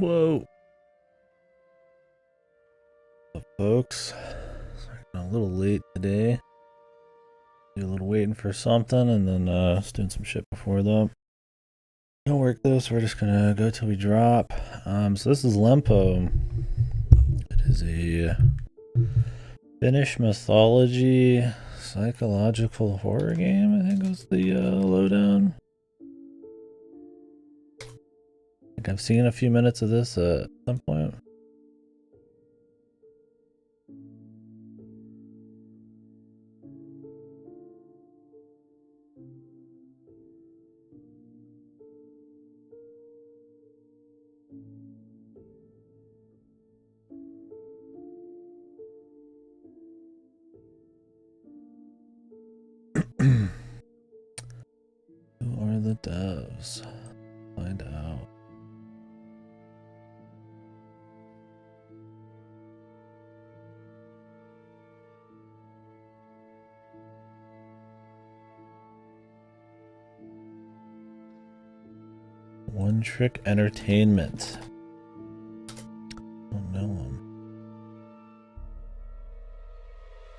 Whoa. Folks, a little late today. Do a little waiting for something and then just doing some shit before that. No work though, so we're just gonna go till we drop. So this is Lempo. It is a Finnish mythology psychological horror game, I think was the lowdown. I think I've seen a few minutes of this at some point. Who are the devs? Find out. One Trick Entertainment. Don't know them.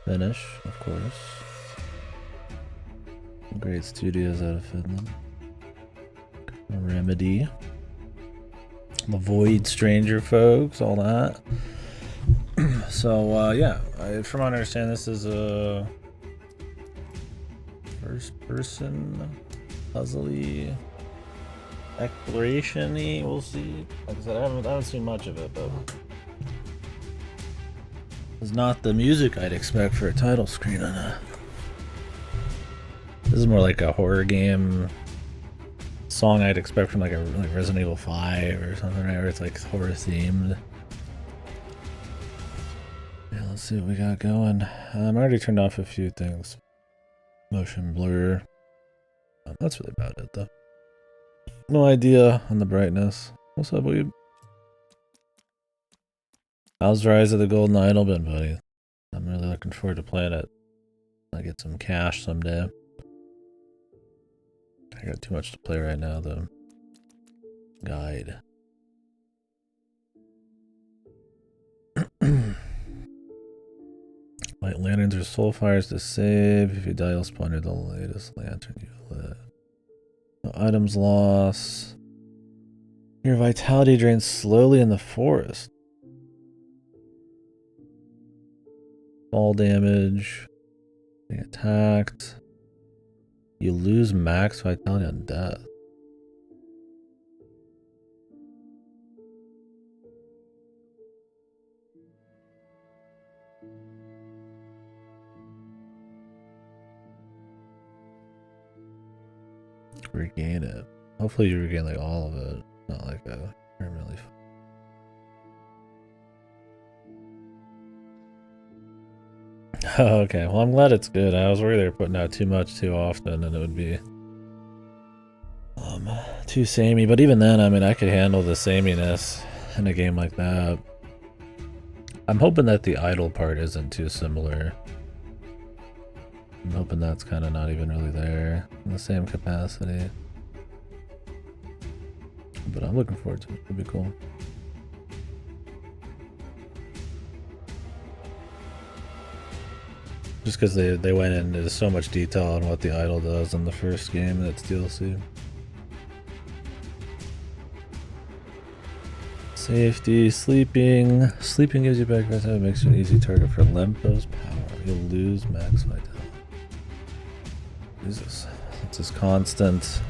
Finnish, of course. Great studios out of Finland. Remedy. The Void Stranger folks, all that. So, yeah, from what I understand, this is a first person puzzly exploration-y. We'll see. Like I said, I haven't seen much of it, but it's not the music I'd expect for a title screen on a. This is more like a horror game song I'd expect from like Resident Evil 5 or something, right? Where it's like horror themed. Yeah, let's see what we got going. I already turned off a few things. Motion blur. That's really about it though. No idea on the brightness. What's up, weeb? How's Rise of the Golden Idol been, buddy? I'm really looking forward to playing it. I get some cash someday. I got too much to play right now, though. Guide. Light lanterns or soul fires to save. If you die, you'll spawn near the latest lantern you lit. No items lost. Your vitality drains slowly in the forest. Fall damage. Being attacked. You lose max vitality on death. Regain it. Hopefully you regain like all of it. Not like a permanently. Oh, okay. Well, I'm glad it's good. I was worried they were putting out too much too often and it would be too samey. But even then, I mean, I could handle the sameness in a game like that. I'm hoping that the idle part isn't too similar. I'm hoping that's kind of not even really there in the same capacity. But I'm looking forward to it. It'll be cool. Just because they went into so much detail on what the idol does in the first game that's DLC. Safety, sleeping. Sleeping gives you back vitality, makes you an easy target for Lempo's power. You'll lose max vitality. Jesus. It's this constant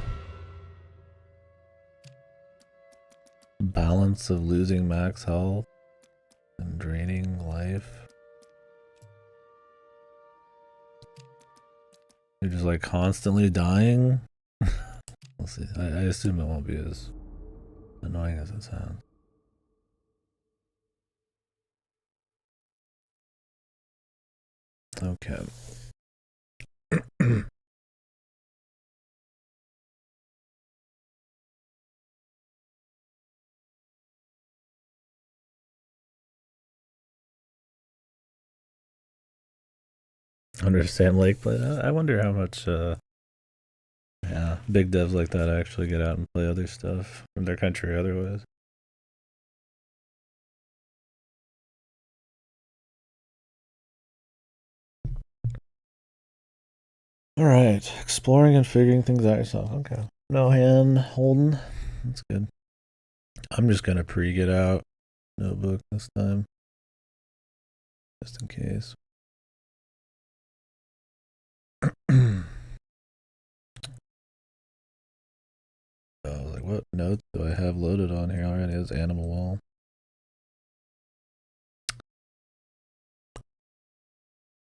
balance of losing max health and draining life. You're just like constantly dying. We'll see. I assume it won't be as annoying as it sounds. Okay. Understand Lake play that? I wonder how much yeah, big devs like that actually get out and play other stuff from their country otherwise. Alright, exploring and figuring things out yourself. Okay. No hand holding. That's good. I'm just gonna get out notebook this time. Just in case. I was like, what notes do I have loaded on here already? It's animal wall.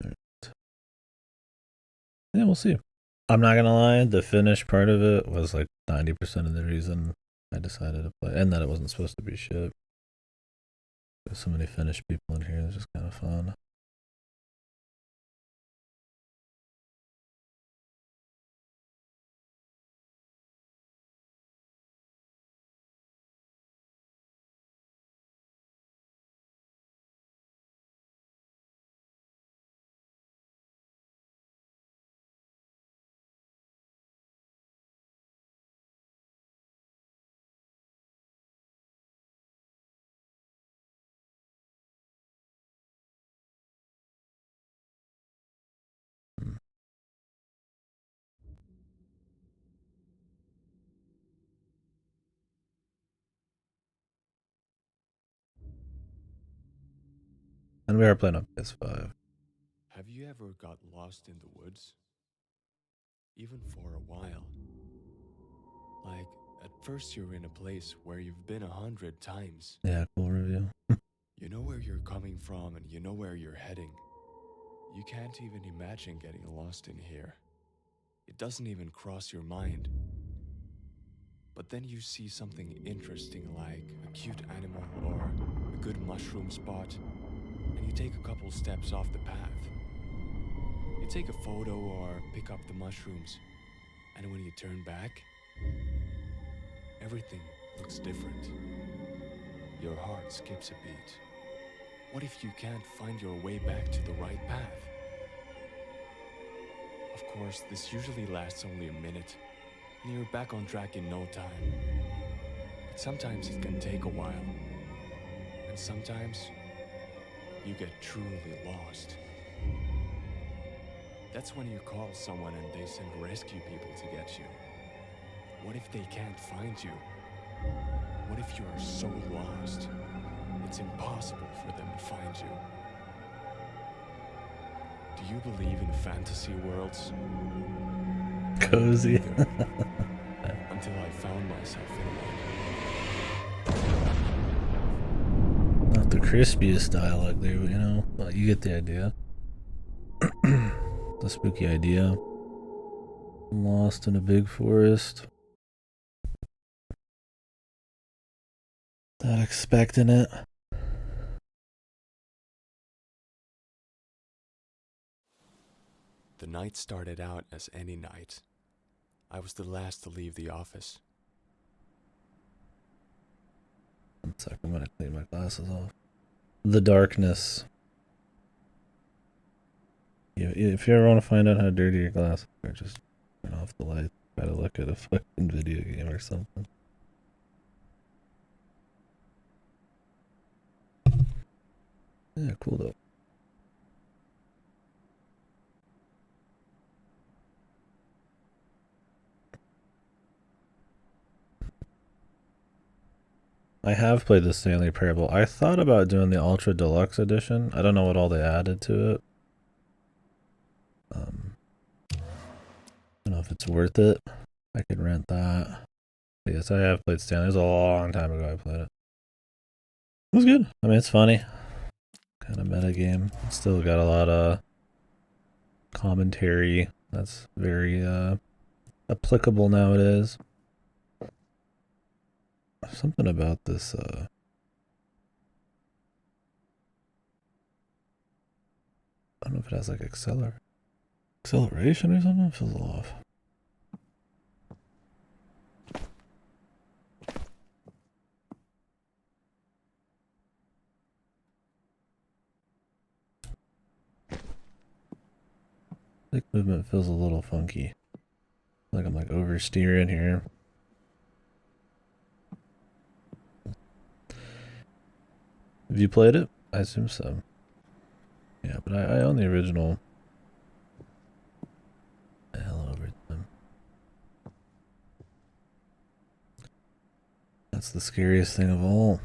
Right. Yeah, we'll see. I'm not gonna lie, the finish part of it was like 90% of the reason I decided to play, and that it wasn't supposed to be shit. There's so many Finnish people in here, it's just kind of fun. And we are playing on PS5. Have you ever got lost in the woods? Even for a while. Like, at first you're in a place where you've been 100 times. Yeah, cool review. You know where you're coming from and you know where you're heading. You can't even imagine getting lost in here. It doesn't even cross your mind. But then you see something interesting like a cute animal or a good mushroom spot, and you take a couple steps off the path. You take a photo or pick up the mushrooms, and when you turn back, everything looks different. Your heart skips a beat. What if you can't find your way back to the right path? Of course, this usually lasts only a minute, and you're back on track in no time. But sometimes it can take a while, and sometimes you get truly lost. That's when you call someone and they send rescue people to get you. What if they can't find you? What if you are so lost, it's impossible for them to find you? Do you believe in fantasy worlds? Cozy. Until I found myself in one. Not the crispiest dialogue there, but you know, well, you get the idea. The spooky idea. I'm lost in a big forest. Not expecting it. The night started out as any night. I was the last to leave the office. One sec, I'm gonna clean my glasses off. The darkness. If you ever want to find out how dirty your glasses are, just turn off the light. Try to look at a fucking video game or something. Yeah, cool though. I have played the Stanley Parable. I thought about doing the Ultra Deluxe Edition. I don't know what all they added to it. I don't know if it's worth it. I could rent that. But yes, I have played Stanley. It was a long time ago I played it. It was good. I mean, it's funny. Kind of meta game. It's still got a lot of commentary that's very applicable nowadays. Something about this I don't know if it has like acceleration or something. It feels a little off. Stick movement feels a little funky. Like I'm like oversteering here. Have you played it? I assume so. Yeah, but I own the original. That's the scariest thing of all.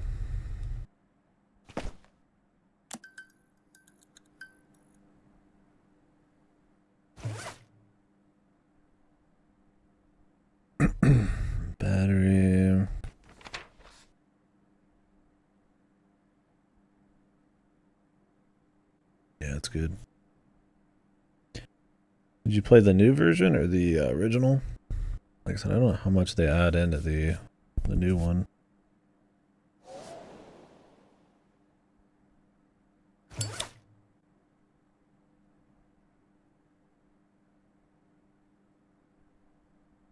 Battery. Yeah, it's good. Did you play the new version or the original? Like I said, I don't know how much they add into the new one.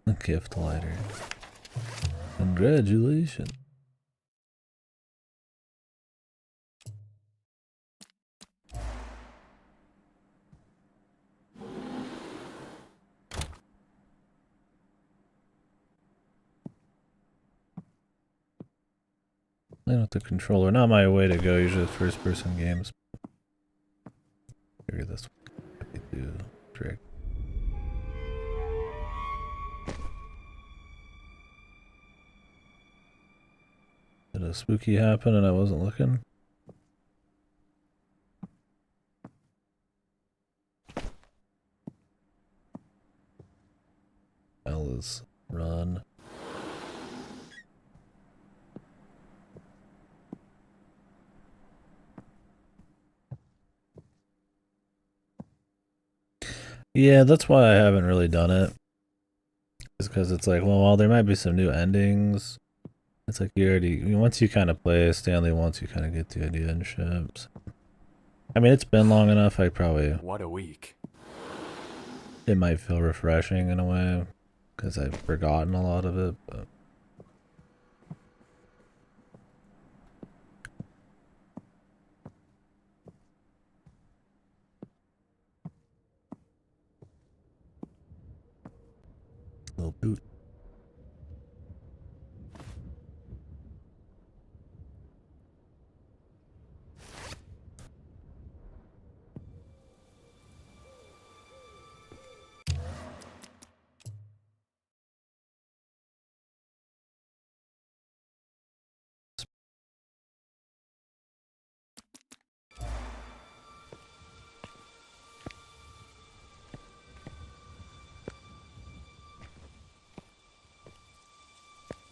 A gift lighter. Congratulations. Playing with the controller. Not my way to go, usually first person games. Figure this one could do trick. Did a spooky happen and I wasn't looking? Ella's run. Yeah, that's why I haven't really done it. Is because it's like, well, while there might be some new endings, it's like you already, once you kind of play Stanley once, you kind of get the idea and shit. I mean, it's been long enough, I probably... What a week. It might feel refreshing in a way, because I've forgotten a lot of it, but... Little boot.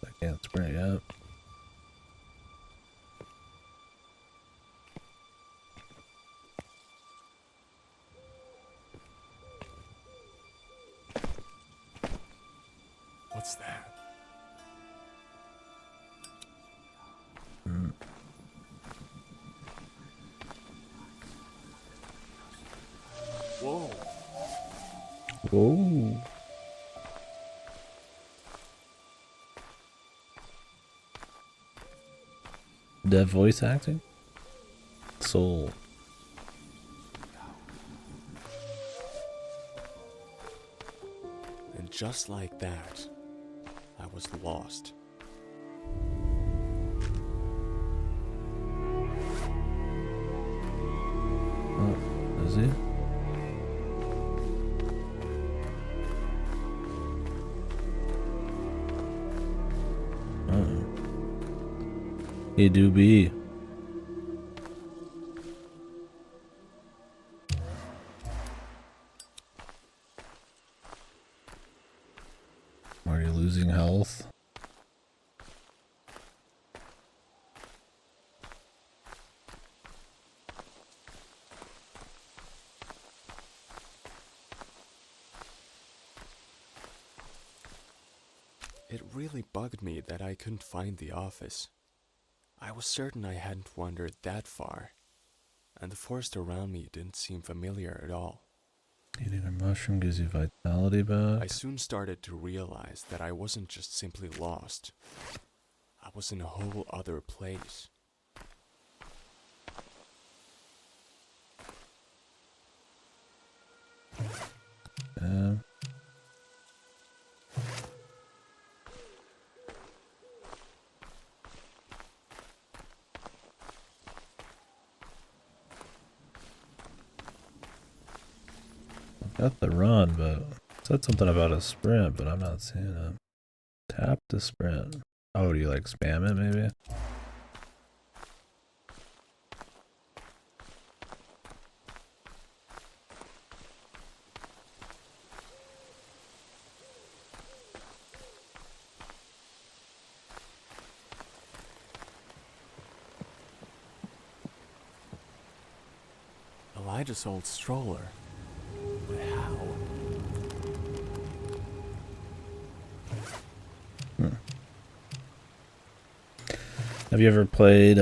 I can't sprint yet. What's that? Mm. Whoa. Whoa. Dev voice acting? Soul. And just like that, I was lost. Oh, is he? Uh-oh. He do be. Are you losing health? It really bugged me that I couldn't find the office. I was certain I hadn't wandered that far, and the forest around me didn't seem familiar at all. Eating a mushroom gives you vitality back. I soon started to realize that I wasn't just simply lost. I was in a whole other place. Um, I've got the run, but it said something about a sprint, but I'm not seeing it. Tap to sprint. Oh, do you like spam it maybe? Elijah's old stroller. But how? Hmm. Have you ever played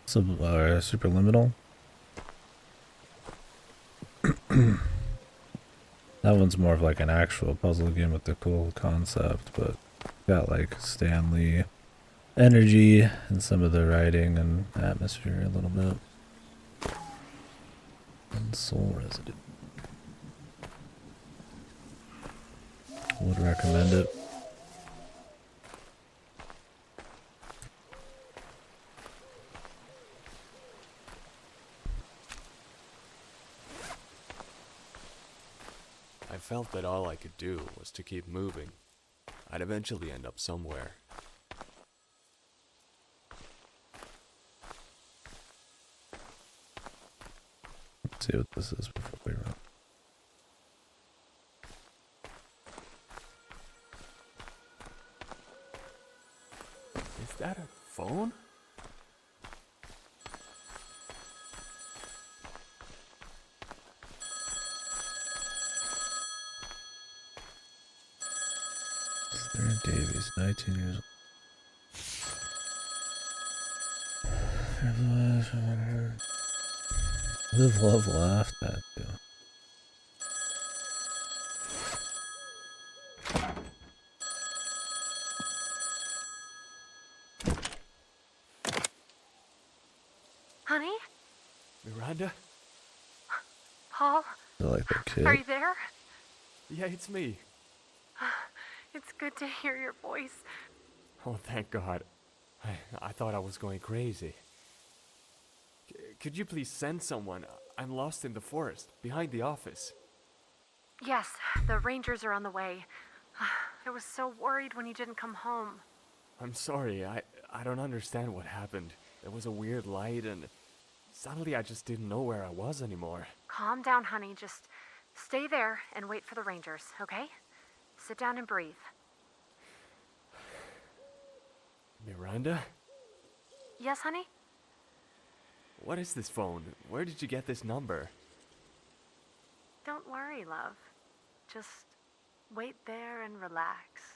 Superliminal? That one's more of like an actual puzzle game with a cool concept, but got like Stanley energy and some of the writing and atmosphere a little bit. And Soul Residue. Would recommend it. I felt that all I could do was to keep moving. I'd eventually end up somewhere. Let's see what this is before we run. Is that a phone? Sarah Davies, 19 years old. Live, love, laugh, tattoo. Honey? Miranda? Paul? I like the kid. Are you there? Yeah, it's me. It's good to hear your voice. Oh, thank God. I thought I was going crazy. Could you please send someone? I'm lost in the forest, behind the office. Yes, the Rangers are on the way. I was so worried when you didn't come home. I'm sorry, I don't understand what happened. There was a weird light and suddenly I just didn't know where I was anymore. Calm down, honey. Just stay there and wait for the Rangers, okay? Sit down and breathe. Miranda? Yes, honey? What is this phone? Where did you get this number? Don't worry, love. Just wait there and relax.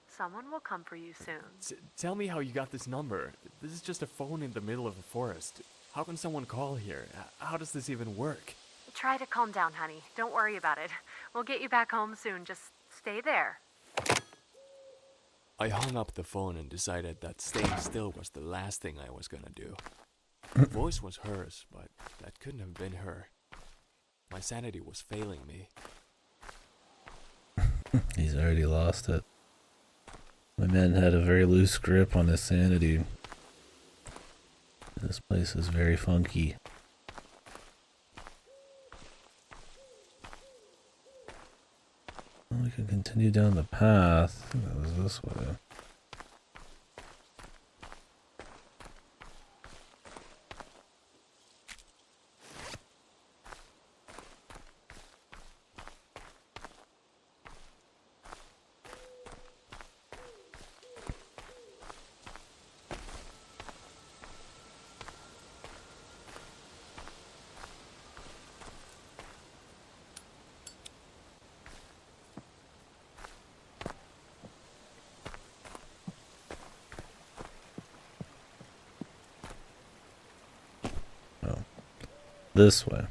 Someone will come for you soon. Tell me how you got this number. This is just a phone in the middle of the forest. How can someone call here? How does this even work? Try to calm down, honey. Don't worry about it. We'll get you back home soon. Just stay there. I hung up the phone and decided that staying still was the last thing I was gonna do. The voice was hers, but that couldn't have been her. My sanity was failing me. He's already lost it. My man had a very loose grip on his sanity. This place is very funky. Well, we can continue down the path. I think that was this way. This way.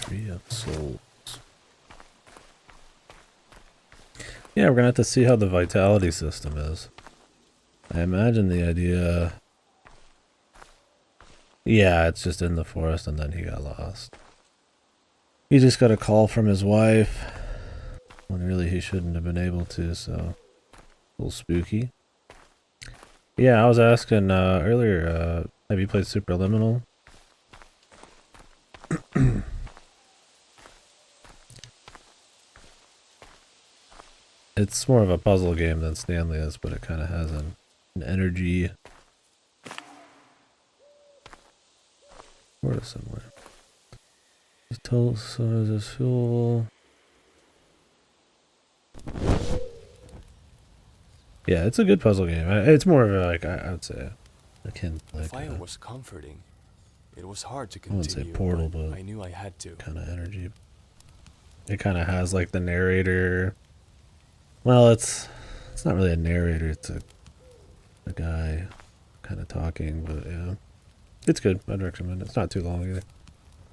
Tree of Souls. Yeah, we're gonna have to see how the vitality system is. I imagine the idea... Yeah, it's just in the forest and then he got lost. He just got a call from his wife when really he shouldn't have been able to, so... A little spooky. Yeah, I was asking earlier, have you played Superliminal? It's more of a puzzle game than Stanley is, but it kind of has an energy. Sort of similar. Total so as fuel. Yeah, it's a good puzzle game. It's more of a, like, I would say akin to The like fire was comforting. It was hard to I wouldn't say continue, Portal, but but I knew I had to. kind of energy. It kind of has like the narrator. Well, it's not really a narrator. It's a guy kind of talking, but yeah, it's good. I'd recommend it. It's not too long either.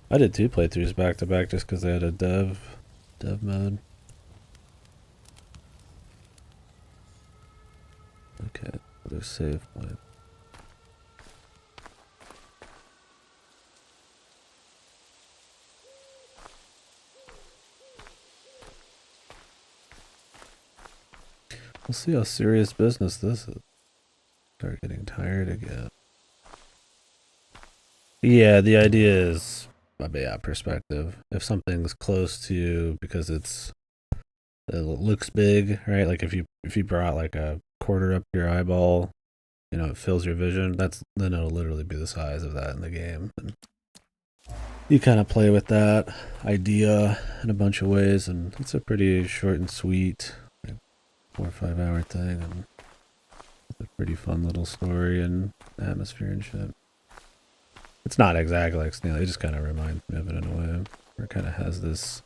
I did 2 playthroughs back to back just because they had a dev mode. Okay, other save point. We'll see how serious business this is. Start getting tired again. Yeah, the idea is, yeah, perspective. If something's close to you because it looks big, right? Like if you brought like a quarter up your eyeball, you know, it fills your vision. Then it'll literally be the size of that in the game. And you kind of play with that idea in a bunch of ways, and it's a pretty short and sweet, like 4 or 5 hour thing, and it's a pretty fun little story and atmosphere and shit. It's not exactly like Stanley. It just kind of reminds me of it in a way. Where it kind of has this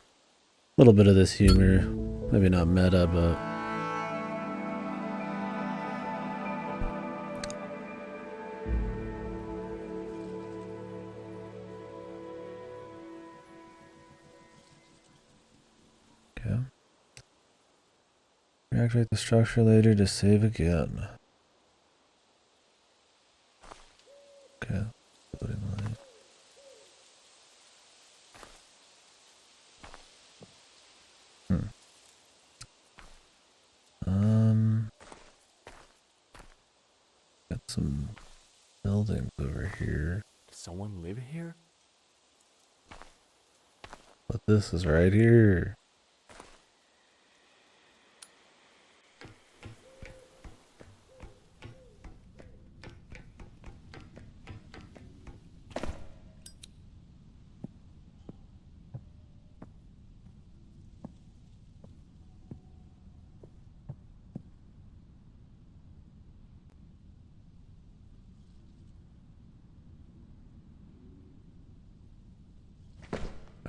little bit of this humor. Maybe not meta, but okay. Reactivate the structure later to save again. Okay. Loading light. Got some buildings over here. Does someone live here? But this is right here.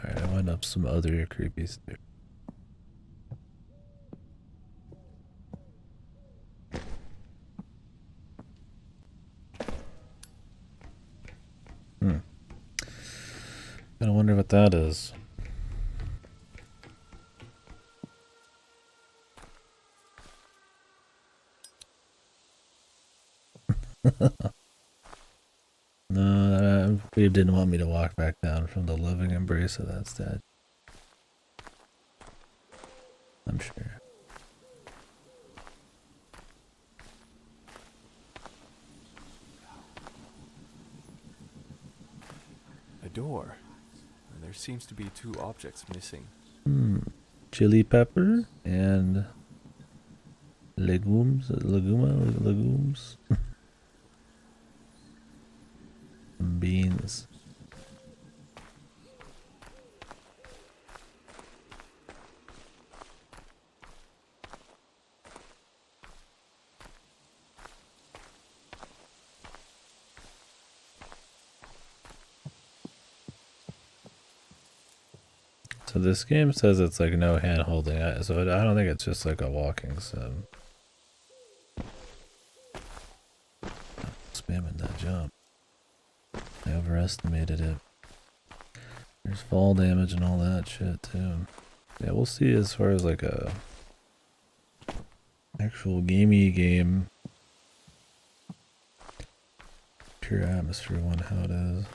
Alright, I went up some other creepy stairs. I wonder what that is. No, we didn't want me to walk back down from the loving embrace of that statue. I'm sure. A door. And there seems to be 2 objects missing. Chili pepper and legumes. Beans. So this game says it's like no hand holding, so I don't think it's just like a walking sim. Spamming that jump. I overestimated it. There's fall damage and all that shit too. Yeah, we'll see as far as like a actual gamey game. Pure atmosphere one, how it is.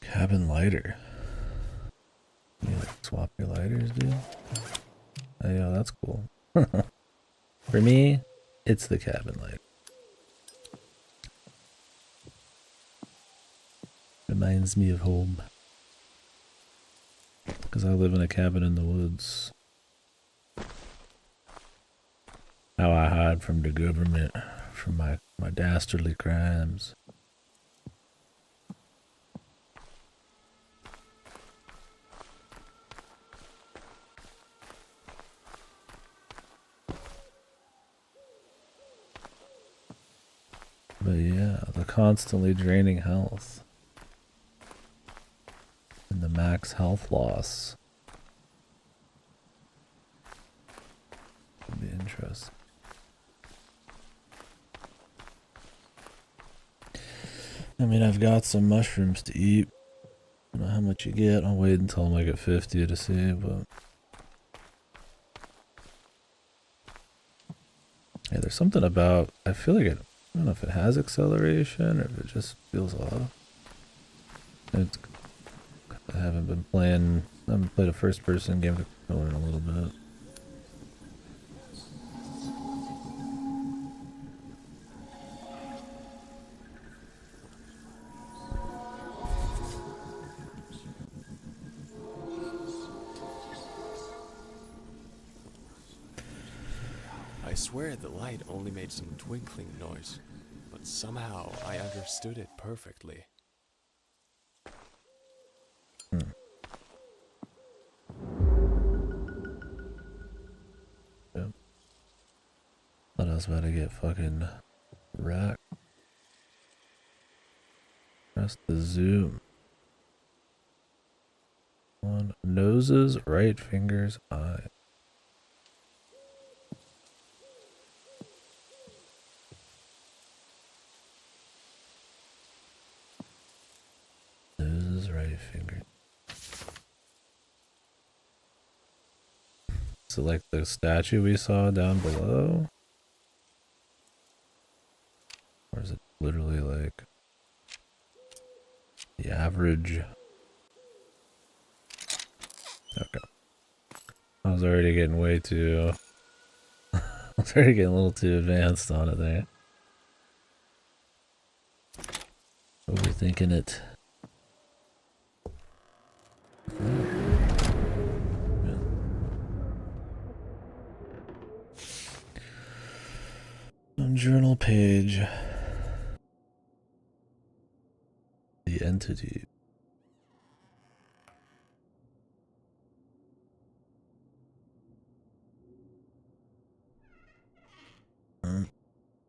Cabin lighter. You like swap your lighters, dude? Oh, yeah, that's cool. For me, It's the cabin light. Reminds me of home. Because I live in a cabin in the woods. How I hide from the government, from my dastardly crimes. But yeah, the constantly draining health. And the max health loss. Would be interesting. I mean, I've got some mushrooms to eat. I don't know how much you get. I'll wait until I'm like at 50 to see, but... Yeah, there's something about... I feel like it... I don't know if it has acceleration or if it just feels off. It's, I haven't been playing... I haven't played a first-person game with a controller in a little bit. I swear the light only made some twinkling noise, but somehow I understood it perfectly. Yeah. Thought I was about to get fucking wrecked. Press the zoom. On noses, right fingers, eye. Noses, right finger. Is it like the statue we saw down below? Or is it literally like the average? Okay. I was already getting way too... I was already getting a little too advanced on it there. Overthinking it. Journal page. The entity.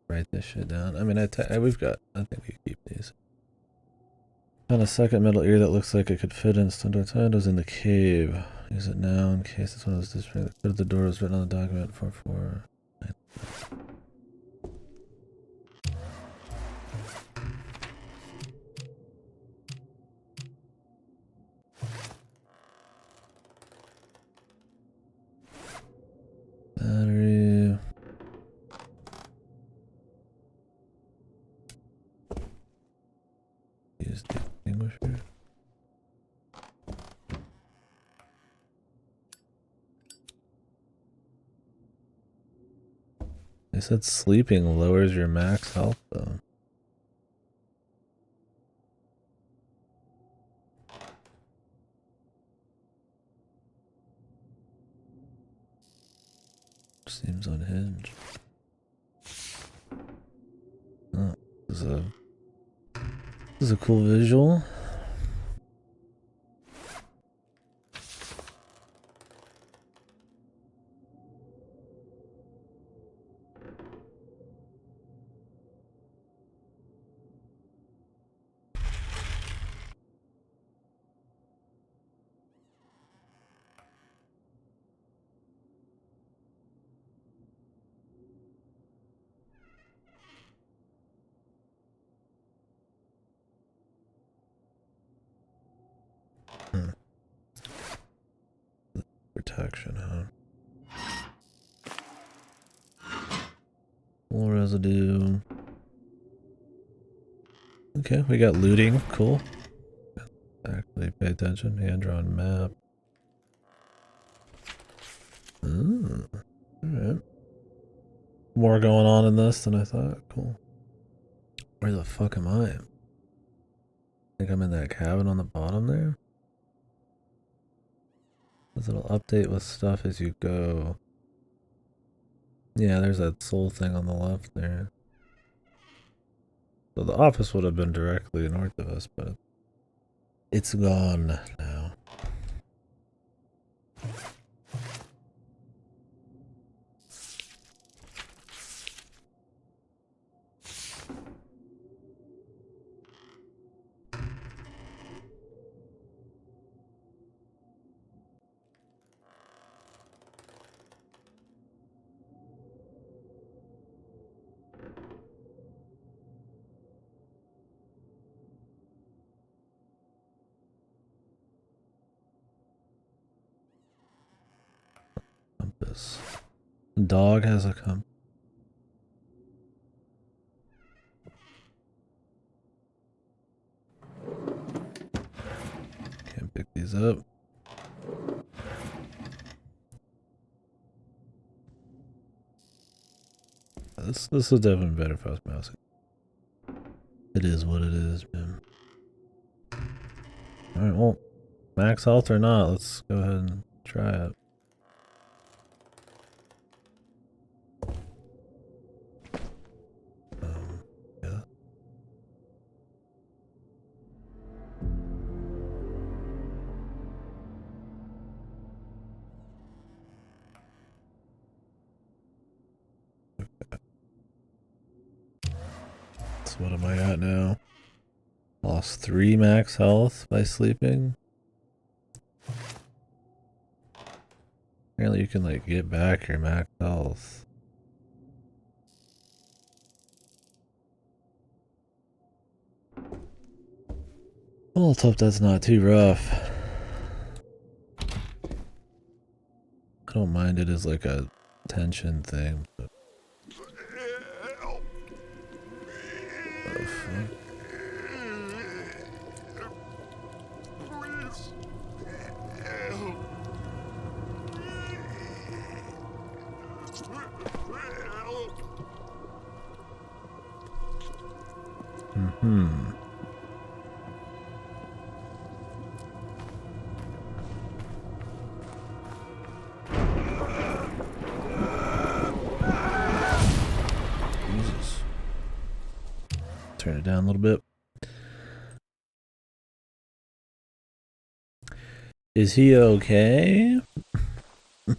Write this shit down. I mean, we've got... I think we keep these. Found a second metal ear that looks like it could fit in. Standard in the cave. Use it now in case this one was disappearing. The code of the door was written on the document 44. Battery. Use the extinguisher. They said sleeping lowers your max health though. Seems unhinged. Oh, this is a cool visual. Protection, huh? More residue. Okay, we got looting. Cool. Actually, pay attention. Hand-drawn map. Alright. more going on in this than I thought. Cool. Where the fuck am I? I think I'm in that cabin on the bottom there. This little update with stuff as you go. Yeah, there's that soul thing on the left there. So the office would have been directly north of us, but it's gone now. Compass. Dog has a compass. Can't pick these up. This is definitely better if I was mousing. It is what it is, man. Alright, well, max health or not, let's go ahead and try it. Yeah. So what am I at now? Lost 3 max health by sleeping. Apparently you can like get back your max health. Well, let's hope that's not too rough. I don't mind it as like a tension thing, but oh, fuck. Mm-hmm. Jesus. Turn it down a little bit. Is he okay? Yeah,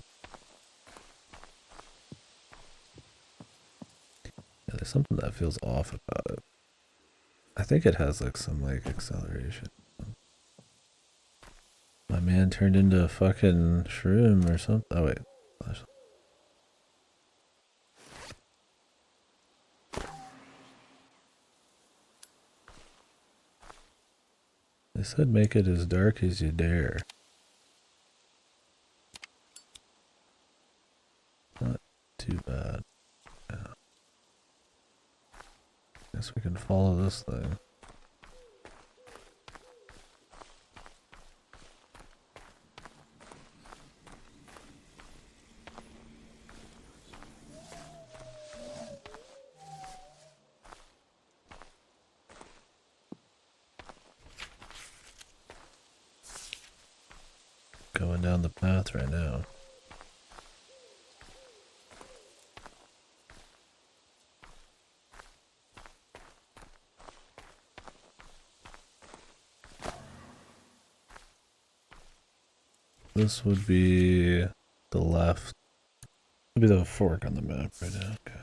there's something that feels off about it. I think it has like some like acceleration. My man turned into a fucking shroom or something. Oh wait. They said make it as dark as you dare. Not too bad. Yeah. Guess we can follow this thing. Going down the path right now. This would be the left. Would be the fork on the map right now. Okay.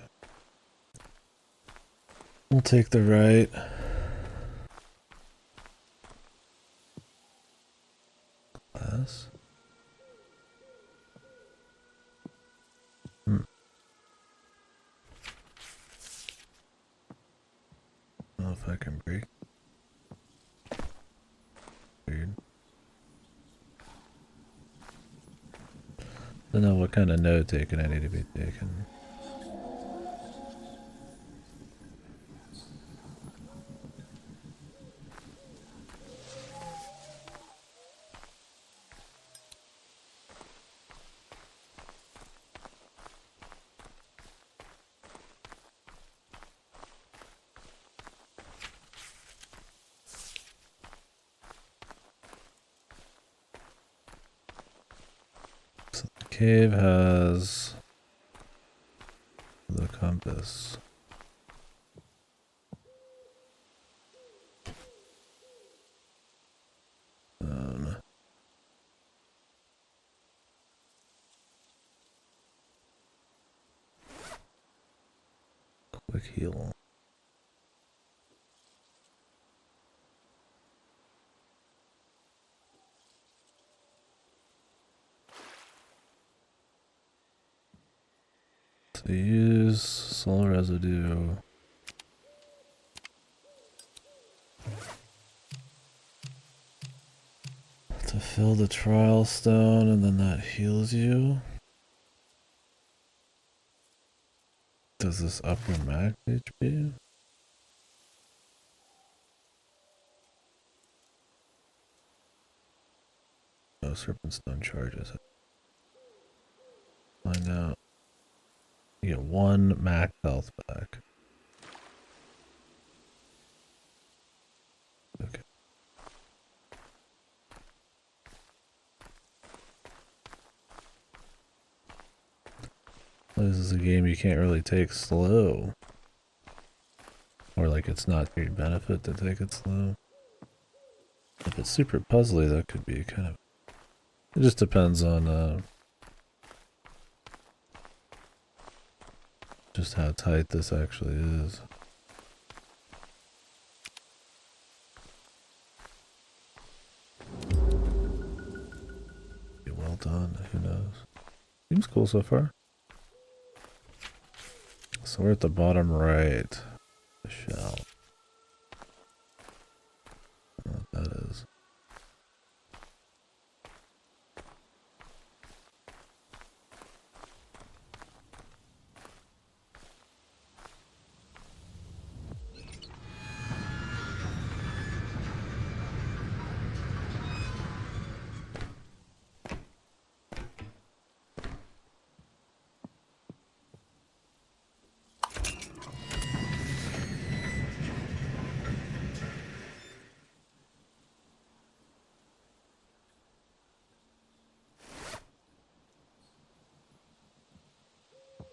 We'll take the right. Glass. I don't know if I can break. Weird. Don't know what kind of note taking I need to be taking. cave has the compass. Quick heal. So use solar residue. To fill the trial stone, and then that heals you. Does this up your max HP? No, Serpent Stone charges it. Find out. You get 1 max health back. Okay. This is a game you can't really take slow. Or like it's not to your benefit to take it slow. If it's super puzzly, that could be kind of... It just depends on just how tight this actually is. Well done, who knows? Seems cool so far. So we're at the bottom right. The shell. I don't know what that is.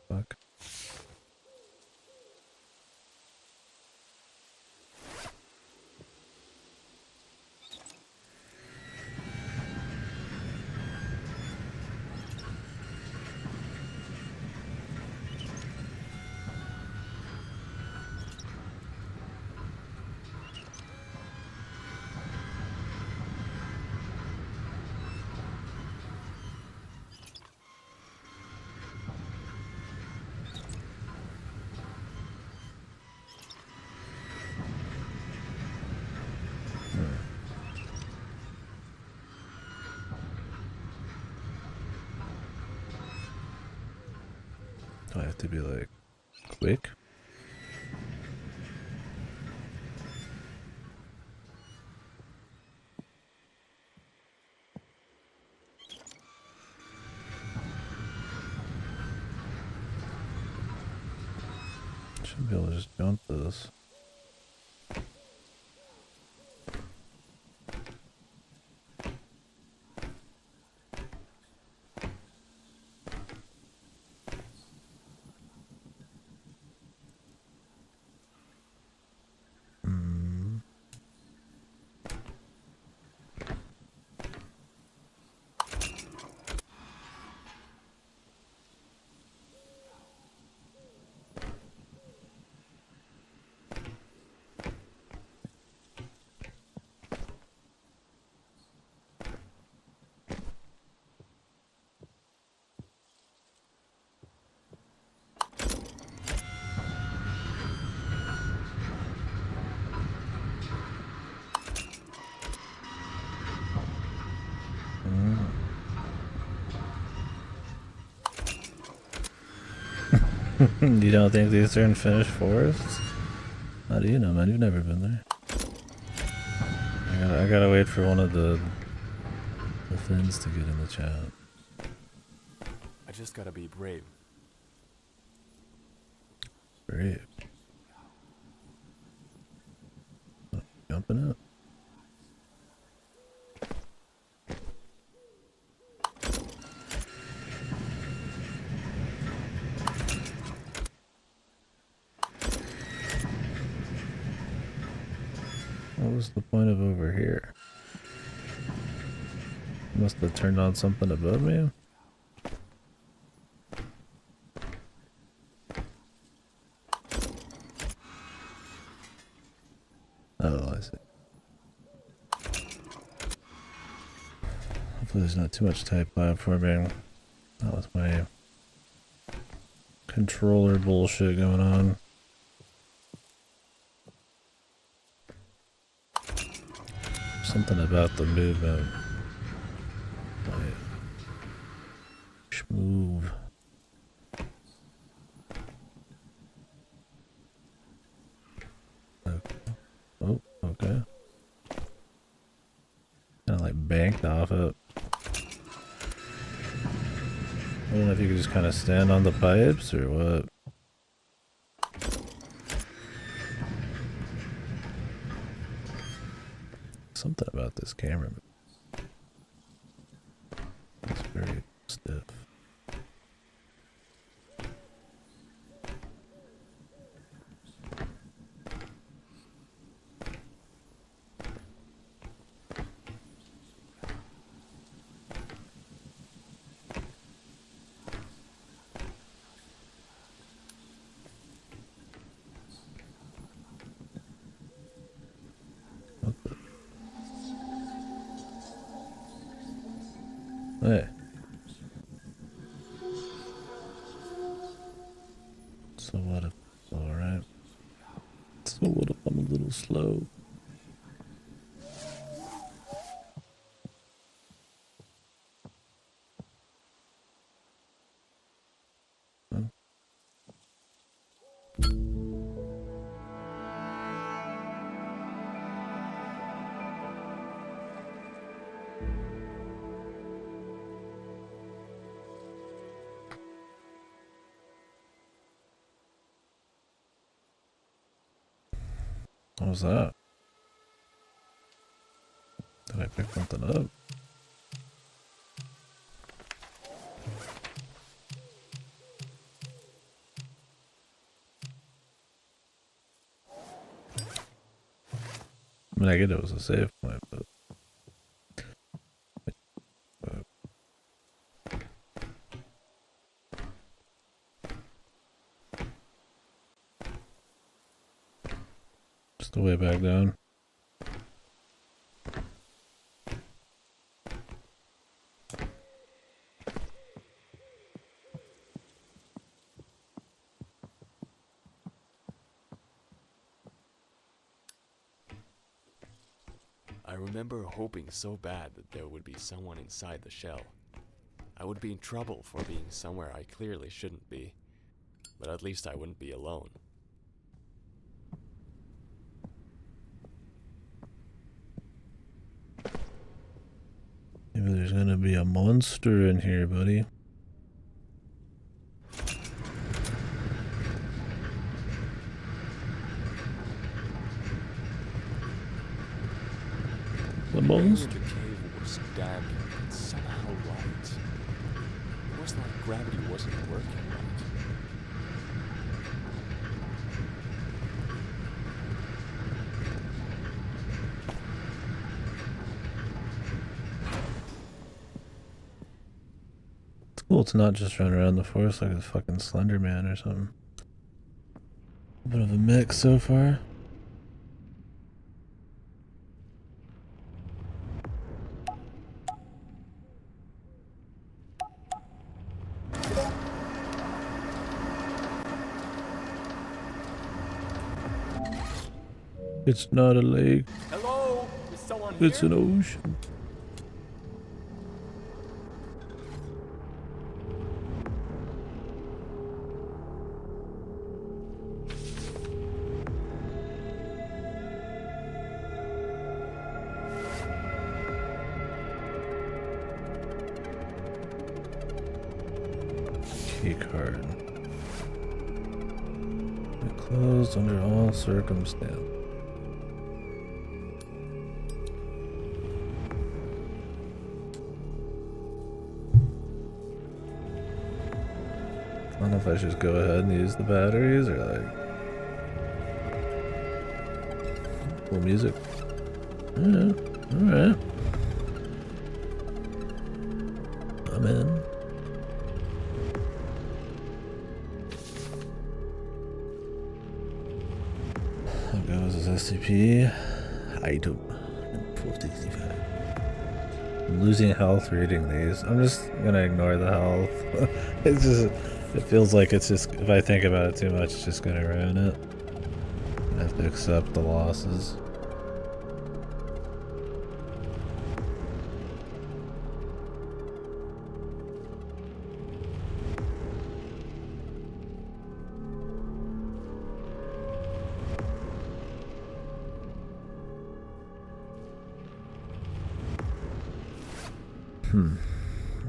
Fuck. Do I have to be like quick? Should be able to just jump this. You don't think these are in finished forests? How do you know, man? You've never been there. I gotta wait for one of the fins to get in the chat. I just gotta be brave. Brave. Jumping up. What was the point of over here? Must have turned on something above me. Oh, I see. Hopefully there's not too much type platforming. Not with my controller bullshit going on. Something about the movement. Move. Okay. Oh, okay. Kind of like banked off it. I don't know if you could just kind of stand on the pipes or what. Something about this camera. It's very stiff. What the? Hey. So what if, alright. So what if I'm a little slow? Huh? What was that? Did I pick something up? I mean, I get it was a save point, but... Just the way back down. I remember hoping so bad that there would be someone inside the shell. I would be in trouble for being somewhere I clearly shouldn't be, but at least I wouldn't be alone. Maybe there's gonna be a monster in here, buddy. The monster? The cave was damp and somehow light. It was like gravity wasn't working right. It's cool to not just run around the forest like a fucking Slender Man or something. A bit of a mix so far. It's not a lake. Hello? Is someone It's here? an ocean. Key card. It closed under all circumstances. I don't know if I should just go ahead and use the batteries or like... Cool music. Alright. Alright. I'm in. How goes this SCP? Item 465. I'm losing health reading these. I'm just gonna ignore the health. It's just, it feels like it's just, if I think about it too much, it's just gonna ruin it. I have to accept the losses.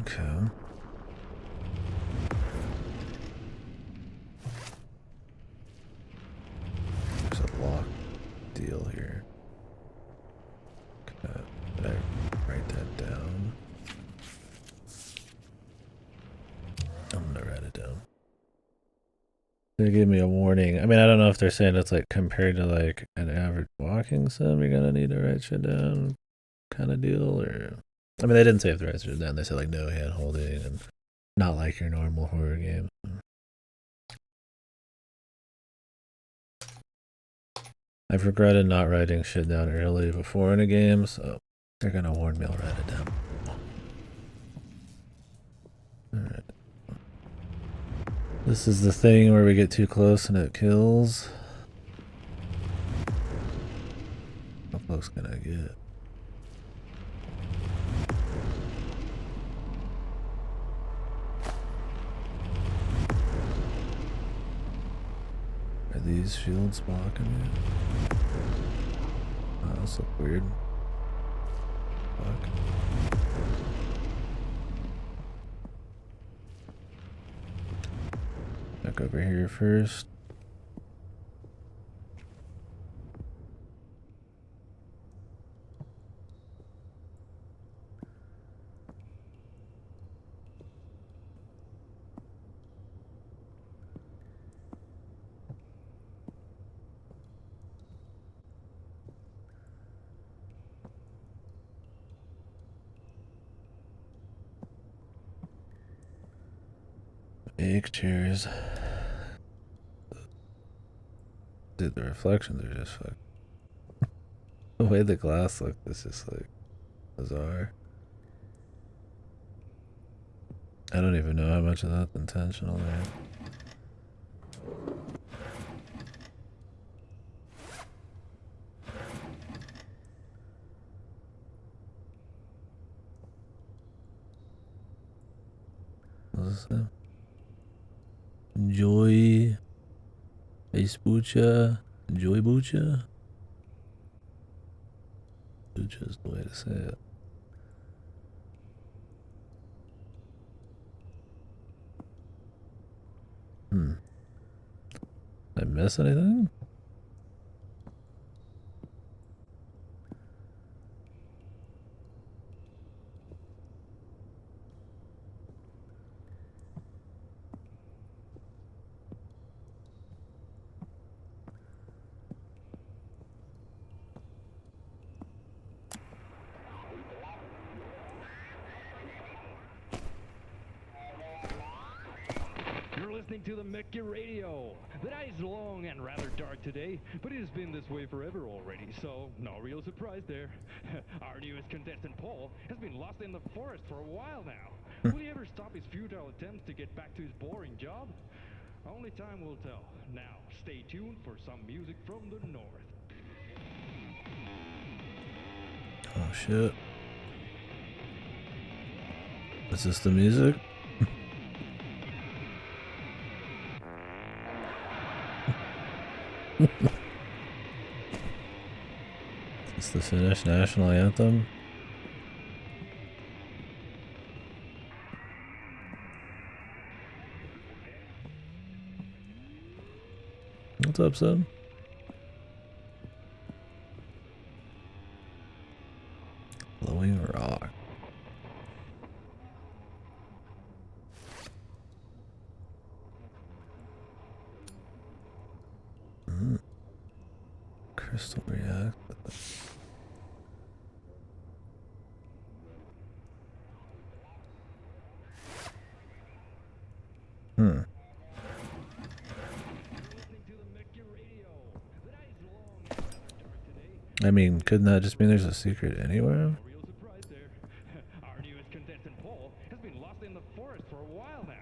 Okay. There's a lock deal here. Okay. Did I write that down? I'm gonna write it down. They gave me a warning. I mean, I don't know if they're saying it's like compared to like an average walking sim, you're gonna need to write shit down kind of deal, or I mean, they didn't say if the write shit down. They said like no hand holding and not like your normal horror game. I've regretted not writing shit down early before in a game, so they're gonna warn me. I'll write it down. Alright. This is the thing where we get too close and it kills. How close can I get? Are these shields blocking me? Oh, this looks weird. Fuck. Back over here first. Egg chairs. Dude, the reflections are just fucking. The way the glass looked is just like bizarre. I don't even know how much of that's intentional there. What's this? Joy. Ace Bucha. Joy Bucha. Bucha is the way to say it. Did I miss anything? You're listening to the Mickey Radio. The night is long and rather dark today, but it has been this way forever already, so no real surprise there. Our newest contestant, Paul, has been lost in the forest for a while now. Will he ever stop his futile attempts to get back to his boring job? Only time will tell. Now, stay tuned for some music from the north. Oh shit. Is this the music? It's the Finnish national anthem. What's up, son? Glowing rock. crystal react. Hmm. I mean, couldn't that just mean there's a secret anywhere? Real surprise there. Our newest contestant, Paul, has been lost in the forest for a while now.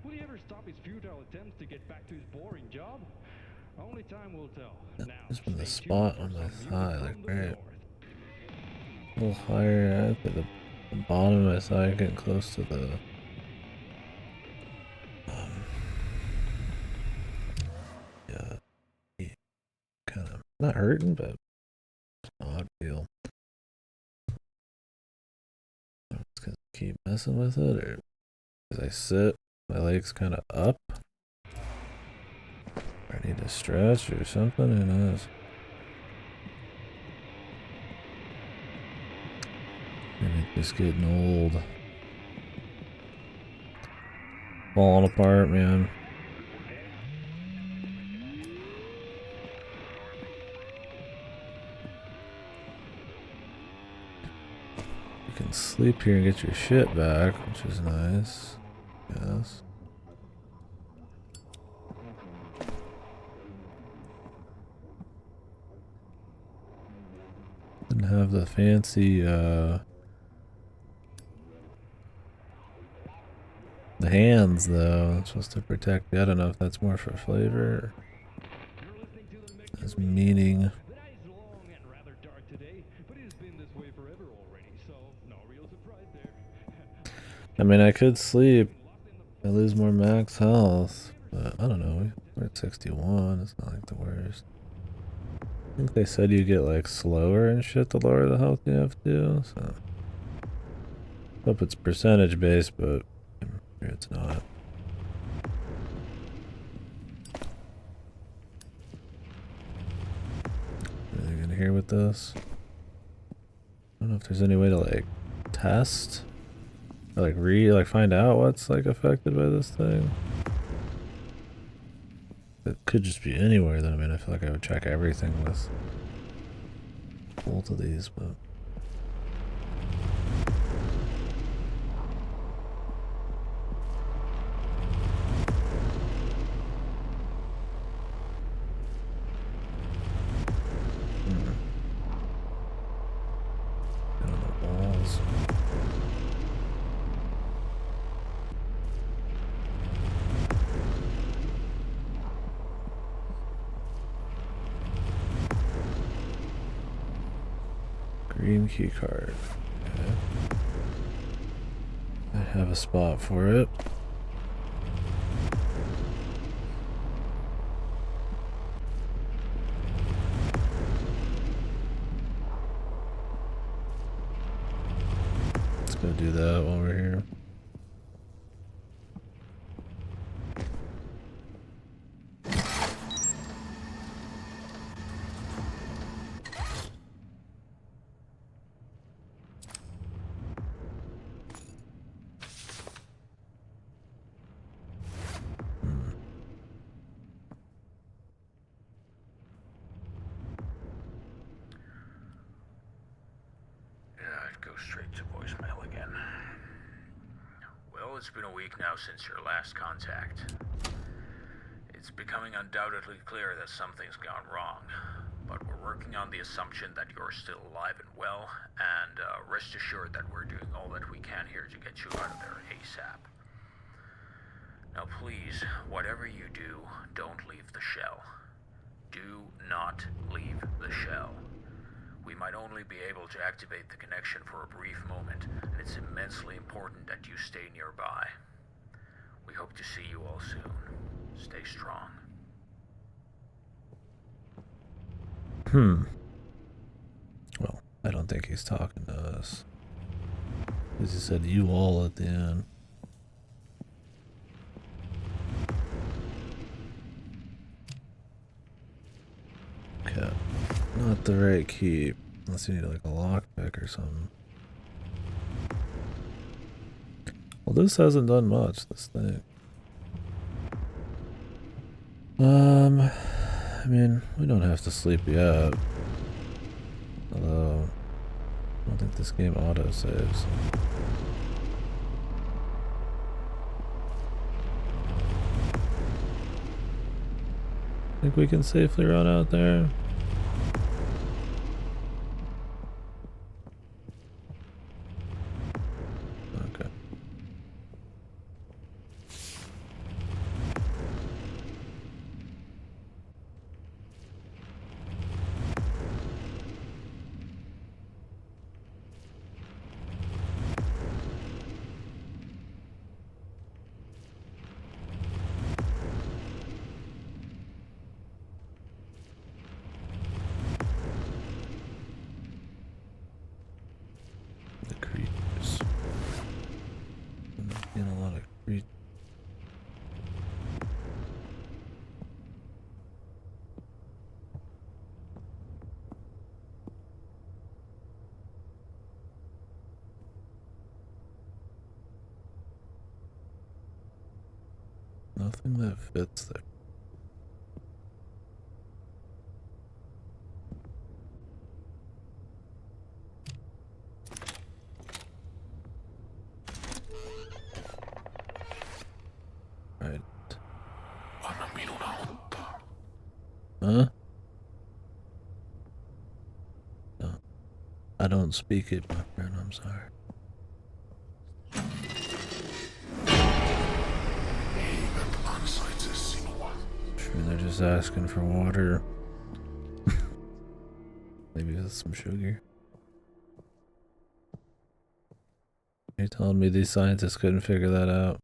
Will he ever stop his futile attempts to get back to his boring job? Only time will tell. Now, Just from the stay spot tuned on for my some music thigh, like from the right north. a little higher up at the bottom of my thigh, getting close to the yeah, kind of not hurting, but it's an odd feel. It's because I keep messing with it, or because I sit, my legs kind of up. I need to stretch or something. Who knows? Maybe it's just getting old. Falling apart, man. You can sleep here and get your shit back, which is nice. Yes. Didn't have the fancy, the hands, though. It's supposed to protect you. I don't know if that's more for flavor or as meaning. The night is long and rather dark today, but it has been this way forever already, so no real surprise there. I mean, I could sleep. I lose more max health, but I don't know. We're at 61. It's not like the worst. I think they said you get like slower and shit the lower the health you have to. So, hope it's percentage based, but I'm sure it's not. Really gonna hear with this? I don't know if there's any way to like test or like find out what's like affected by this thing. It could just be anywhere. Then I mean, I feel like I would check everything with both of these, but. Green key card. Okay. I have a spot for it. Let's go do that while we're here. Go straight to voicemail again. Well, it's been a week now since your last contact. It's becoming undoubtedly clear that something's gone wrong, but we're working on the assumption that you're still alive and well, and rest assured that we're doing all that we can here to get you out of there ASAP. Now please, whatever you do, don't leave the shell. Do not leave the shell. We might only be able to activate the connection for a brief moment, and it's immensely important that you stay nearby. We hope to see you all soon. Stay strong. Well, I don't think he's talking to us. Because he said you all at the end. Okay. Not the right key. Unless you need like a lockpick or something. Well, this hasn't done much, this thing. I mean, we don't have to sleep yet. Although, I don't think this game auto-saves. Think we can safely run out there? Okay. The creatures. I'm seeing a lot of creatures. Nothing that fits there. Right. Huh? No. I don't speak it, my friend. I'm sorry. Sure, they're just asking for water. Maybe with some sugar. You're telling me these scientists couldn't figure that out?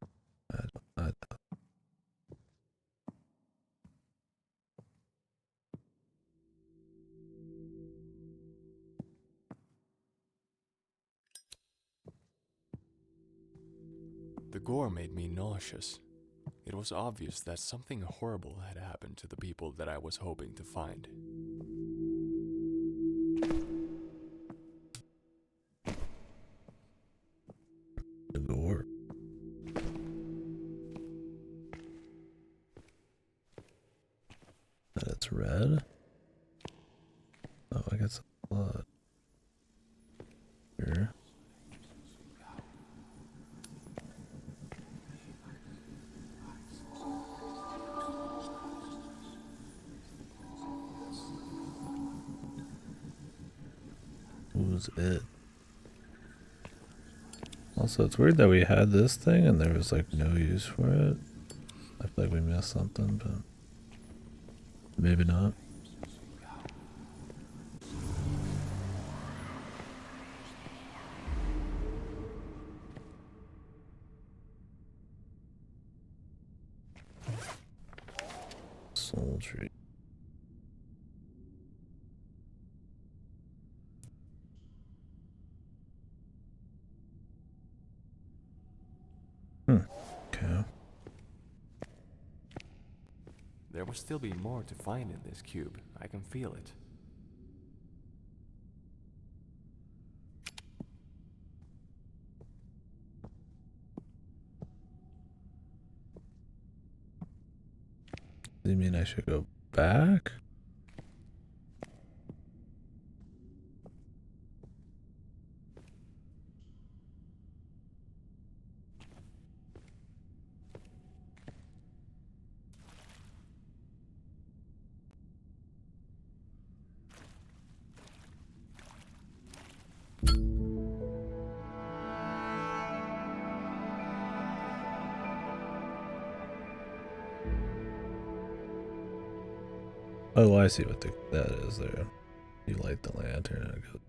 I The gore made me nauseous. It was obvious that something horrible had happened to the people that I was hoping to find. the gore. That it's red? Oh, I got some blood. Here. Who's it? Also, it's weird that we had this thing and there was like no use for it. I feel like we missed something, but maybe not. Sultry. Okay. There will still be more to find in this cube. I can feel it. Do you mean I should go back? Oh, I see what that is there. You light the lantern and it goes.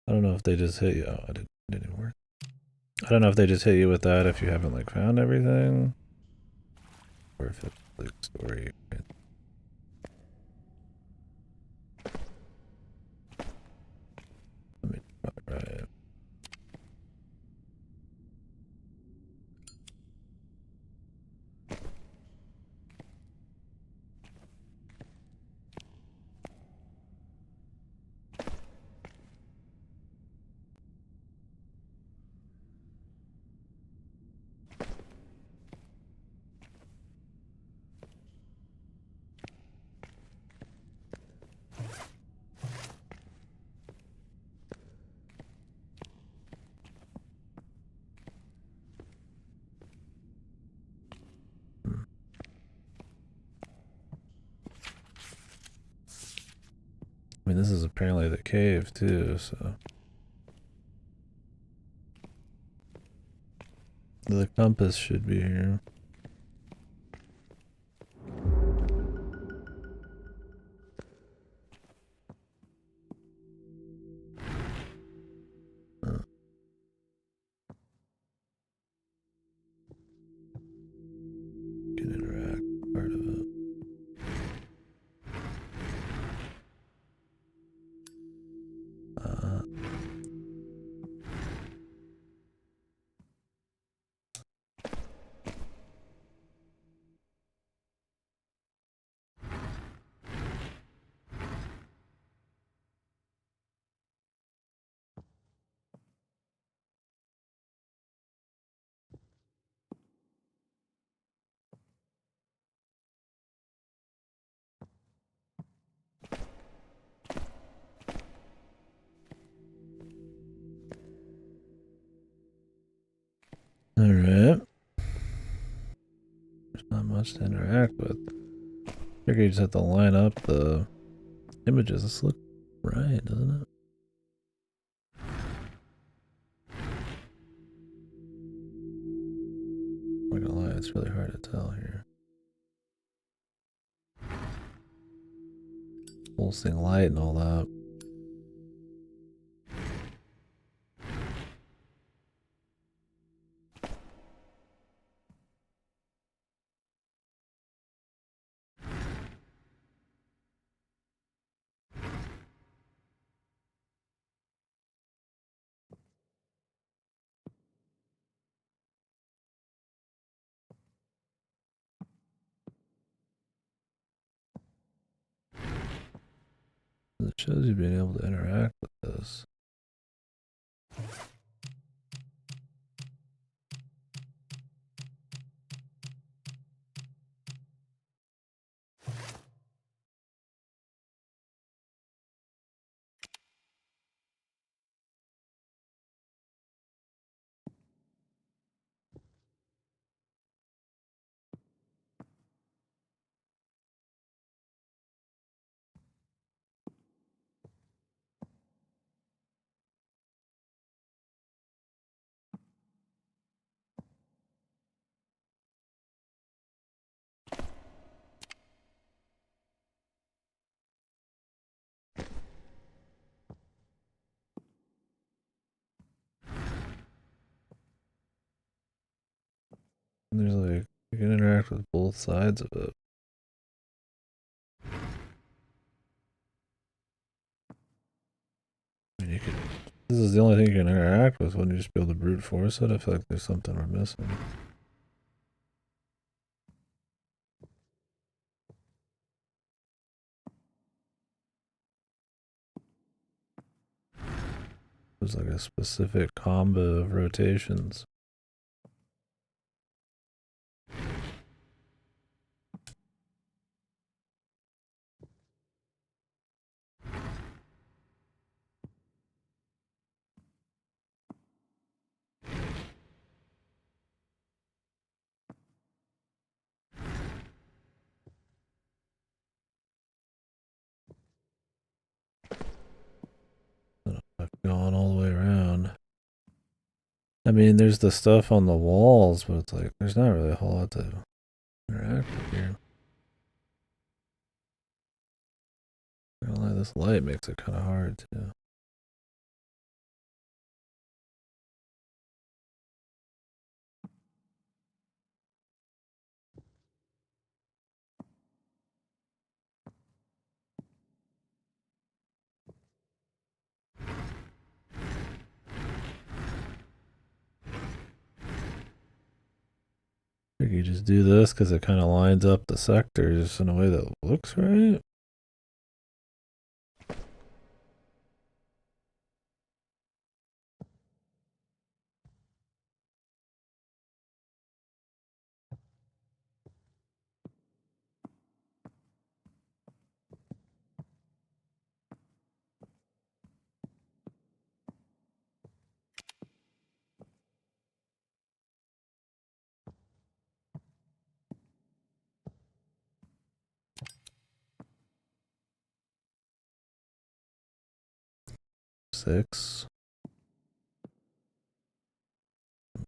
I don't know if they just hit you. Oh, it didn't even work. I don't know if they just hit you with that if you haven't like found everything. Or if it's like story. Let me try it. I mean, this is apparently the cave too, so. The compass should be here. Can interact, part of it. Alright. There's not much to interact with. I figure you just have to line up the images. This looks right, doesn't it? I'm not gonna lie, it's really hard to tell here. Pulsing light and all that. It shows you being able to interact with this. And there's like, you can interact with both sides of it. I mean, you could, this is the only thing you can interact with. Wouldn't you just be able to brute force it? I feel like there's something we're missing. There's like a specific combo of rotations. I've gone all the way around. I mean, there's the stuff on the walls, but it's like, there's not really a whole lot to interact with here. I don't lie, this light makes it kind of hard too. I think you just do this because it kind of lines up the sectors in a way that looks right. 6.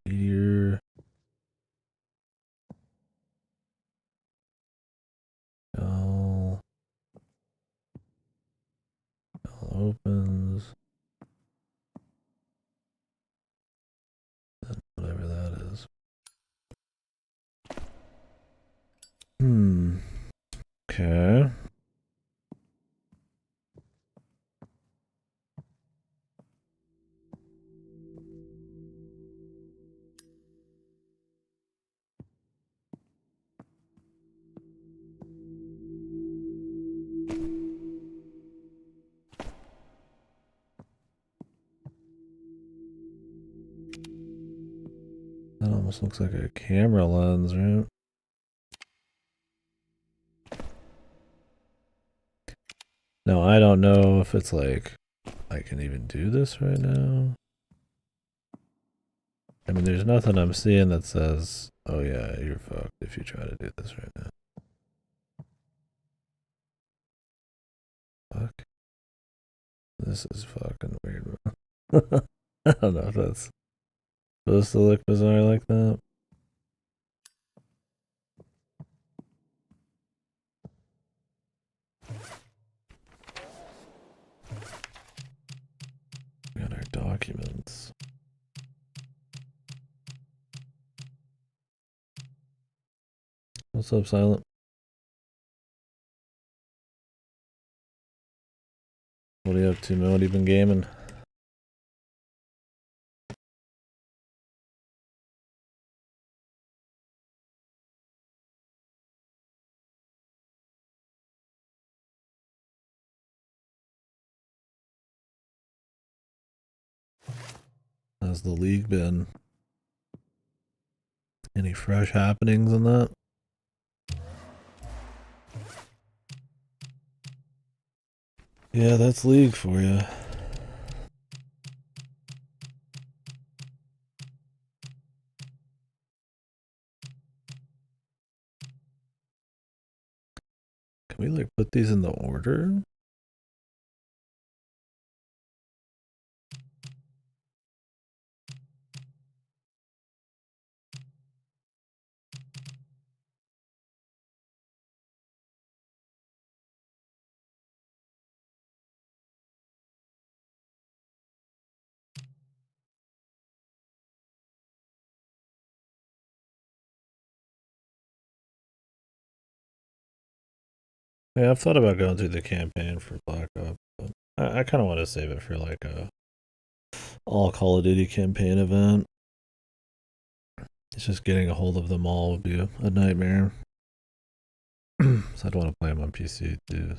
Meteor. All opens. And whatever that is. Okay. That almost looks like a camera lens, right? Now, I don't know if it's like, I can even do this right now. I mean, there's nothing I'm seeing that says, oh yeah, you're fucked if you try to do this right now. Fuck. This is fucking weird. I don't know if that's supposed to look bizarre like that. We got our documents. What's up, Silent? What are you up to, man? What have you been gaming? How's the league been? Any fresh happenings in that? Yeah, that's league for you. Can we like put these in the order? Yeah, I've thought about going through the campaign for Black Ops, but I kind of want to save it for like a all Call of Duty campaign event. It's just getting a hold of them all would be a nightmare. So I'd want to play them on PC too.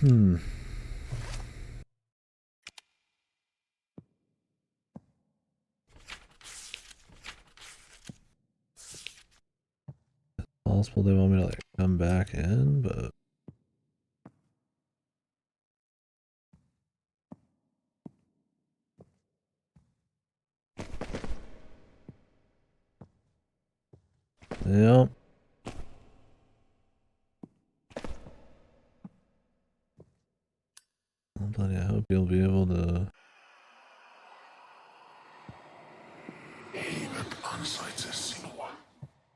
Hmm. Possible they want me to like come back in, but yeah. Well, buddy, I hope you'll be able to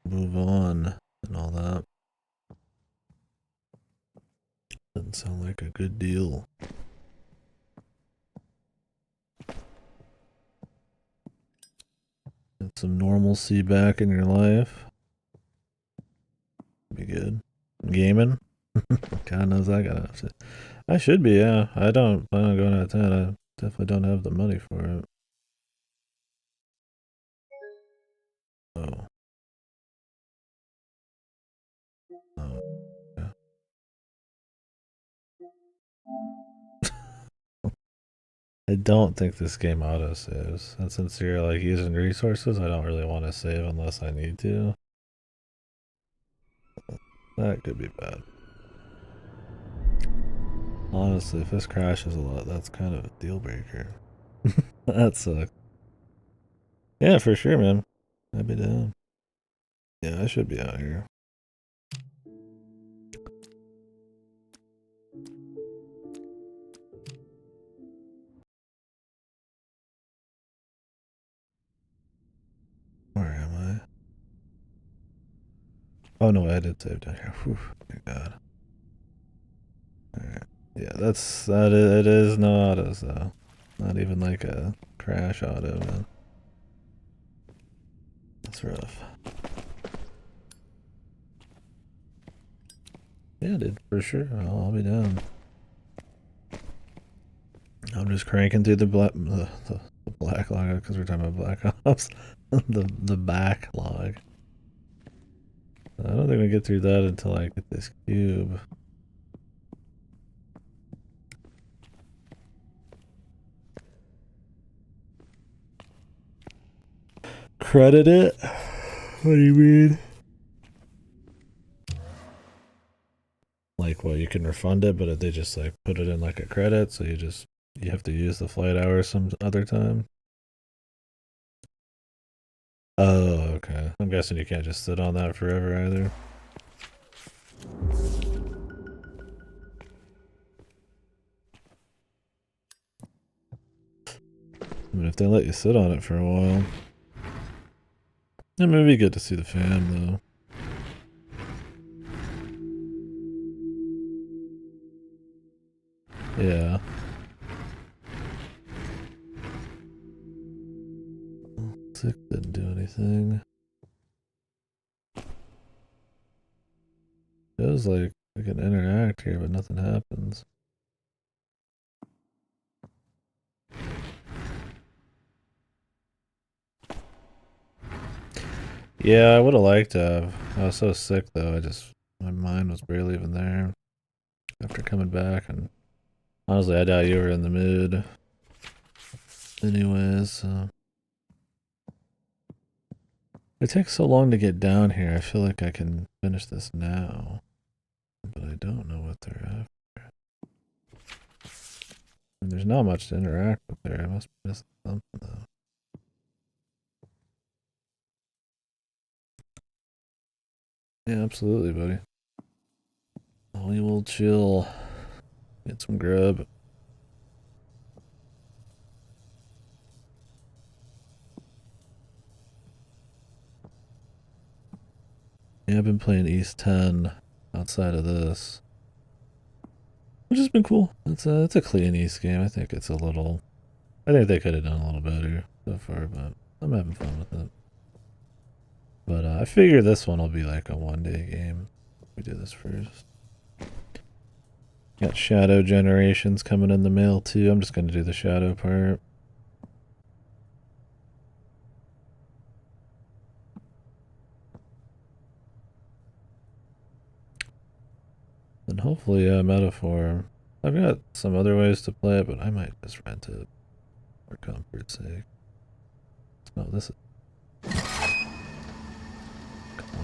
move on and all that. Doesn't sound like a good deal. Get some normalcy back in your life. Be good. Gaming? God knows I gotta have to. I should be, yeah. I don't plan on going out of town. I definitely don't have the money for it. Oh. Oh. Yeah. I don't think this game auto saves. And since you're like using resources, I don't really want to save unless I need to. That could be bad. Honestly, if this crashes a lot, that's kind of a deal breaker. That sucks. Yeah, for sure, man. I'd be down. Yeah, I should be out here. Where am I? Oh no, I did save down here. Whew, thank God. Alright. Yeah, it is no autos though. Not even like a crash auto, man. That's rough. Yeah, dude, for sure. I'll be down. I'm just cranking through the black log because we're talking about Black Ops. the backlog. I don't think we get through that until I get this cube. Credit it? What do you mean? Like, well, you can refund it, but they just like put it in like a credit, so you have to use the flight hours some other time. Oh, okay. I'm guessing you can't just sit on that forever either. I mean, if they let you sit on it for a while. It may be good to see the fam, though. Yeah. Sick didn't do anything. It was like I can interact here, but nothing happens. Yeah, I would have liked to have. I was so sick though. My mind was barely even there after coming back, and honestly, I doubt you were in the mood. Anyways, it takes so long to get down here. I feel like I can finish this now, but I don't know what they're after. And there's not much to interact with there. I must be missing something though. Yeah, absolutely, buddy. We will chill. Get some grub. Yeah, I've been playing East 10 outside of this, which has been cool. It's a clean East game. I think it's a little. I think they could have done a little better so far, but I'm having fun with it. But I figure this one will be like a 1-day game. We do this first. Got shadow generations coming in the mail too. I'm just gonna do the shadow part. And hopefully, metaphor. I've got some other ways to play it, but I might just rent it for comfort's sake. No, this is.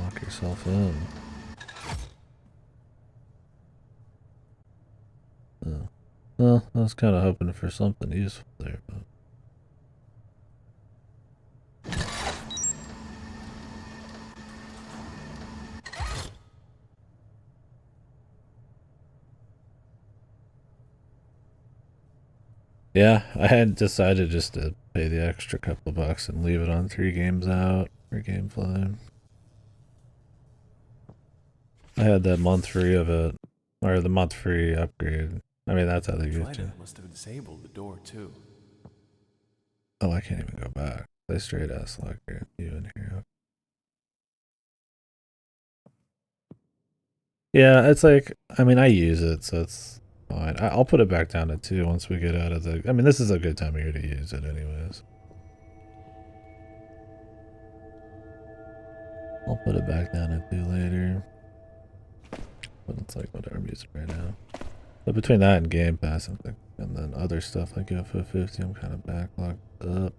Lock yourself in. Oh. Well, I was kind of hoping for something useful there, but. Yeah, I had decided just to pay the extra couple of bucks and leave it on 3 games out for gameplay. I had that month free of it, or the month free upgrade. I mean, that's how they get you. Must have disabled the door too. Oh, I can't even go back. They straight ass lock you in here. Yeah, it's like, I mean, I use it, so it's fine. I'll put it back down to 2 once we get out of the. I mean, this is a good time of year to use it, anyways. I'll put it back down to 2 later. But it's like whatever, I'm using right now. But between that and Game Pass and then other stuff like UFO 50, I'm kind of backlogged up.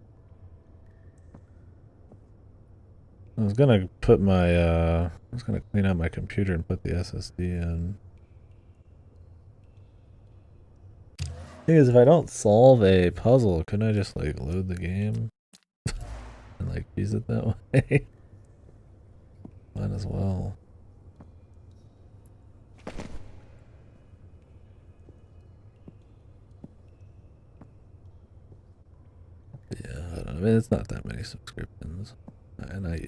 I was gonna put my I was gonna clean out my computer and put the SSD in. Thing is, if I don't solve a puzzle, couldn't I just like load the game and like use it that way? Might as well. Yeah, I don't know. I mean, it's not that many subscriptions, and I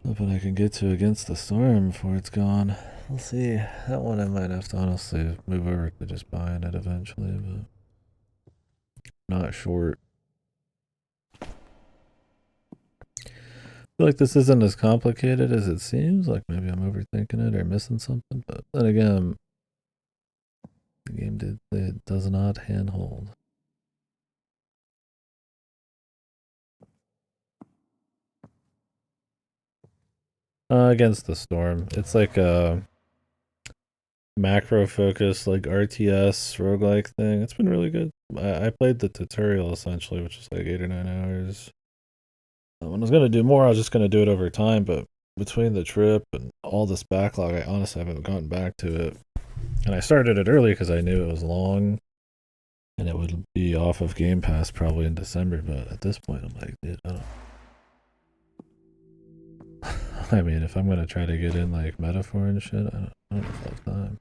hoping I can get to Against the Storm before it's gone. We'll see. That one I might have to honestly move over to just buying it eventually, but not short. I feel like this isn't as complicated as it seems. Like maybe I'm overthinking it or missing something, but then again, the game it does not handhold. Against the Storm. It's like a macro focus, like RTS roguelike thing. It's been really good. I played the tutorial essentially, which is like 8 or 9 hours. When I was gonna do more, I was just gonna do it over time, but between the trip and all this backlog, I honestly haven't gotten back to it. And I started it early because I knew it was long and it would be off of Game Pass probably in December. But at this point, I'm like, dude, I don't. I mean, if I'm gonna try to get in like metaphor and shit, I don't know if I have time.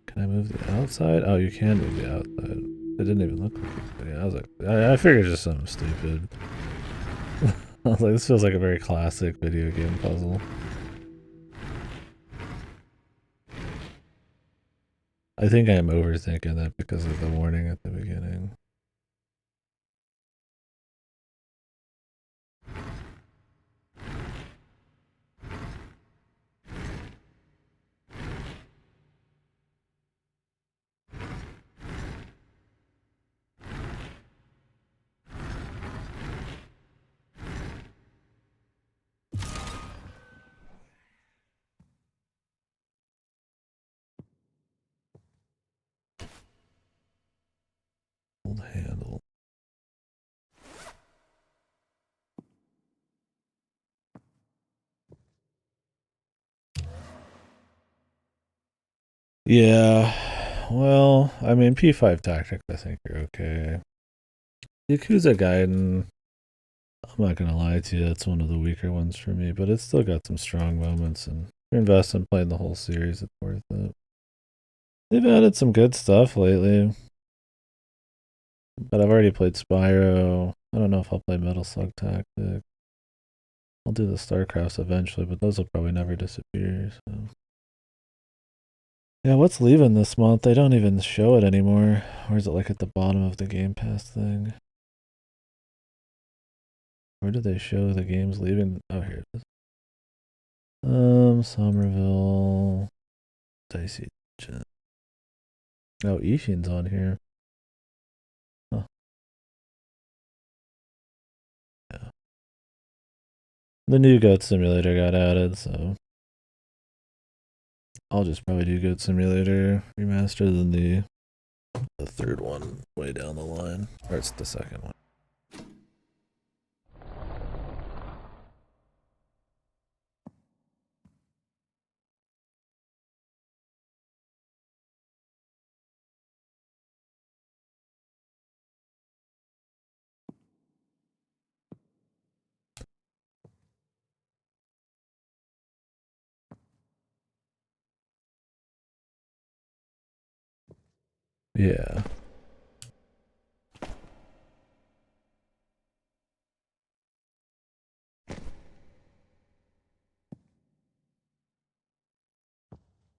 Can I move the outside? Oh, you can move the outside. It didn't even look like it. Yeah, I was like, I figured it's just something stupid. I was like, this feels like a very classic video game puzzle. I think I am overthinking that because of the warning at the beginning. Hold handle. Yeah, well, I mean, P5 Tactics, I think you're okay. Yakuza Gaiden, I'm not gonna lie to you, it's one of the weaker ones for me, but it's still got some strong moments, and if you're invested in playing the whole series, it's worth it. They've added some good stuff lately, but I've already played Spyro. I don't know if I'll play Metal Slug Tactics. I'll do the StarCrafts eventually, but those will probably never disappear, so. Yeah, what's leaving this month? They don't even show it anymore. Or is it like at the bottom of the Game Pass thing? Where do they show the games leaving? Oh, here it is. Somerville. Dicey. Oh, Ishin's on here. Huh. Yeah. The new Goat Simulator got added, so I'll just probably do Goat Simulator remastered than the third one way down the line. Or it's the second one. Yeah.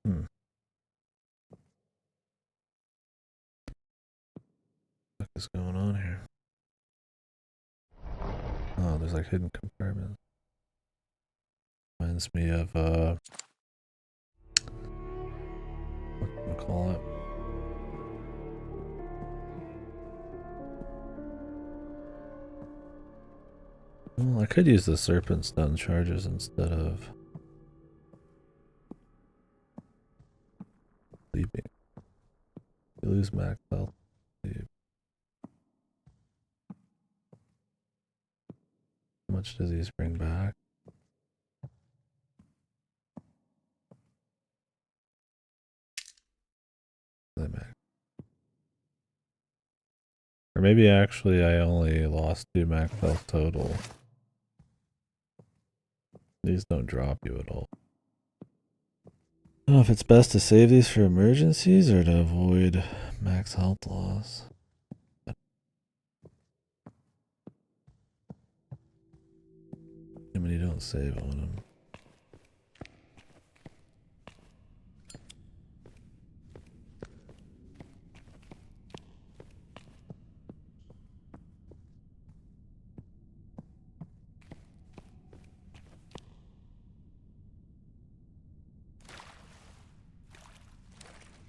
Hmm. What is going on here? Oh, there's like hidden compartments. Reminds me of what can I call it? Well, I could use the serpent stun charges instead of sleeping. You lose max health. Sleep. How much does these bring back? maybe actually I only lost 2 max health total. These don't drop you at all. I don't know if it's best to save these for emergencies or to avoid max health loss. I mean, you don't save on them.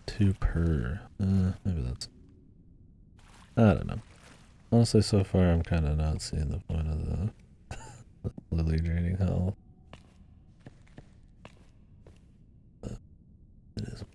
Two per. Maybe that's. I don't know. Honestly, so far I'm kind of not seeing the point of the lily draining health. But it is.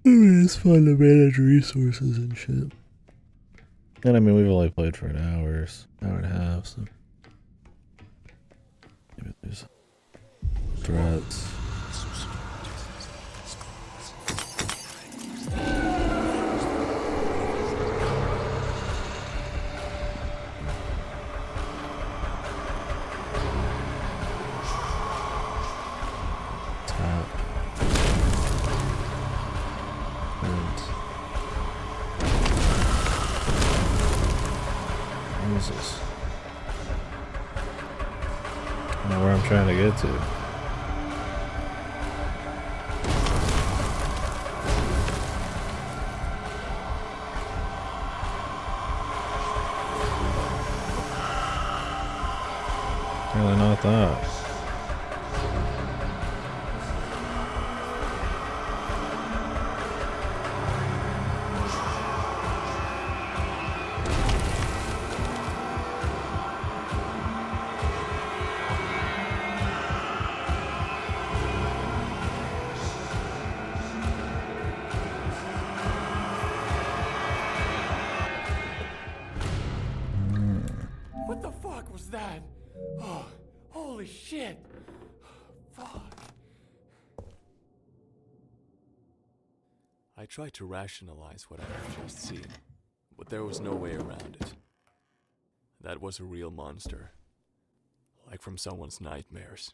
I mean, it's fun to manage resources and shit. And I mean, we've only played for an hour and a half, so maybe there's threats. Tap. Jesus. I don't know where I'm trying to get to. Really not that. What the fuck was that? Oh, holy shit! Fuck. I tried to rationalize what I had just seen, but there was no way around it. That was a real monster. Like from someone's nightmares.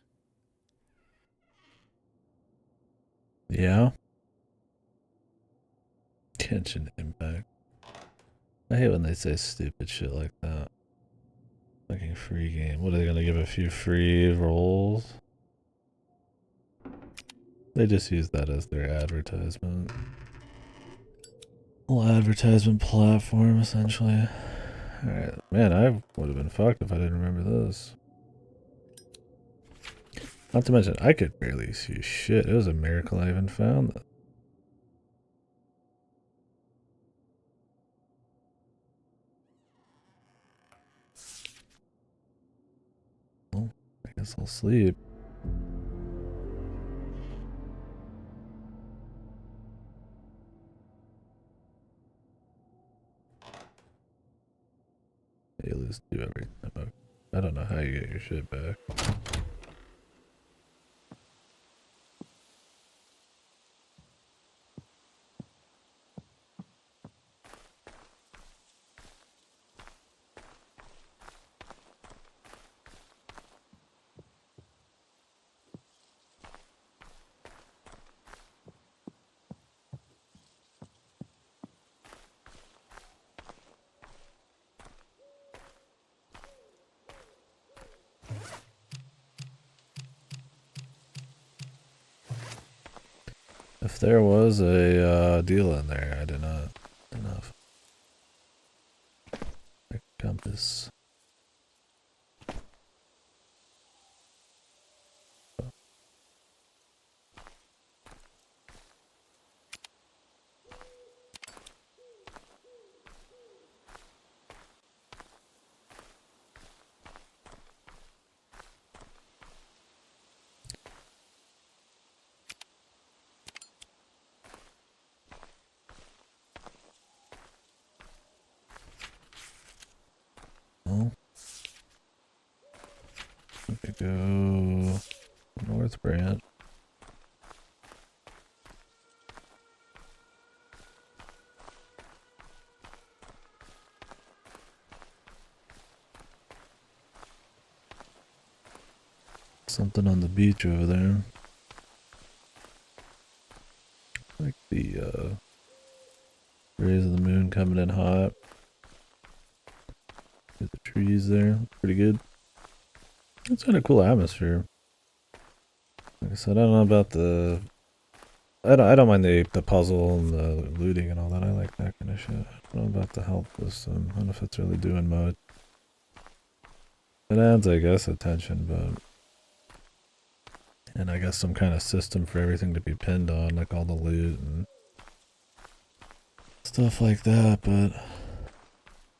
Yeah. Genshin Impact. I hate when they say stupid shit like that. Fucking free game. What are they gonna give a few free rolls? They just use that as their advertisement. Little advertisement platform, essentially. Alright, man, I would have been fucked if I didn't remember this. Not to mention, I could barely see shit. It was a miracle I even found that. Well, I guess I'll sleep. You lose 2 every time. I don't know how you get your shit back. If there was a deal in there, I did not enough. Compass. go North Branch. Something on the beach over there. Like the rays of the moon coming in hot. Get the trees there. Pretty good. It's kind of cool atmosphere. Like I said, I don't know about the. I don't mind the puzzle and the looting and all that. I like that kind of shit. I don't know about the health system. I don't know if it's really doing much. It adds, I guess, attention, but. And I guess some kind of system for everything to be pinned on, like all the loot and stuff like that, but.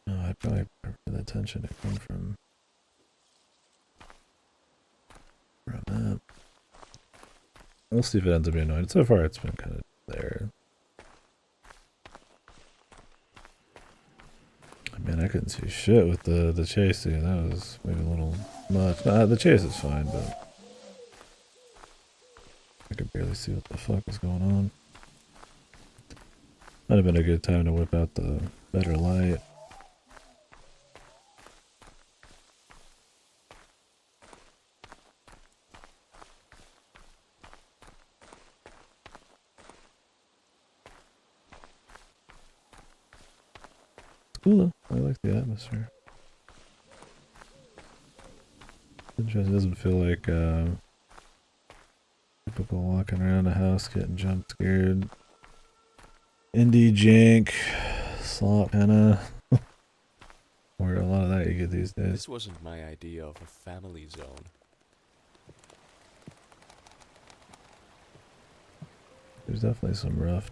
No, I probably prefer the attention to come from that. We'll see if it ends up being annoying. So far, it's been kind of there. I mean, I couldn't see shit with the chasing. That was maybe a little much. Nah, the chase is fine, but I could barely see what the fuck is going on. Might have been a good time to whip out the better light. Cool though. I like the atmosphere. Interesting. It doesn't feel like typical walking around the house getting jump scared. Indie jank slop kinda. Where a lot of that you get these days. This wasn't my idea of a family zone. There's definitely some rough.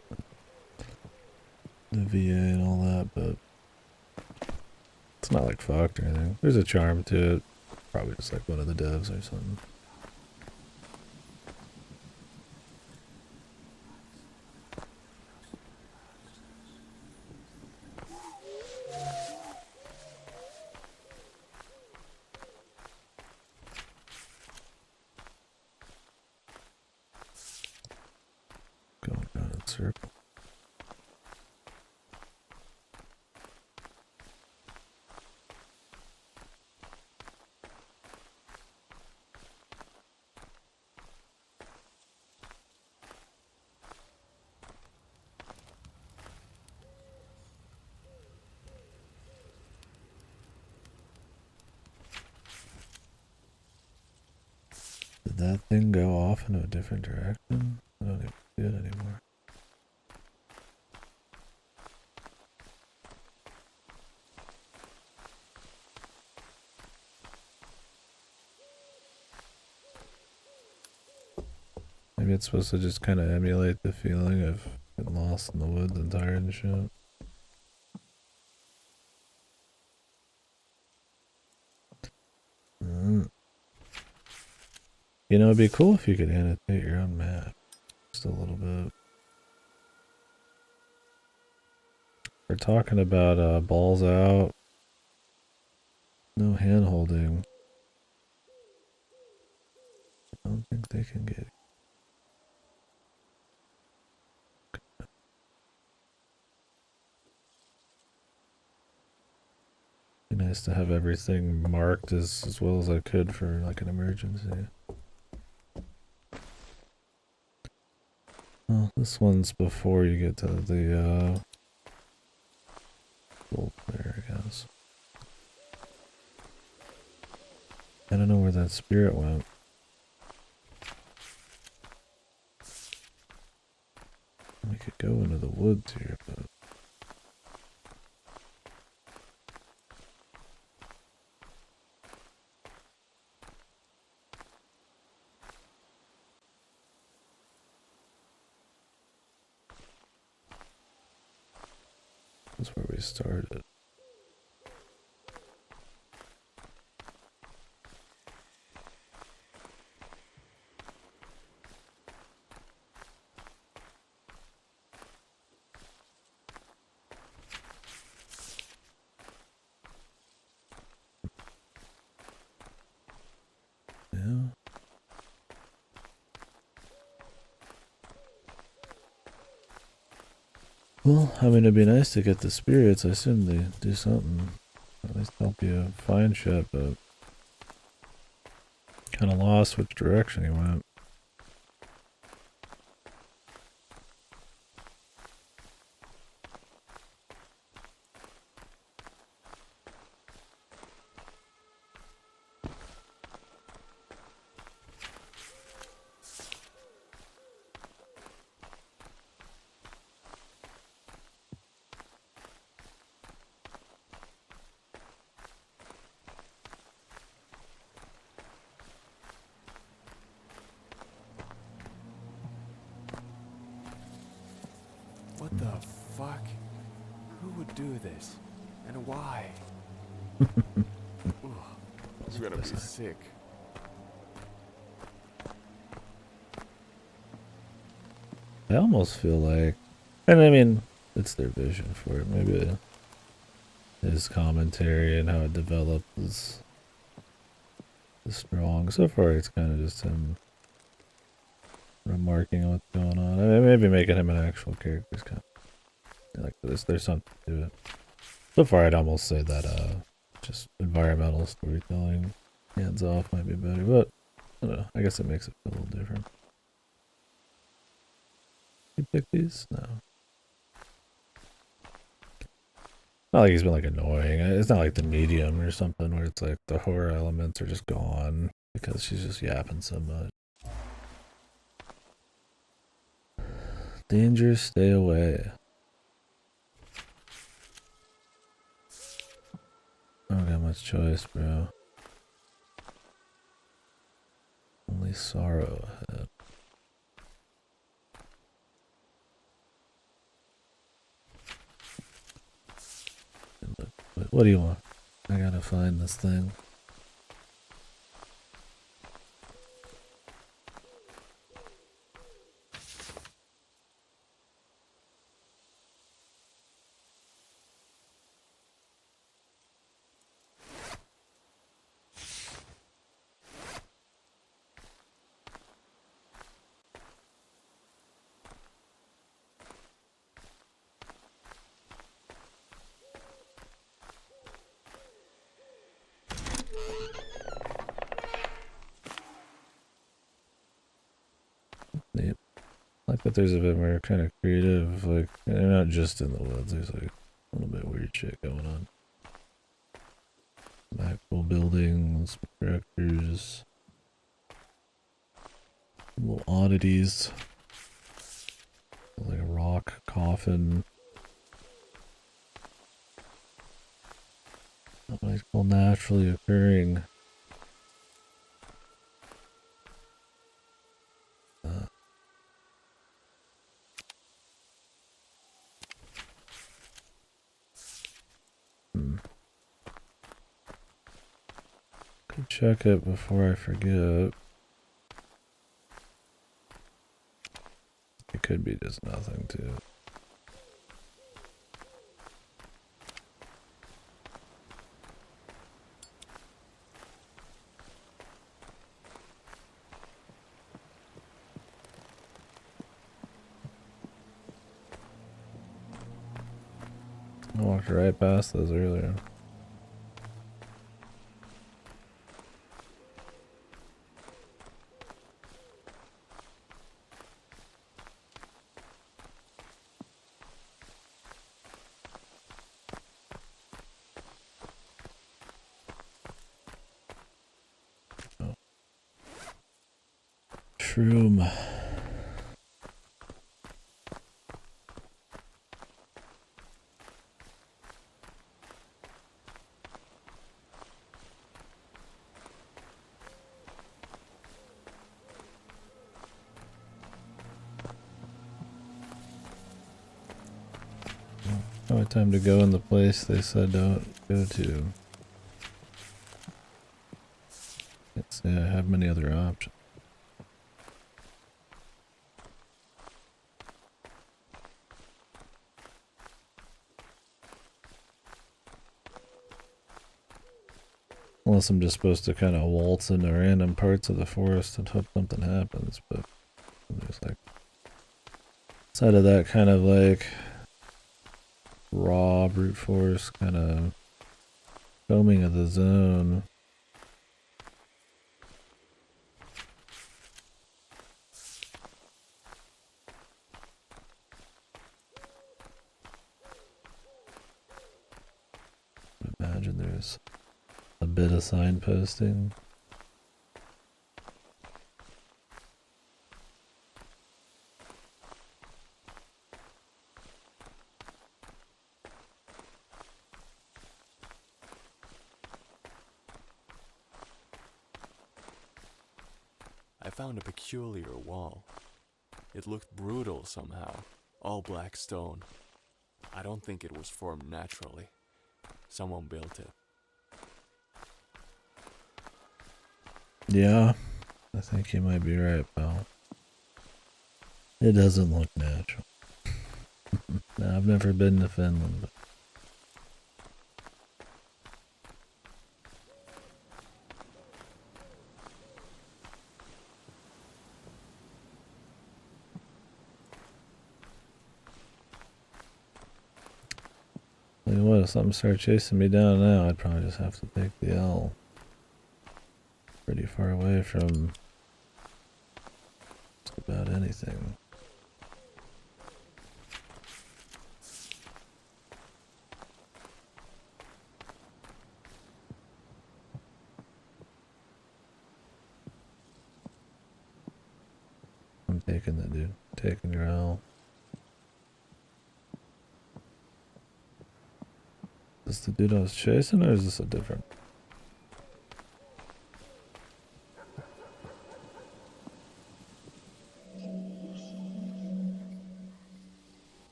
The VA and all that, but it's not like fucked or anything. There's a charm to it. Probably just like one of the devs or something. Going down in a circle. Did that thing go off in a different direction? I don't even see it anymore. Maybe it's supposed to just kind of emulate the feeling of getting lost in the woods and tired and shit. You know, it'd be cool if you could annotate your own map. Just a little bit. We're talking about balls out. No hand holding. I don't think they can get it. Be nice to have everything marked as well as I could for like an emergency. Well, this one's before you get to the gold player, I guess. I don't know where that spirit went. We could go into the woods here, but that's where we started. Yeah, Well, I mean, it'd be nice to get the spirits. I assume they do something. At least help you find shit, but kind of lost which direction he went. What the fuck? Who would do this? And why? Ugh, I'm gonna be sick. I almost feel like, and I mean, it's their vision for it. Maybe his commentary and how it developed is strong. So far, it's kind of just him remarking on what's going on. I mean, maybe making him an actual character is kind of like this. There's something to it. So far, I'd almost say that just environmental storytelling, hands off, might be better. But I don't know. I guess it makes it feel a little different. You pick these? No. Not like he's been like annoying. It's not like The Medium or something where it's like the horror elements are just gone because she's just yapping so much. Danger, stay away. I don't got much choice, bro. Only sorrow ahead. What do you want? I gotta find this thing. Neat. I like that there's a bit more kind of creative, like, they're not just in the woods, there's like a little bit weird shit going on. Some actual buildings, structures, little oddities. Like a rock coffin. Not what I call naturally occurring. Could check it before I forget. It could be just nothing too. I walked right past those earlier. Oh. Shroom. Probably time to go in the place they said don't go to. Can't say I have many other options. Unless I'm just supposed to kind of waltz into random parts of the forest and hope something happens, but there's like, outside of that kind of like raw brute force kind of combing of the zone. Imagine there's a bit of signposting. I found a peculiar wall. It looked brutal somehow, all black stone. I don't think it was formed naturally. Someone built it. Yeah, I think you might be right, pal. It doesn't look natural. Now, I've never been to Finland, but tell you what, if something started chasing me down now, I'd probably just have to take the L. Pretty far away from just about anything. I'm taking that, dude. Taking your L. Is this the dude I was chasing, or is this a different?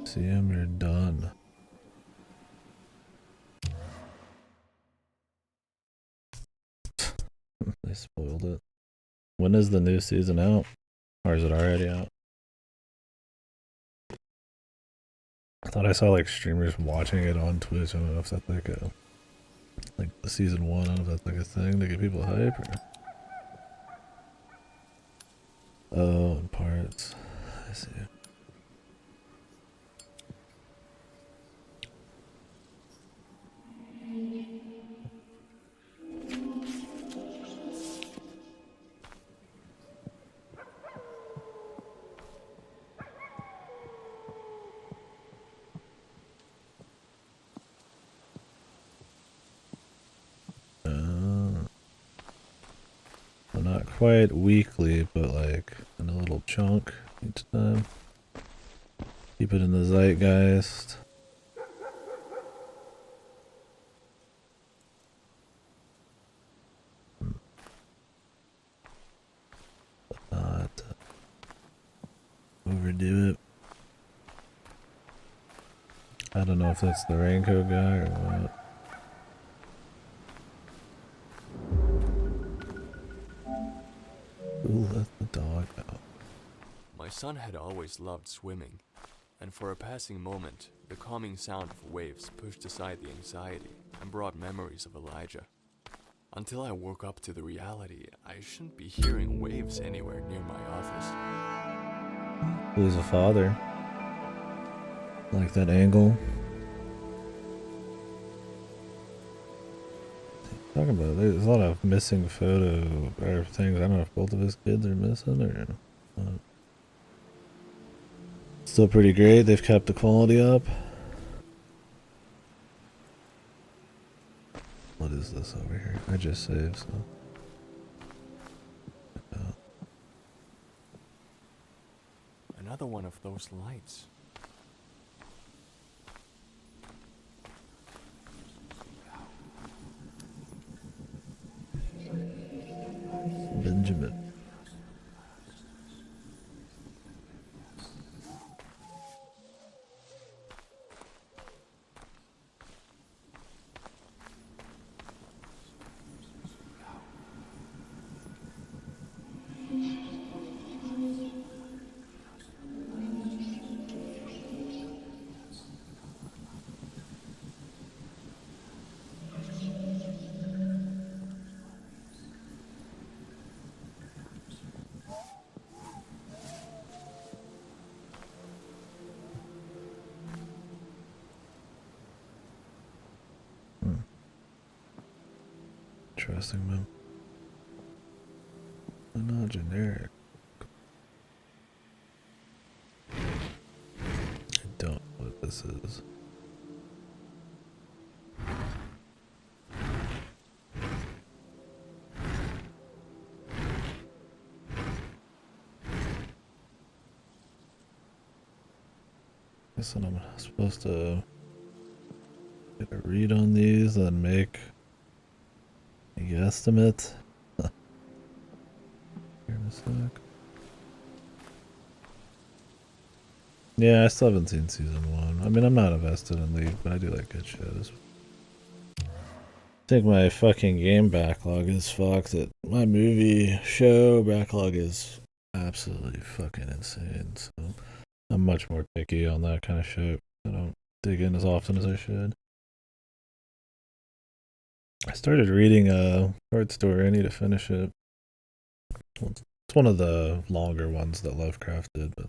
See him, you're done. They spoiled it. When is the new season out? Or is it already out? I thought I saw like streamers watching it on Twitch. I don't know if that's like the season 1. I don't know if that's like a thing to get people hype or. Oh, in parts. I see. Well, not quite weekly, but like in a little chunk each time. Keep it in the zeitgeist. But not overdo it. I don't know if that's the raincoat guy or what. Who let the dog out? My son had always loved swimming, and for a passing moment, the calming sound of waves pushed aside the anxiety and brought memories of Elijah. Until I woke up to the reality, I shouldn't be hearing waves anywhere near my office. Who's a father? Like that angle. Talking about there's a lot of missing photo or things. I don't know if both of his kids are missing or not. Still pretty great. They've kept the quality up. What is this over here? I just saved, so. Another one of those lights. Benjamin. interesting, man. They're not generic. I don't know what this is. Guess I'm supposed to get a read on these and make a guesstimate. Here in a sec. Yeah, I still haven't seen season 1. I mean, I'm not invested in League, but I do like good shows. I think my fucking game backlog is fucked. My movie show backlog is absolutely fucking insane. So I'm much more picky on that kind of shit. I don't dig in as often as I should. I started reading a short story. I need to finish it. It's one of the longer ones that Lovecraft did, but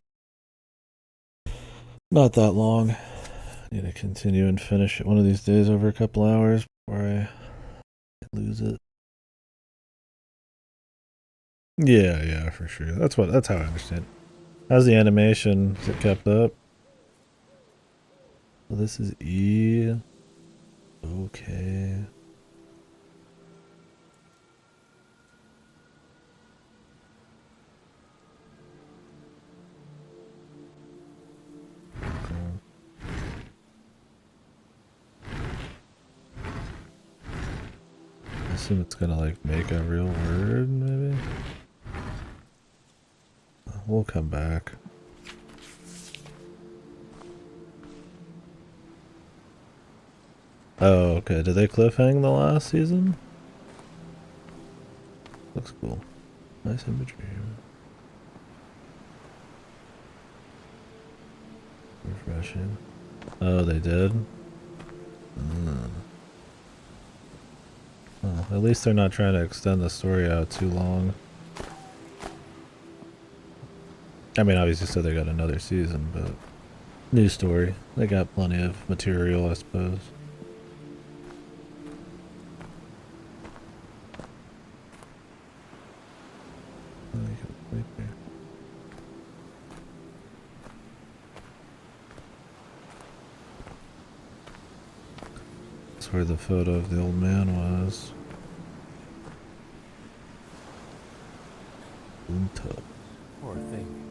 not that long. I need to continue and finish it one of these days over a couple hours before I lose it. Yeah, for sure. That's how I understand it. How's the animation? Is it kept up? Well, this is E. Okay. Cool. I assume it's gonna like make a real word, maybe? We'll come back. Oh, okay. Did they cliffhang the last season? Looks cool. Nice imagery. Refreshing. Oh, they did? Well, at least they're not trying to extend the story out too long. I mean, obviously said they got another season, but new story. They got plenty of material, I suppose. That's where the photo of the old man was. Lempo. Poor thing.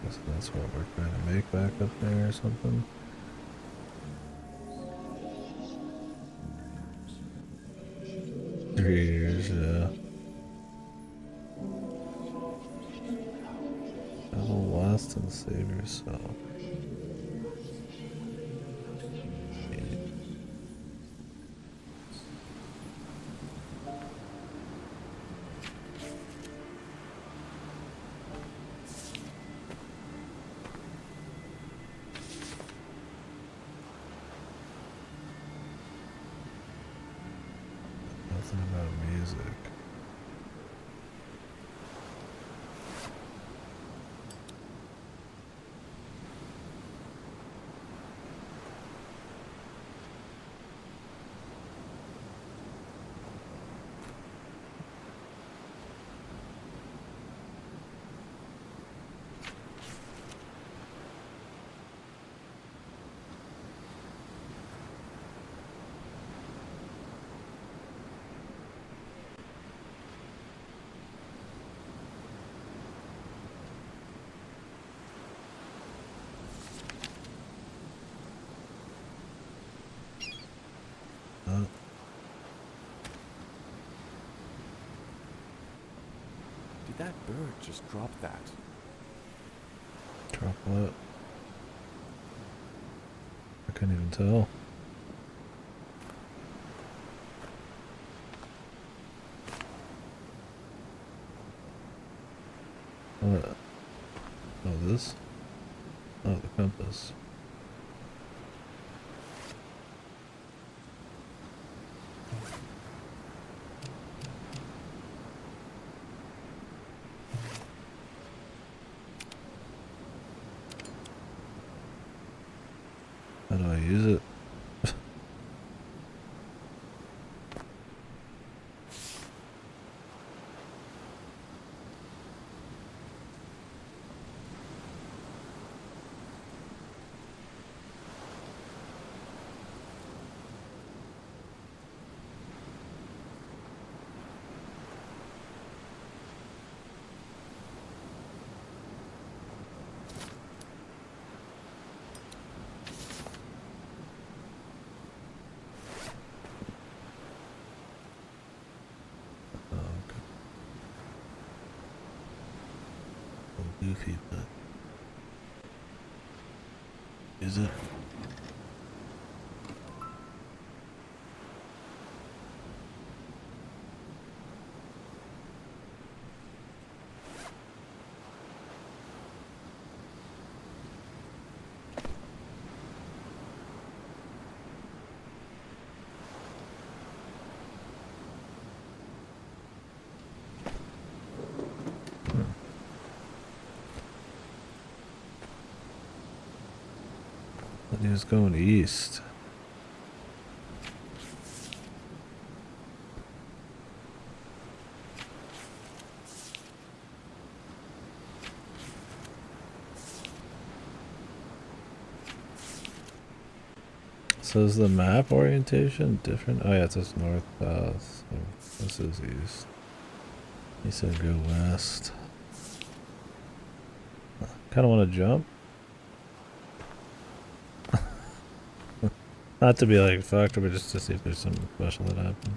Guess that's what we're trying to make back up there or something. Three years, yeah. Travel west and save yourself. Nothing about music. Did that bird just drop that? Drop what? I couldn't even tell. What? Oh, this? Oh, the compass. How do I use it? Oh, okay. A little goofy, but is it? But he was going east. So is the map orientation different? Oh yeah, it says north, south. So this is east. He said go west. Kind of want to jump. Not to be like fucked, but just to see if there's something special that happens.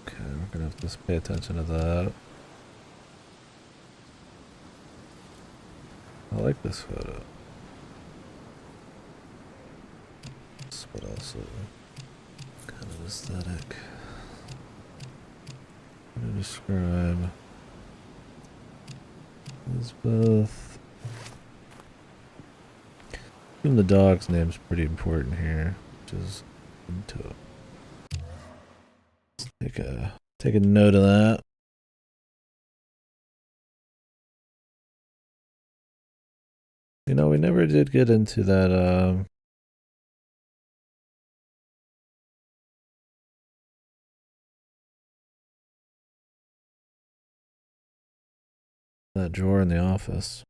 Okay, we're gonna have to pay attention to that. I like this photo. But also kind of aesthetic. How to describe Elizabeth. Even the dog's name's pretty important here, which is Lempo. Take a note of that. You know, we never did get into that drawer in the office.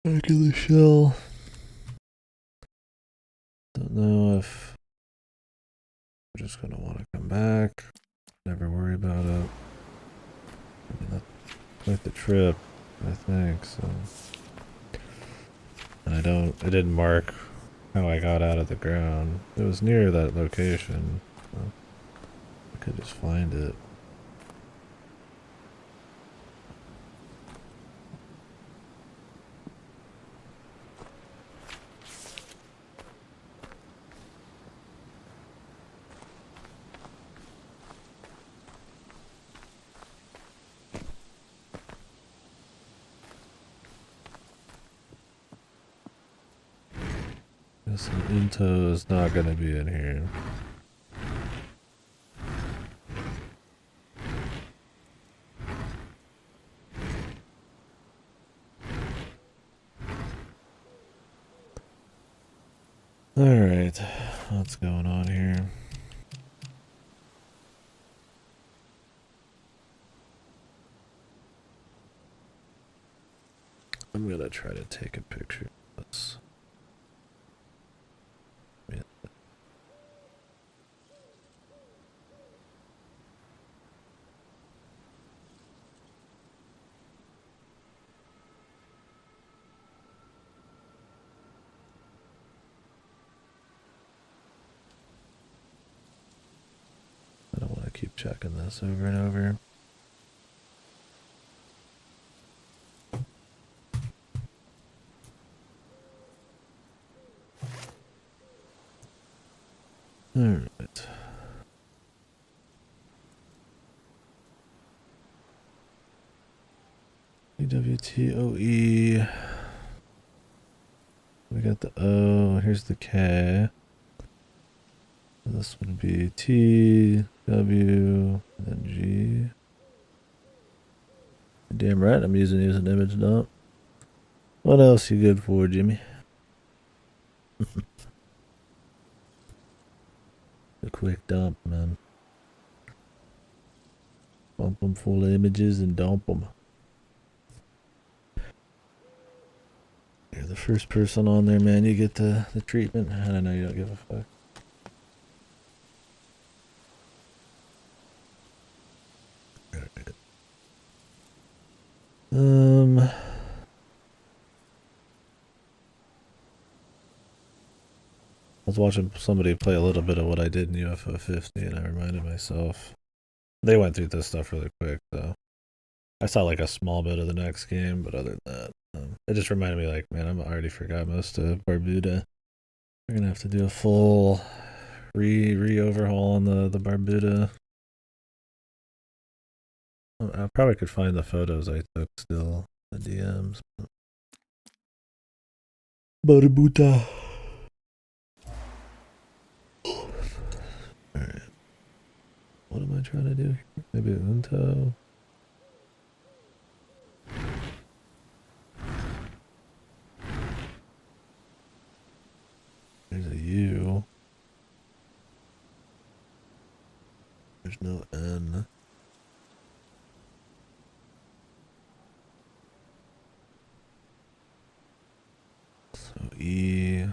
Back in the shell. Don't know if we're just gonna want to come back. Never worry about it. I mean, that's quite the trip, I think, so. And it didn't mark how I got out of the ground. It was near that location. So I could just find it. Guess the Into is not gonna be in here. Alright, what's going on here? I'm gonna try to take a picture of this. I don't want to keep checking this over and over. Alright. EWTOE. We got the O. Here's the K. This would be T, W, and then G. Damn right, I'm using an image dump. What else you good for, Jimmy? A quick dump, man. Bump them full of images and dump them. You're the first person on there, man. You get the treatment. I don't know, you don't give a fuck. I was watching somebody play a little bit of what I did in UFO 50, and I reminded myself. They went through this stuff really quick, though. I saw like a small bit of the next game, but other than that, it just reminded me, like, man, I already forgot most of Barbuda. We're gonna have to do a full re overhaul on the Barbuda. I probably could find the photos I took still, the DMs. Barbuda. Alright. What am I trying to do here? Maybe Unto? There's a U. There's no N. So E.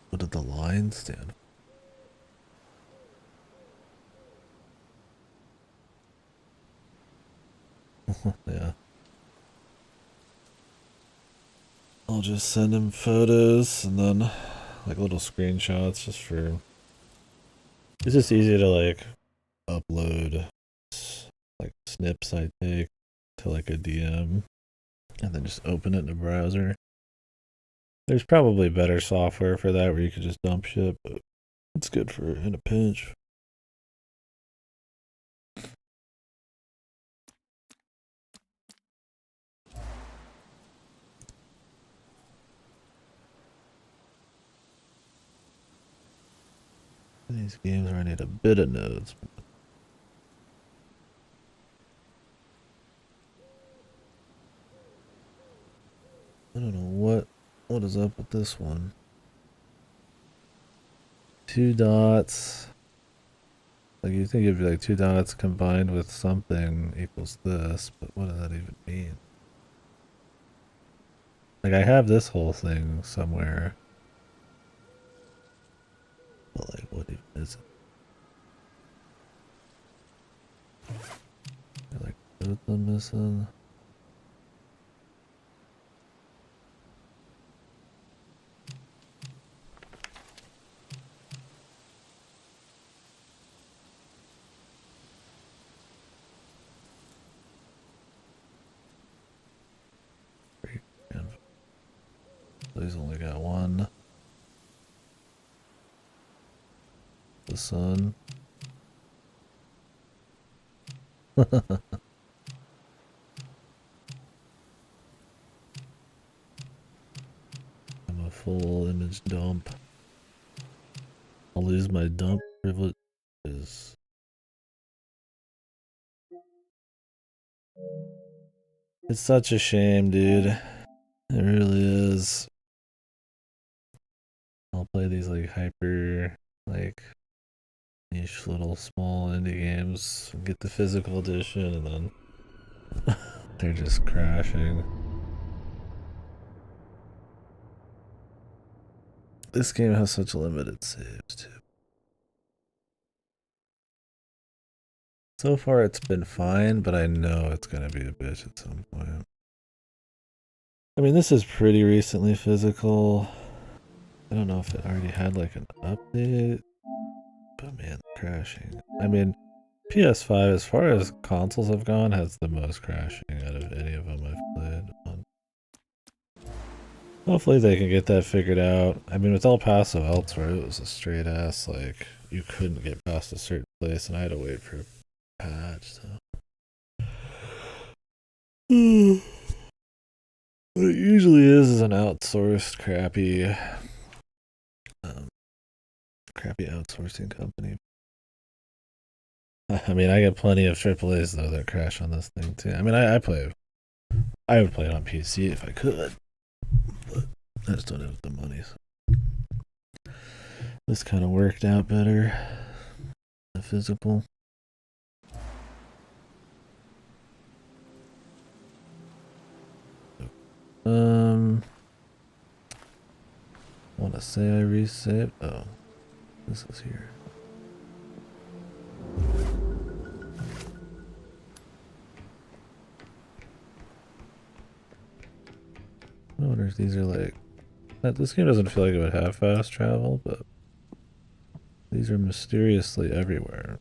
What did the line stand for? Yeah. I'll just send him photos and then like little screenshots just for. It's just easy to like upload like snips I take to like a DM and then just open it in a browser. There's probably better software for that where you could just dump shit, but it's good for in a pinch. These games where I need a bit of nodes. I don't know what is up with this one. 2 dots. Like you think it'd be like 2 dots combined with something equals this, but what does that even mean? Like I have this whole thing somewhere. But like what even is it? Like both I'm missing. He's only got one. The sun. I'm a full image dump. I'll lose my dump privileges. It's such a shame, dude. It really is. I'll play these like hyper, like niche little small indie games, get the physical edition, and then they're just crashing. This game has such limited saves too. So far it's been fine, but I know it's gonna be a bitch at some point. I mean, this is pretty recently physical. I don't know if it already had like an update, but man, crashing. I mean, PS5, as far as consoles have gone, has the most crashing out of any of them I've played on. Hopefully they can get that figured out. I mean, with El Paso elsewhere, it was a straight ass, like, you couldn't get past a certain place, and I had to wait for a patch, so. What it usually is an outsourced crappy outsourcing company. I mean, I get plenty of AAA's though that crash on this thing too. I mean, I would play it on PC if I could, but I just don't have the money. So. This kind of worked out better. The physical. I want to say I resaved. Oh, this is here. I wonder if these are like... This game doesn't feel like it would have fast travel, but these are mysteriously everywhere.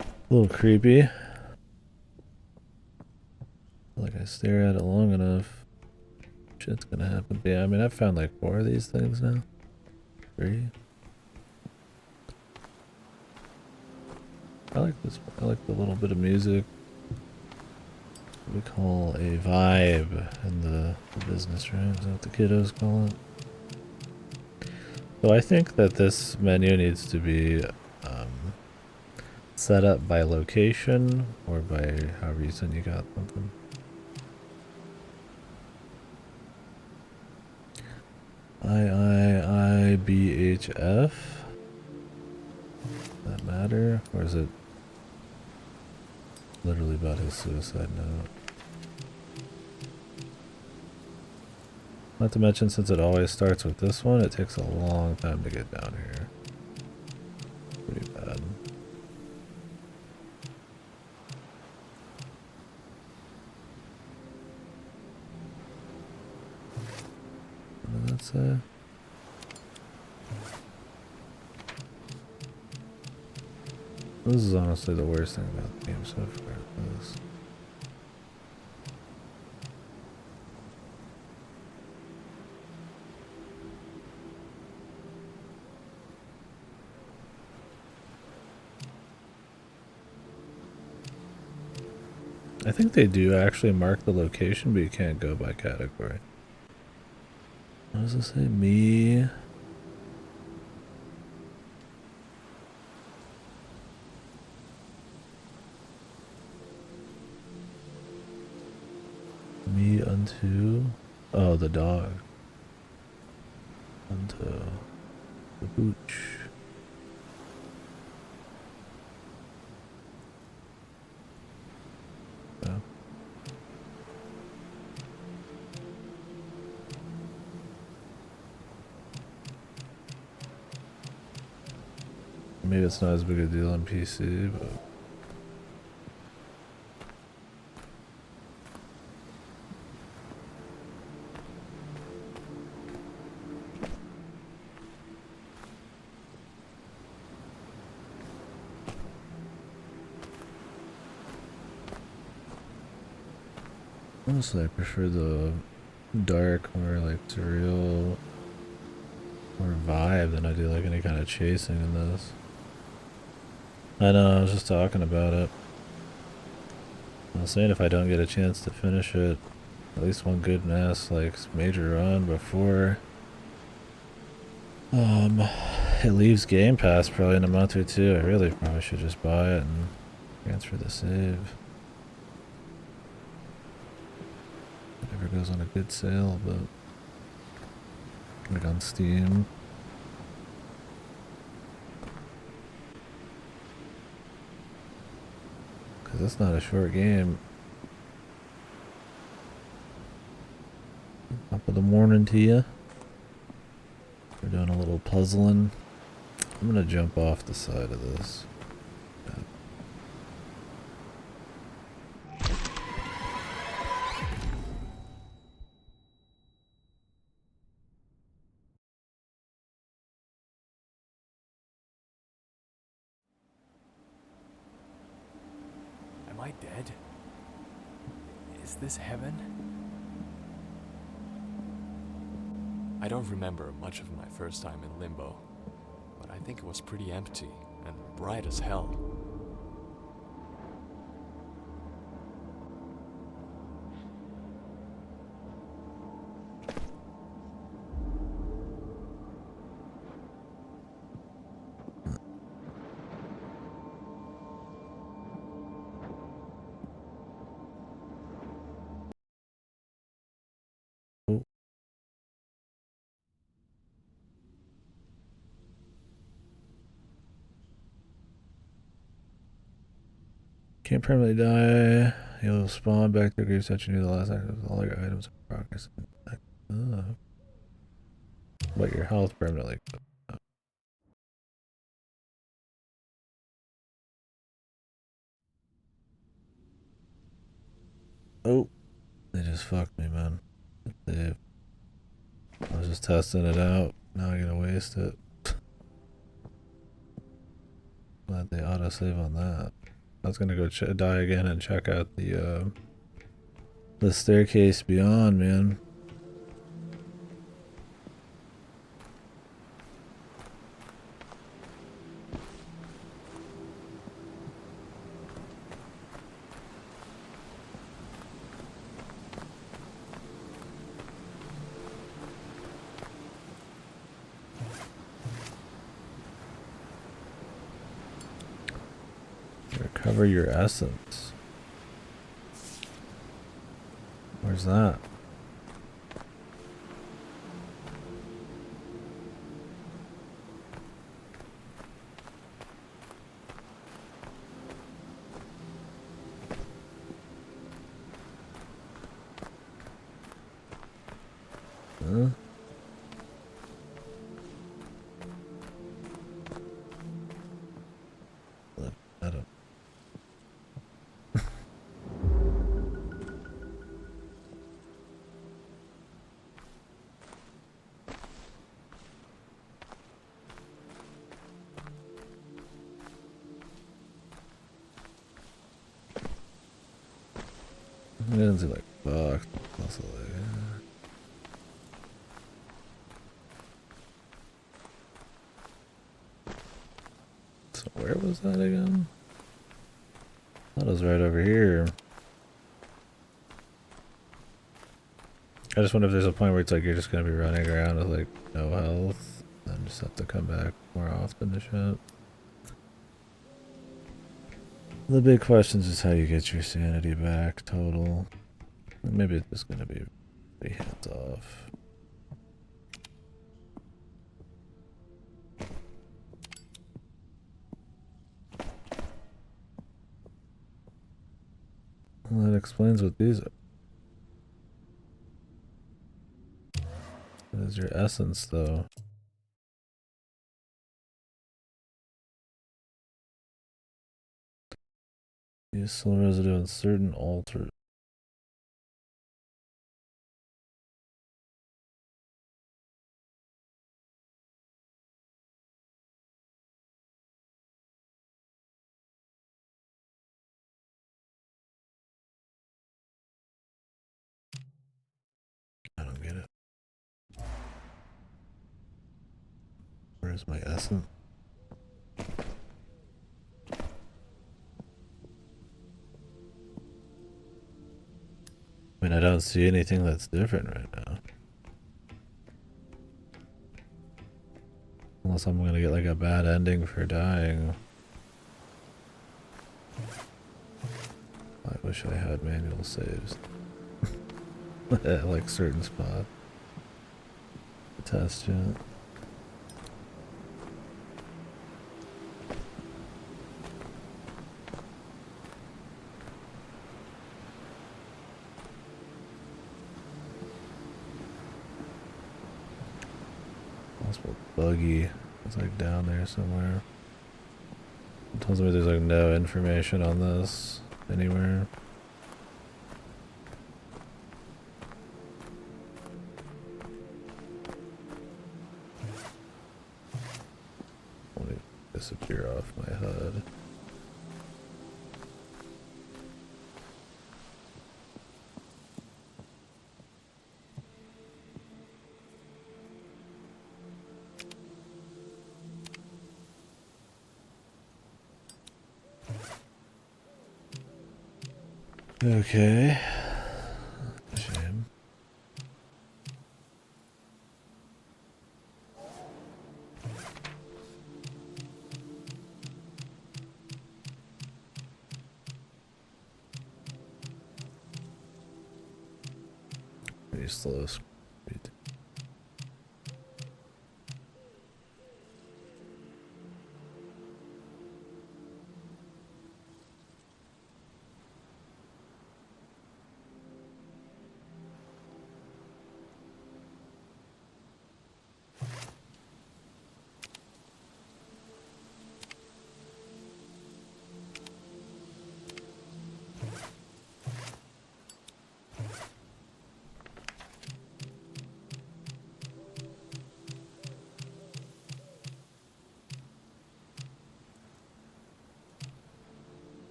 A little creepy. Like I stare at it long enough, shit's gonna happen. But yeah, I mean, I've found like 4 of these things now. 3. I like this. I like the little bit of music we call a vibe in the business, right? Is that what the kiddos call it? So I think that this menu needs to be set up by location or by however you said you got something. IIIBHF? Does that matter? Or is it literally about his suicide note? Not to mention, since it always starts with this one, it takes a long time to get down here. Pretty bad. What did that say? This is honestly the worst thing about the game so far. This. I think they do actually mark the location, but you can't go by category. What does it say? Me. Me unto. Oh, the dog. Unto the booch. Yeah. Maybe it's not as big a deal on PC, but honestly I prefer the dark, more like surreal, more vibe than I do like any kind of chasing in this. I know, I was just talking about it. I was saying if I don't get a chance to finish it, at least one good mass like major run before it leaves Game Pass probably in a month or 2, I really probably should just buy it and transfer the save. It never goes on a good sale, but like on Steam. Cause that's not a short game. Top of the morning to you. We're doing a little puzzling. I'm gonna jump off the side of this. Am I dead? Is this heaven? I don't remember much of my first time in Limbo, but I think it was pretty empty and bright as hell. Oh. Can't permanently die. You'll spawn back to the grave that you knew the last act with all your items in progress. But your health permanently goes up. fucked me, man. I was just testing it out. Now I gotta waste it. Glad they autosave on that. I was gonna go die again and check out the staircase beyond, man. Recover your essence. Where's that? Huh? I don't. It doesn't seem like fuck. Also like, so where was that again? That was right over here. I just wonder if there's a point where it's like you're just gonna be running around with like no health and just have to come back more often to shit. The big question is just how you get your sanity back total. Maybe it's just gonna be pretty hands off. Well, that explains what these are. What is your essence, though? Useful residue on certain altars. I don't get it. Where's my essence? I mean, I don't see anything that's different right now. Unless I'm gonna get like a bad ending for dying. I wish I had manual saves. At like certain spots. Test it. Possible buggy. It's like down there somewhere. It tells me there's like no information on this anywhere. Let me disappear off my HUD. Okay. Shame. Pretty slow speed.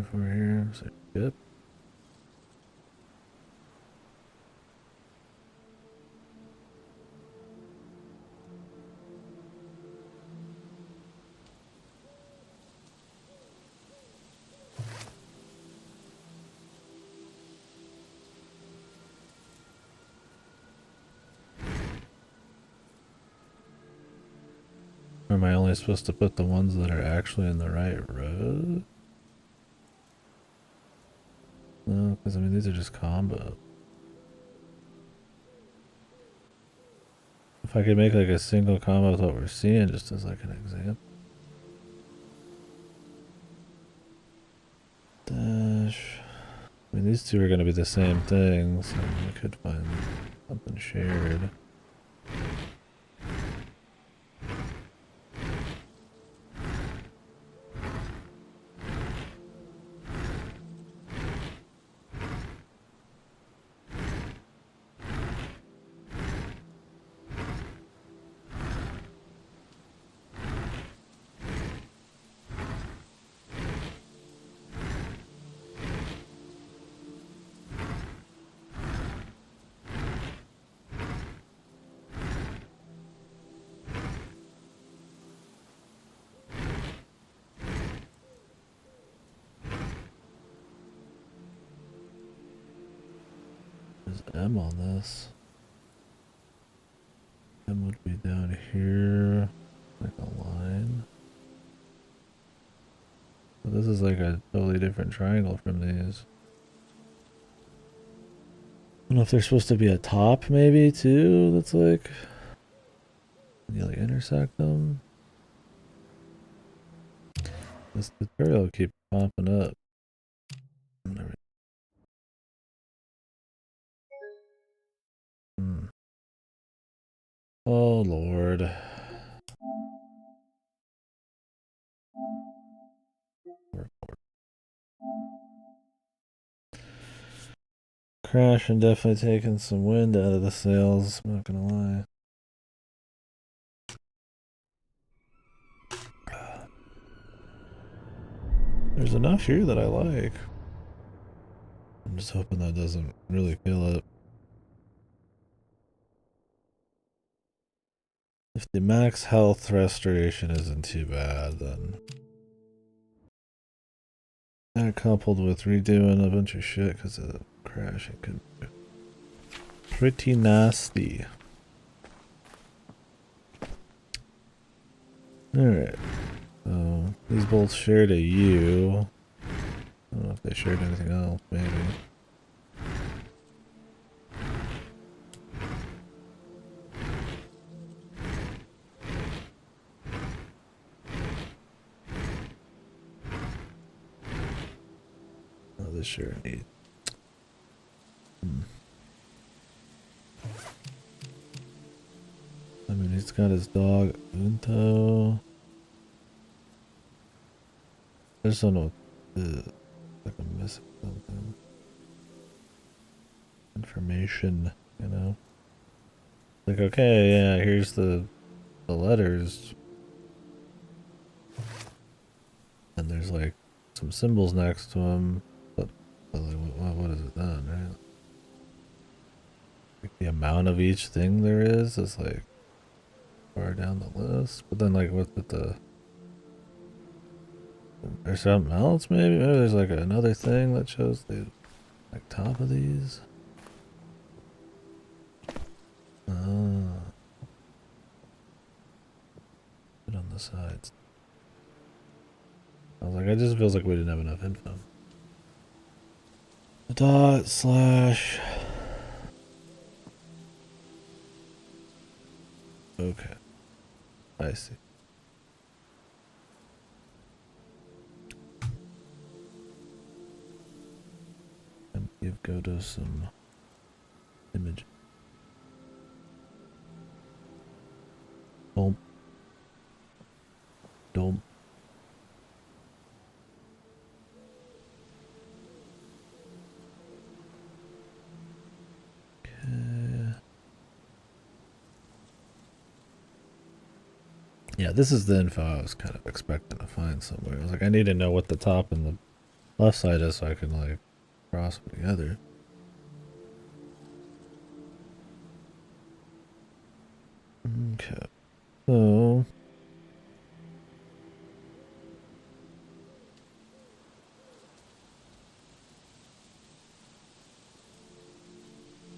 looking for here? Is it ship? Or am I only supposed to put the ones that are actually in the right road? No, because I mean these are just combo. If I could make like a single combo with what we're seeing, just as like an example. Dash. I mean these two are going to be the same thing, so I could find something shared. There's M on this. M would be down here, like a line. But this is like a totally different triangle from these. I don't know if there's supposed to be a top maybe too, that's like, you like intersect them. This tutorial keeps popping up. Oh Lord. Crash and definitely taking some wind out of the sails, I'm not gonna lie. There's enough here that I like. I'm just hoping that doesn't really kill it. If the max health restoration isn't too bad, then that coupled with redoing a bunch of shit because of the crash, it could be pretty nasty. Alright, so these both shared a U. I don't know if they shared anything else, maybe. Oh, this sure needs. I mean, he's got his dog, Unto. I just don't know what like I'm missing something. Information, you know? Like, okay, yeah, here's the letters. And there's like some symbols next to them. But like, what is it then, right? Like the amount of each thing there is like far down the list. But then like what's the there's something else maybe? Maybe there's like another thing that shows the like top of these. Put on the sides. I was like, it just feels like we didn't have enough info. Dot slash. Okay. I see. And give Godo some image. Don't. Don't. Okay. Yeah, this is the info I was kind of expecting to find somewhere. I was like, I need to know what the top and Left side is so I can like cross them together. Okay. So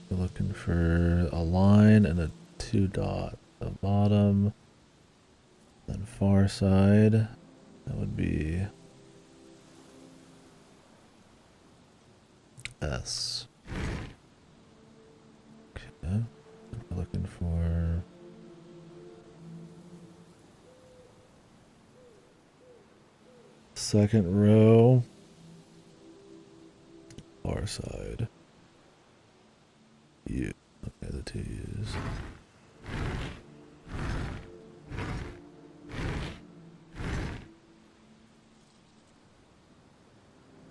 we're looking for a line and a 2 dot. The bottom, then far side. That would be S. Okay. We're looking for second row, far side. U. Okay, the 2 U's.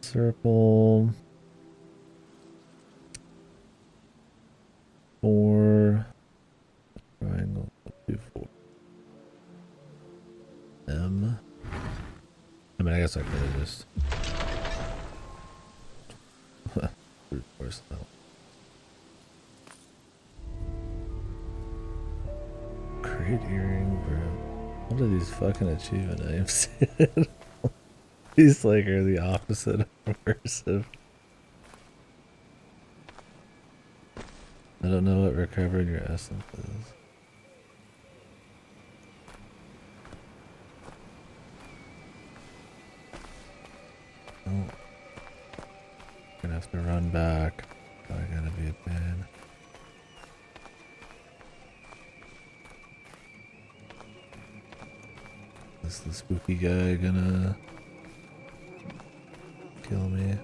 Circle. 4. Triangle. 2, 4. M. I mean, I guess I could have just brute force that. Great earring, bro. What are these fucking achievement names? These like are the opposite of immersive. I don't know what recovering your essence is. Oh. Gonna have to run back. Probably gonna be a pain. Is the spooky guy gonna kill me?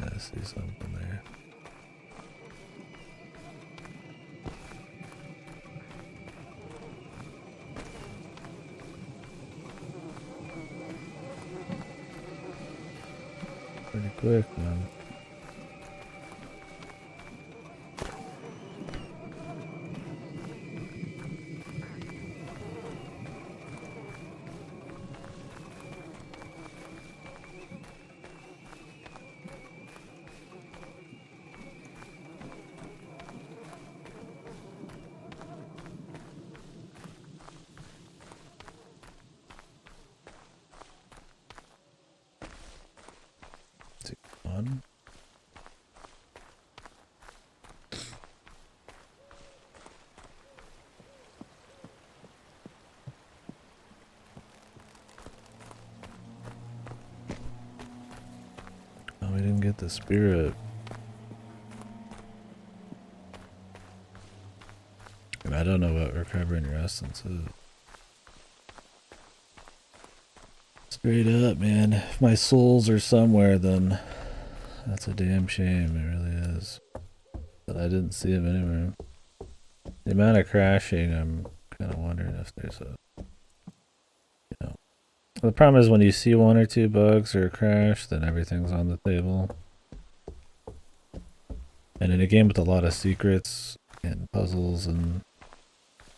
I see something there. Pretty quick, man. Fun. Oh, we didn't get the spirit. And I don't know what recovering your essence is. Straight up, man. If my souls are somewhere, then that's a damn shame. It really is. But I didn't see them anywhere. The amount of crashing, I'm kind of wondering if there's a, you know. The problem is when you see 1 or 2 bugs or a crash, then everything's on the table. And in a game with a lot of secrets and puzzles and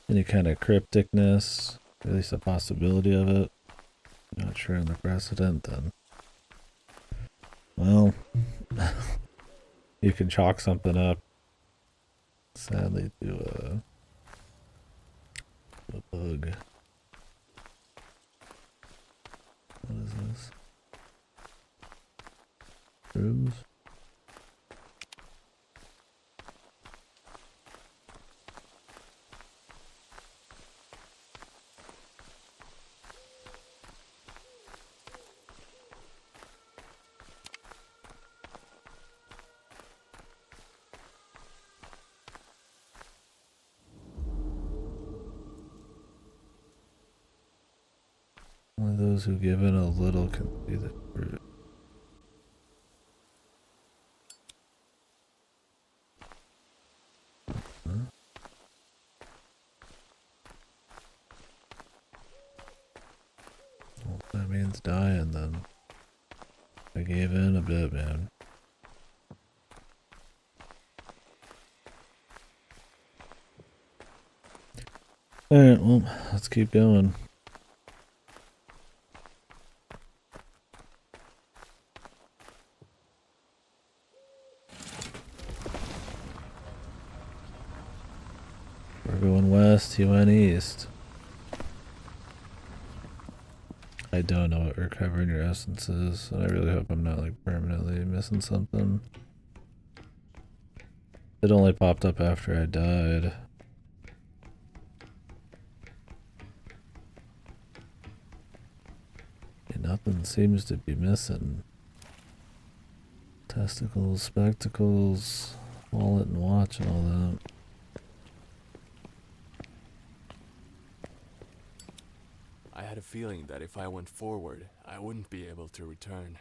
any kind of crypticness, at least a possibility of it, not sure on the precedent, then, well, you can chalk something up, sadly, to a bug. What is this? Rooms? Only those who given a little can see the fruit. Huh? Well, that means dying then. I gave in a bit, man. Alright, well, let's keep going. We're going west, you went east. I don't know what recovering your essence is, and I really hope I'm not like permanently missing something. It only popped up after I died. Nothing seems to be missing. Testicles, spectacles, wallet and watch and all that. I had a feeling that if I went forward, I wouldn't be able to return.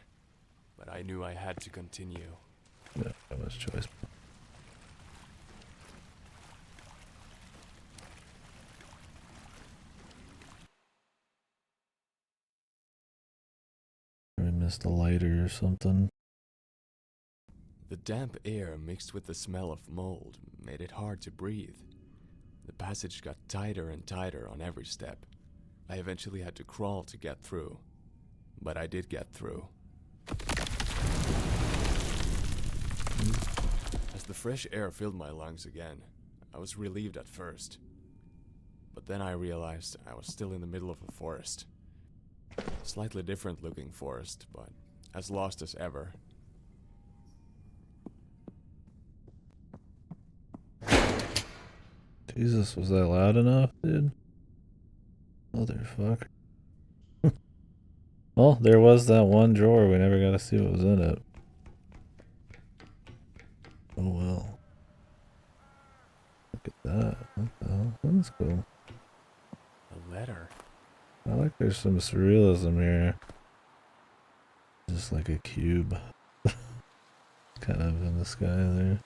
But I knew I had to continue. Yeah, that was choice. I missed a lighter or something. The damp air mixed with the smell of mold made it hard to breathe. The passage got tighter and tighter on every step. I eventually had to crawl to get through. But I did get through. As the fresh air filled my lungs again, I was relieved at first. But then I realized I was still in the middle of a forest. Slightly different looking forest, but as lost as ever. Jesus, was that loud enough, dude? Motherfucker. Well, there was that one drawer. We never got to see what was in it. Oh well. Look at that. What the hell? That's cool. A letter? I like there's some surrealism here. Just like a cube. Kind of in the sky there.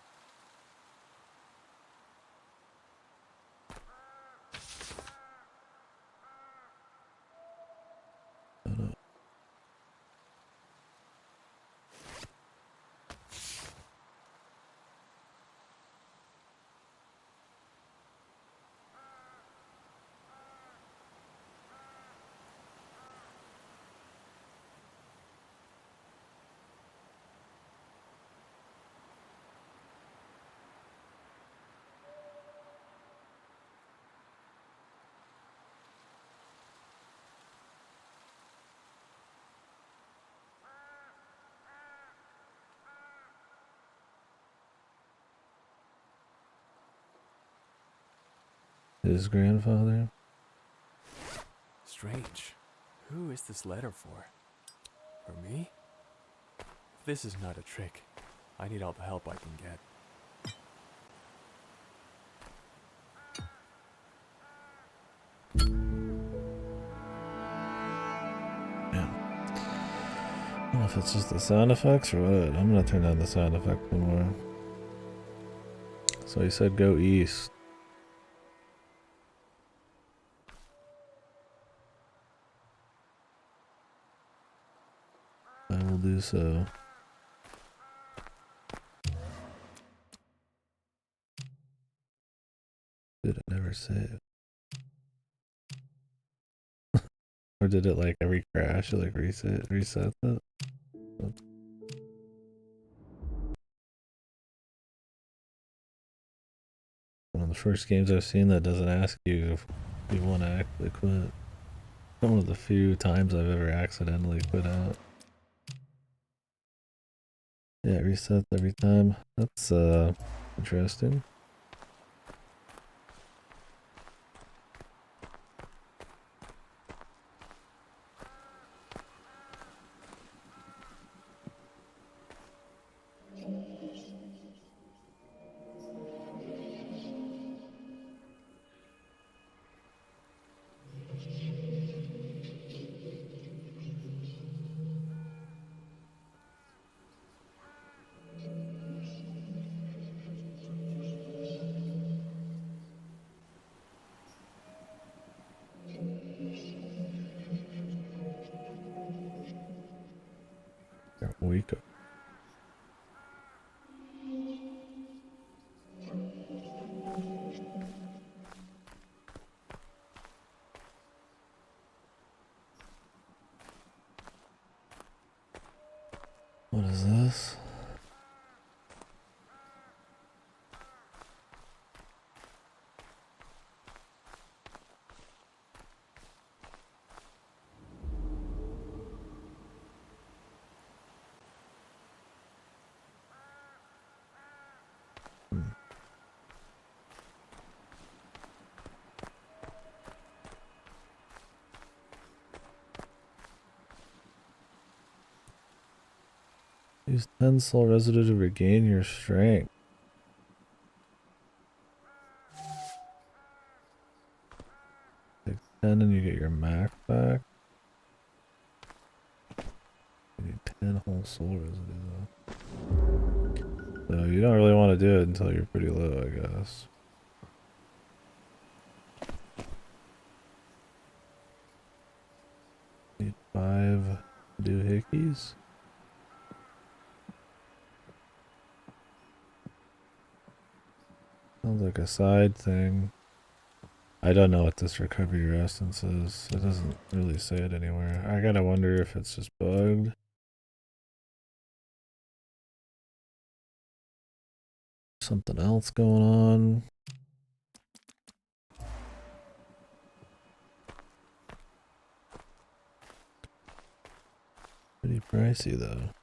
His grandfather? Strange. Who is this letter for? For me? This is not a trick. I need all the help I can get. Yeah. I don't know if it's just the sound effects or what. I'm gonna turn down the sound effect more. So he said go east. I will do so. Did it never save? Or did it like every crash it like reset it? Oops. One of the first games I've seen that doesn't ask you if you want to actually quit. One of the few times I've ever accidentally quit out. Yeah, it resets every time. That's interesting. Wake up. What is this? Use 10 soul residue to regain your strength. Take 10 and you get your max back. You need 10 whole soul residue though. So you don't really want to do it until you're pretty low, I guess. Need 5 doohickeys. Sounds like a side thing. I don't know what this recovery essence is. It doesn't really say it anywhere. I gotta wonder if it's just bugged. Something else going on. Pretty pricey though.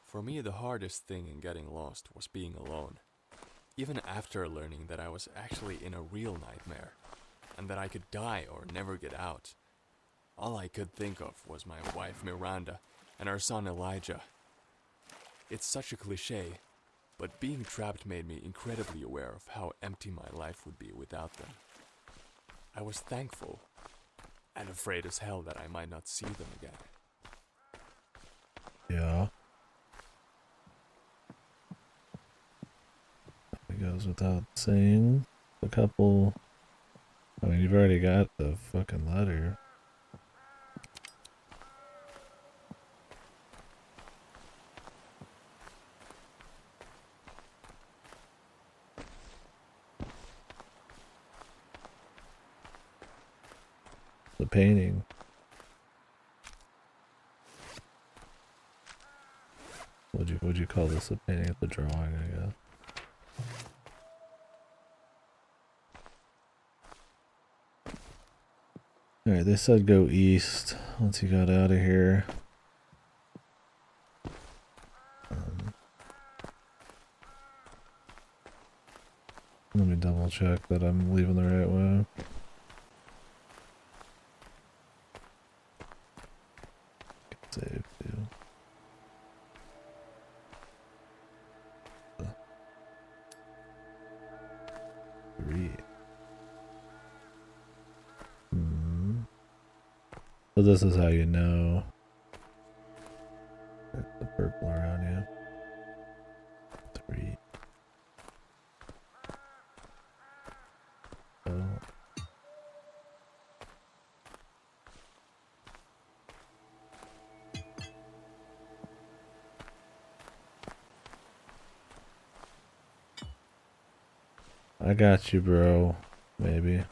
For me, the hardest thing in getting lost was being alone. Even after learning that I was actually in a real nightmare, and that I could die or never get out, all I could think of was my wife Miranda and our son Elijah. It's such a cliche, but being trapped made me incredibly aware of how empty my life would be without them. I was thankful and afraid as hell that I might not see them again. Yeah. It goes without saying. A couple. I mean, you've already got the fucking letter. The painting. Would you call this a painting? The drawing, I guess. Alright, they said go east once you got out of here. Let me double check that I'm leaving the right way. Save too. Three. So this is how you know. There's the purple around you. 3. Oh. I got you, bro. Maybe.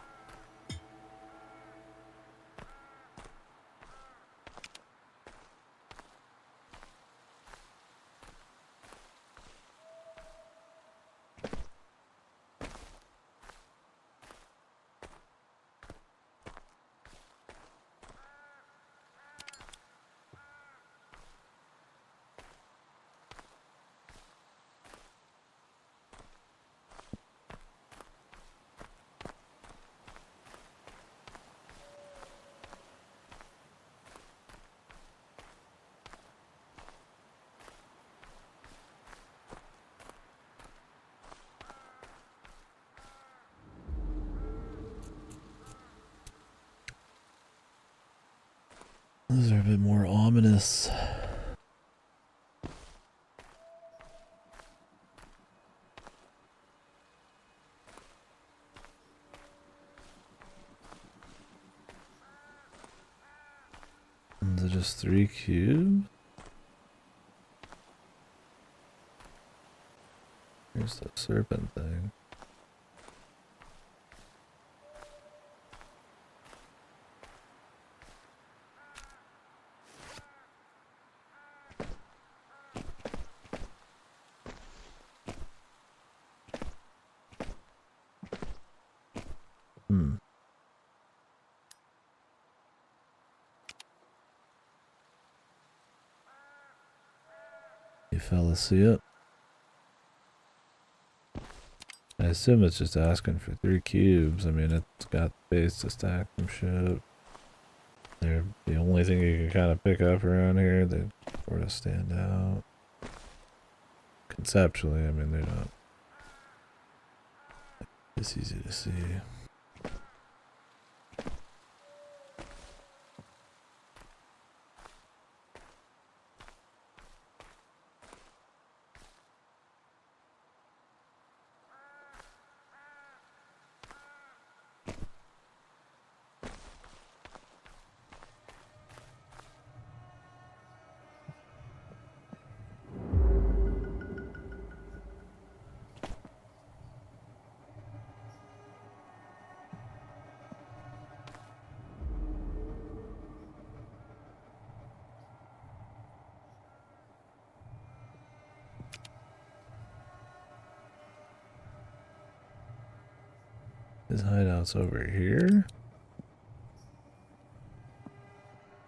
Those are a bit more ominous. Is it just 3 cubes? Here's the serpent thing. Hmm. You fellas see it? I assume it's just asking for 3 cubes. I mean, it's got space to stack some shit. They're the only thing you can kind of pick up around here. They sort of stand out. Conceptually, I mean, they're not this easy to see. His hideout's over here.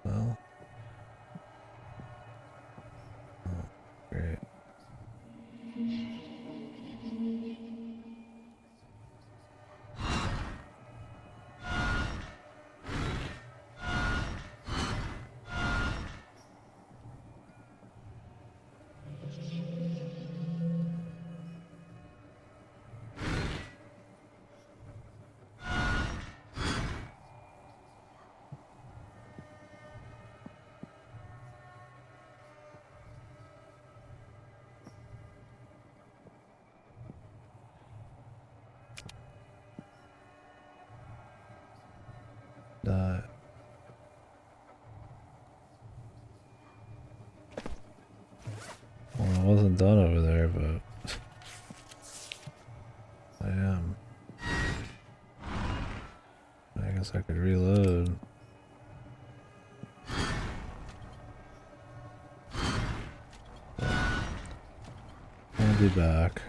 Well. Oh, great. Die. Well, I wasn't done over there, but I am. I guess I could reload. I'll be back.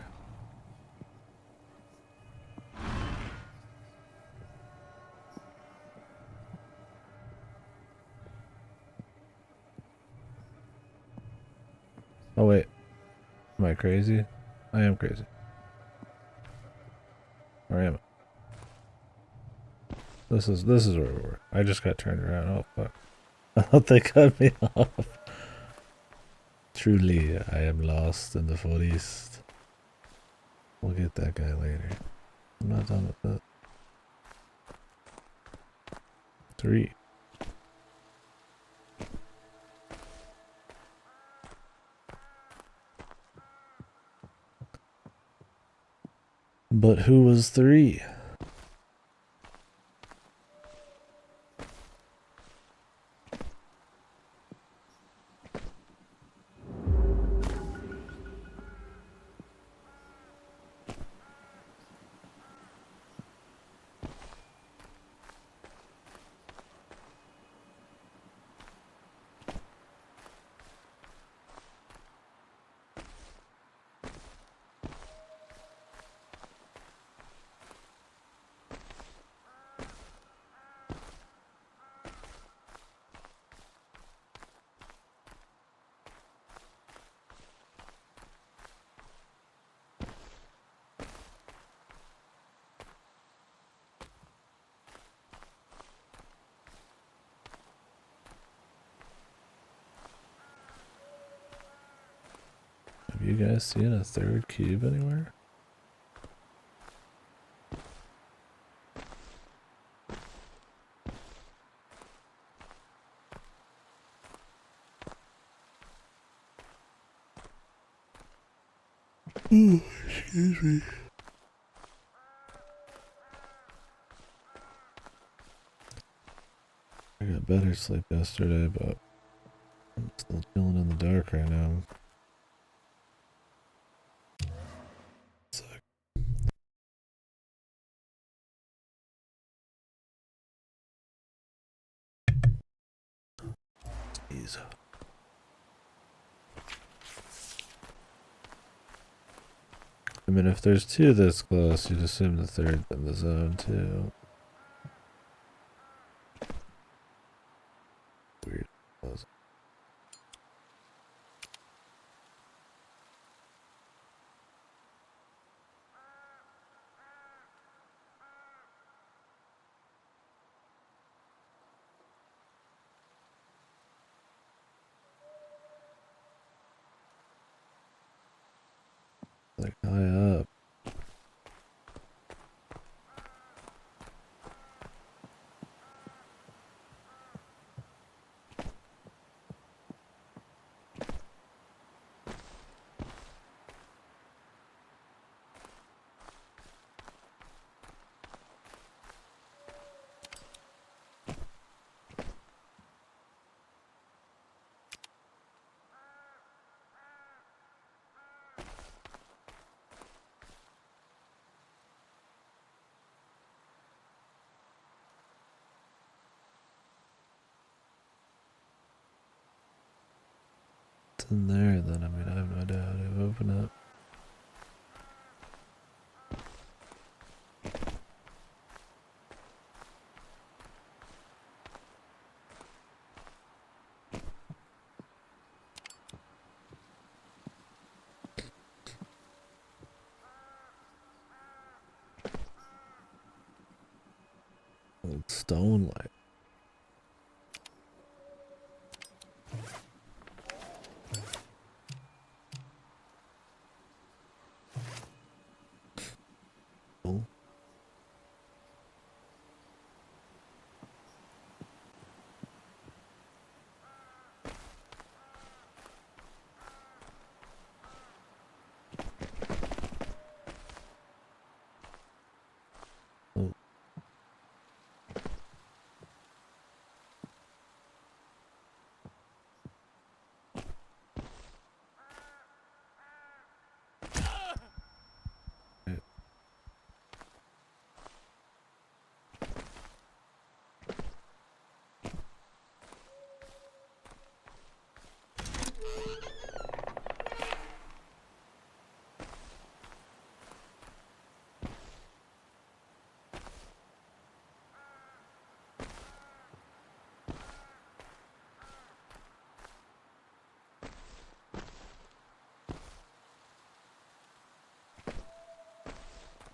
Oh wait, am I crazy? I am crazy. Or am I? This is where we were. I just got turned around. Oh fuck. I thought they cut me off. Truly, I am lost in the forest. We'll get that guy later. I'm not done with that. 3. But who was 3? Have you guys seen a 3rd cube anywhere? Ooh, excuse me. I got better sleep yesterday, but I'm still chilling in the dark right now. keys. I mean, if there's two this close, you'd assume the third's in the zone too. Weird. Like high up. It's in there then. I mean, I have no idea how to open it. Old stone light. Oh. Oh. Right.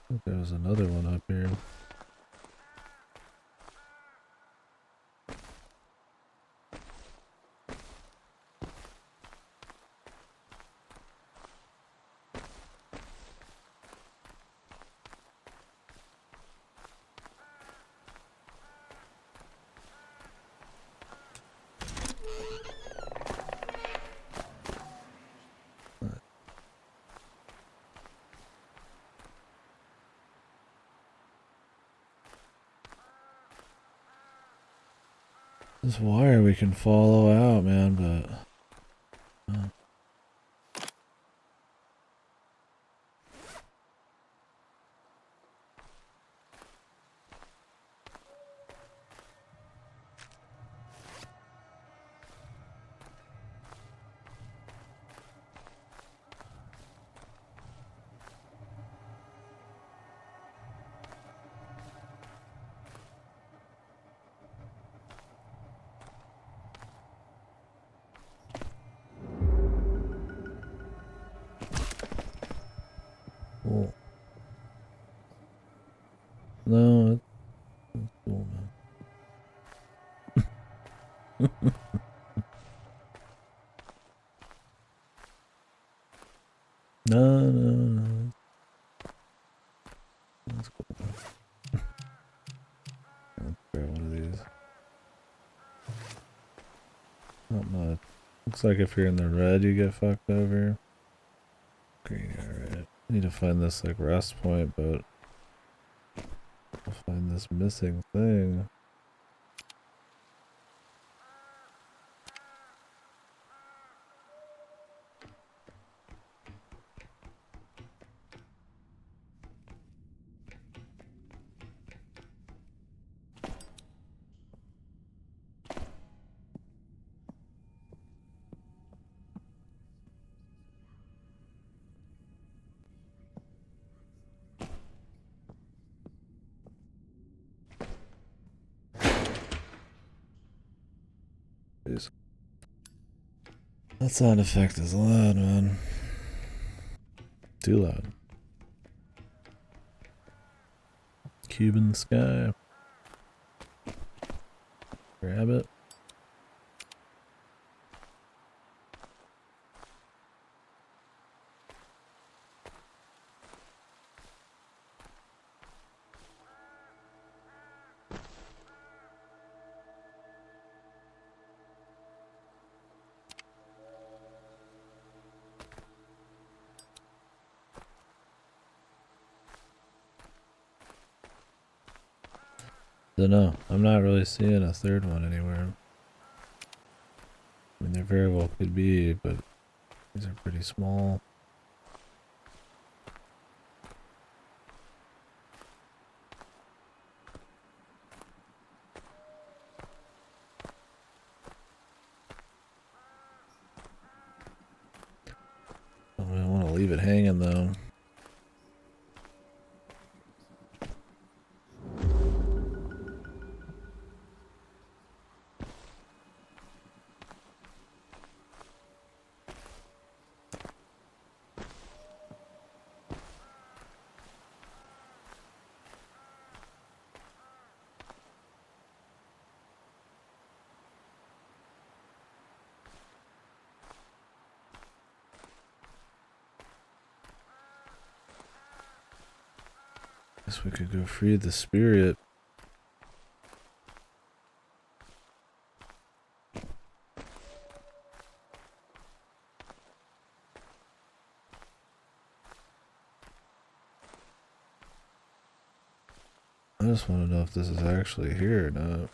I think there was another one up here. This wire we can follow out, man, but cool. No, it's cool, man. No, no, no. That's cool. Let's grab one of these. Not much. Looks like if you're in the red, you get fucked over. Green, alright. Need to find this like rest point, but I'll find this missing thing. That sound effect is loud, man. Too loud. Cuban sky. Grab it. Dunno. I'm not really seeing a third one anywhere. I mean, there very well could be, but these are pretty small. I don't want to leave it hanging though. Guess we could go free the spirit. I just want to know if this is actually here or not.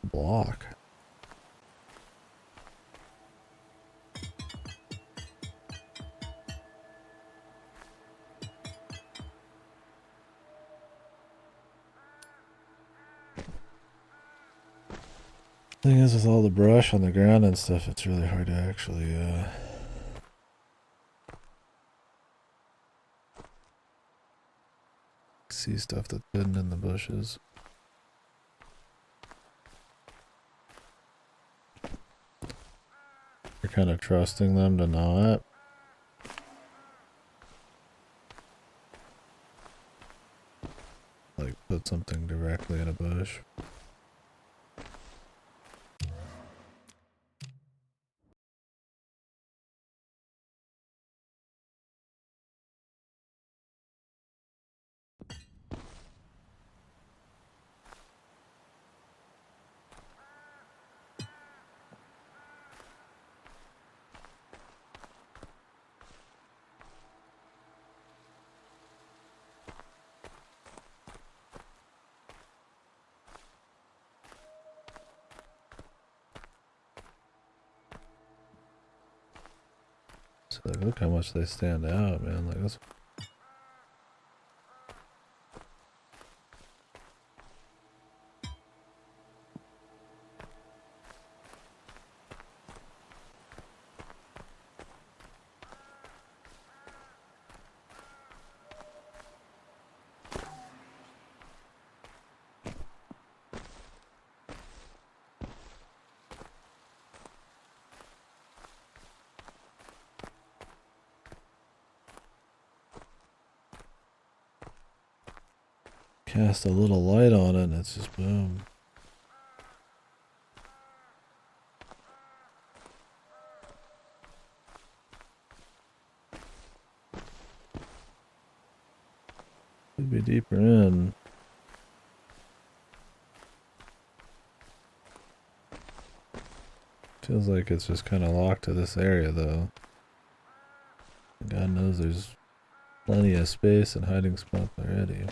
Block. Thing is, with all the brush on the ground and stuff, it's really hard to actually see stuff that's hidden in the bushes. You're kind of trusting them to not. Like, put something directly in a bush. So like, look how much they stand out, man. Like that's cast a little light on it and it's just boom. Could be deeper in. Feels like it's just kind of locked to this area though. God knows there's plenty of space and hiding spots already.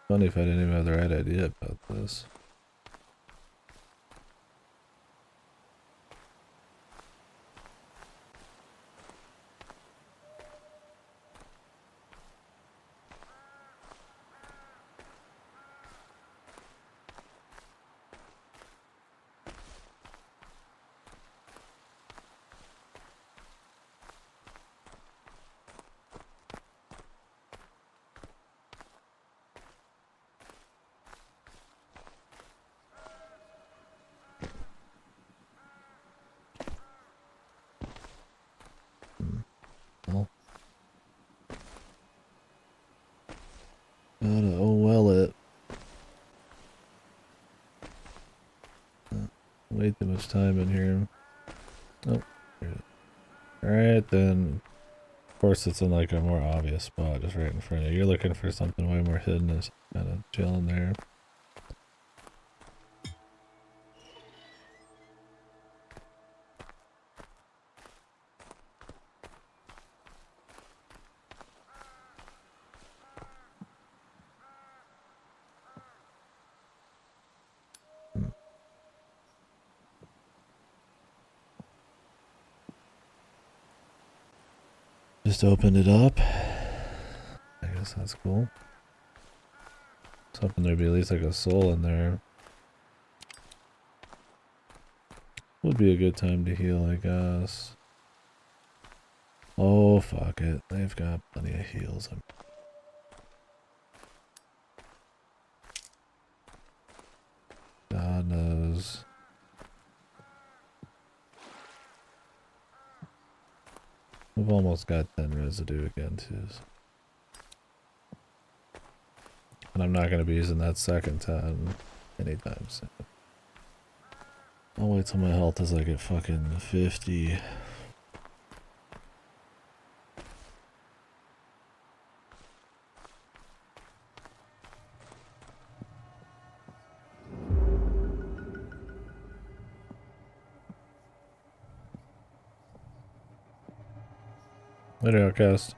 Funny if I didn't even have the right idea about this. way too much time in here. Oh, here it is. Alright, then. Of course, it's in like a more obvious spot, just right in front of you. You're looking for something way more hidden, it's kind of chilling there. Just opened it up. I guess that's cool. I was hoping there'd be at least like a soul in there. Would be a good time to heal, I guess. Oh, fuck it. They've got plenty of heals. God knows. We've almost got 10 residue again, too. And I'm not going to be using that second time anytime soon. I'll wait till my health is like at fucking 50. Later, Outcast.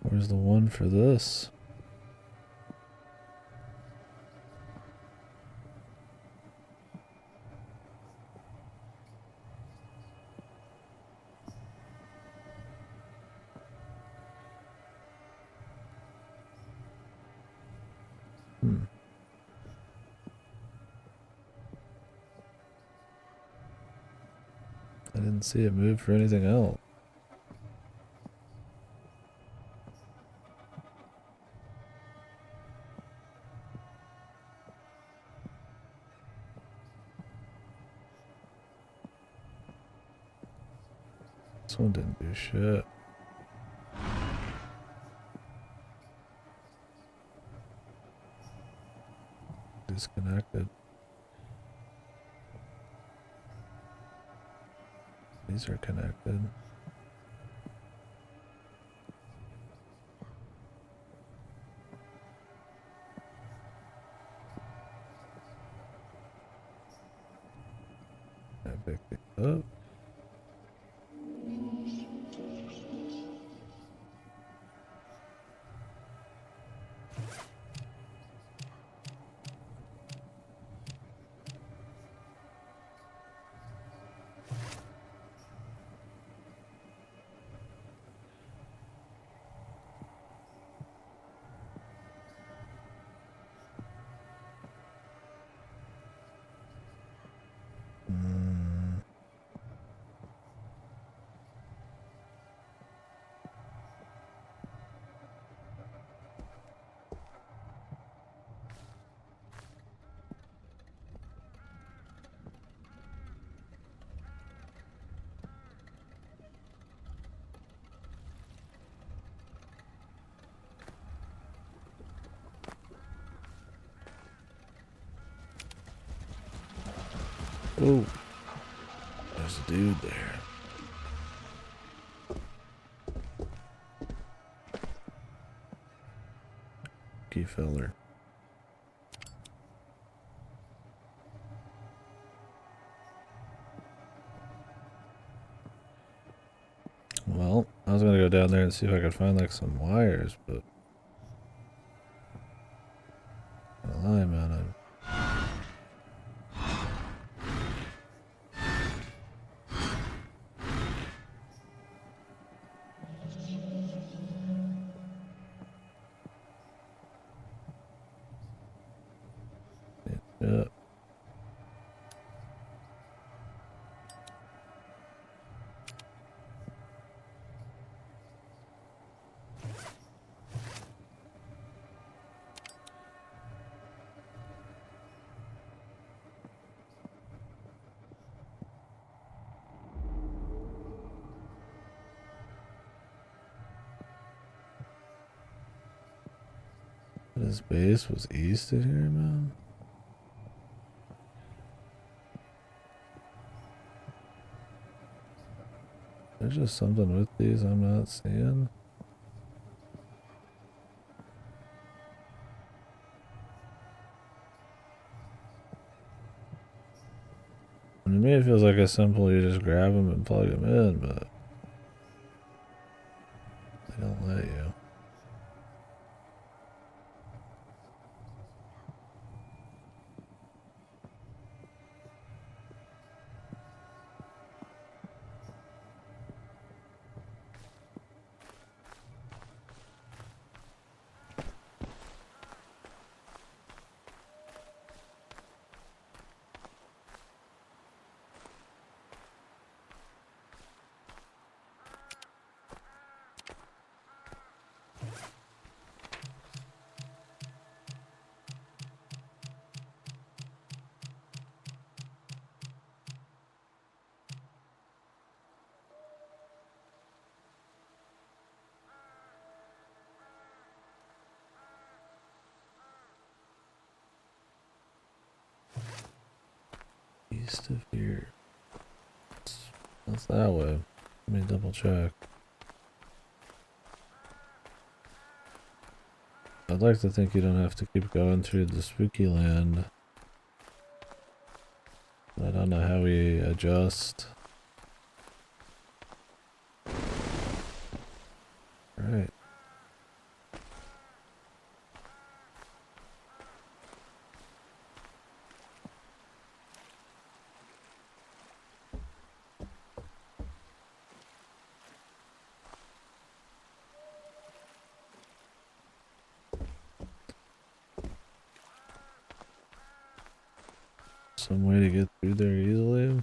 Where's the one for this? I didn't see it move for anything else. This one didn't do shit. Disconnected. These are connected. I picked it up. Oh, there's a dude there. Key feller. Well, I was gonna go down there and see if I could find like some wires, but I'm out of. Yeah. His base was east of here, man. There's just something with these I'm not seeing. And to me, it feels like a simple you just grab them and plug them in, but they don't let you. East of here. That's that way. Let me double check. I'd like to think you don't have to keep going through the spooky land. I don't know how we adjust. Right. Some way to get through there easily.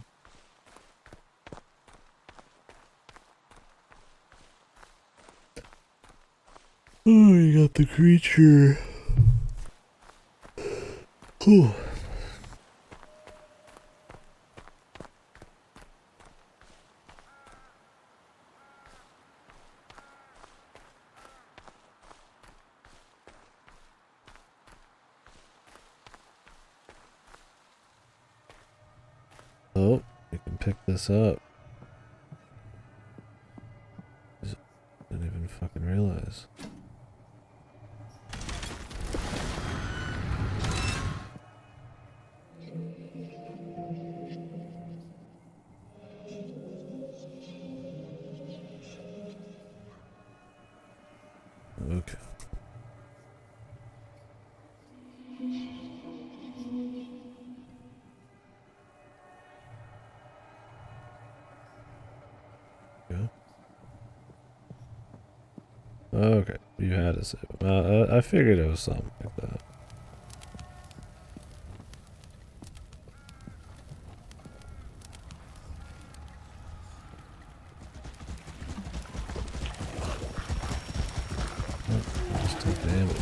Oh, you got the creature. Whew. Oh, you can pick this up. Didn't even fucking realize. Okay. Yeah. Okay, you had to say. I figured it was something like that. Oh, just took damage.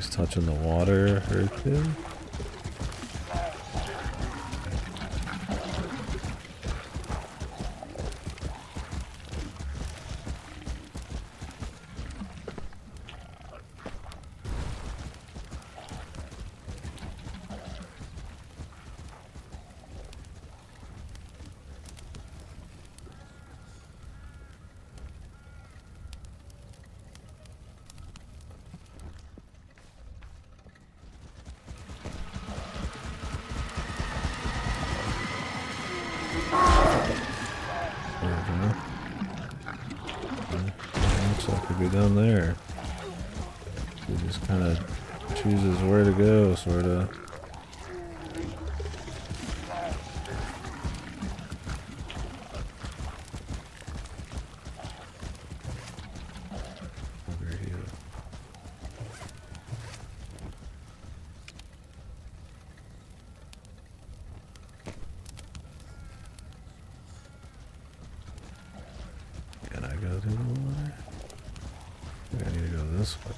He's touching the water hurt him. Looks like he'd be down there. He just kind of chooses where to go, sort of. Over here. Can I go through the water? I think I need to go this way.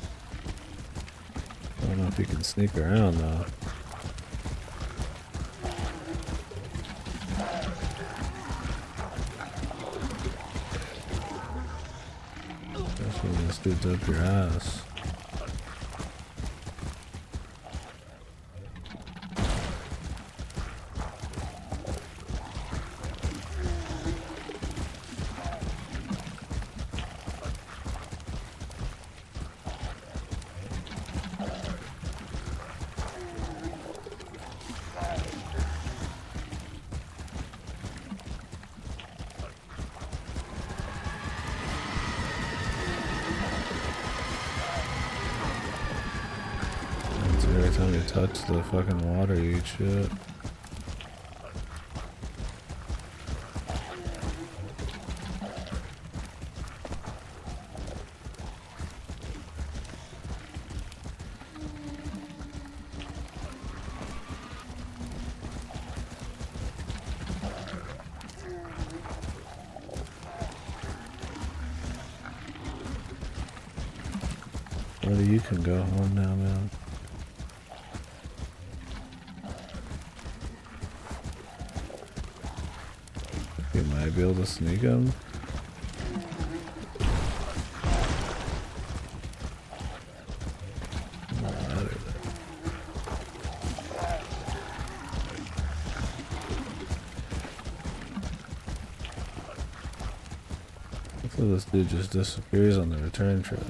I don't know if you can sneak around though. That's when this dude's up your ass. Every time you touch the fucking water, you eat shit. Buddy, you can go home now, man. You might be able to sneak him. Hopefully this dude just disappears on the return trip.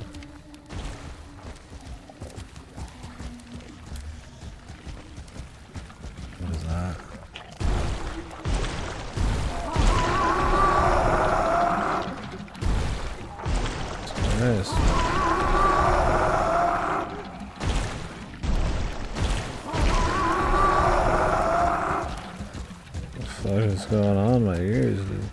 What is that? Nice. What the fuck is going on in my ears, dude?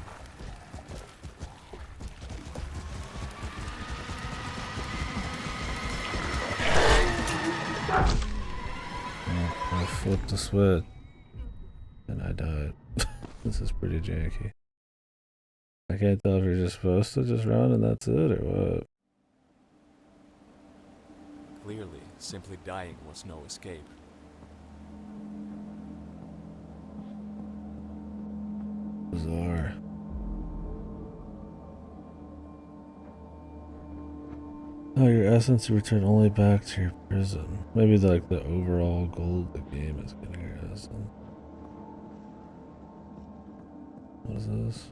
Oh, I flipped the switch and I died. This is pretty janky. I can't tell if you're just supposed to just run and that's it or what. Clearly, simply dying was no escape. Bizarre. Oh, your essence you return only back to your prison. Maybe like the overall goal of the game is getting your essence. What is this?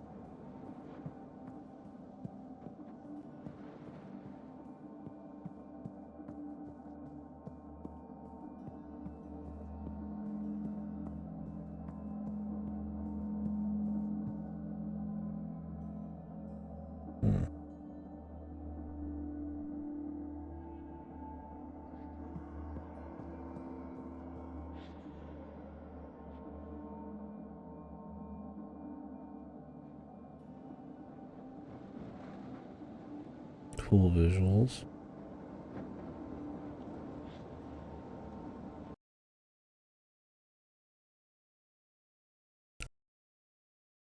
Cool visuals.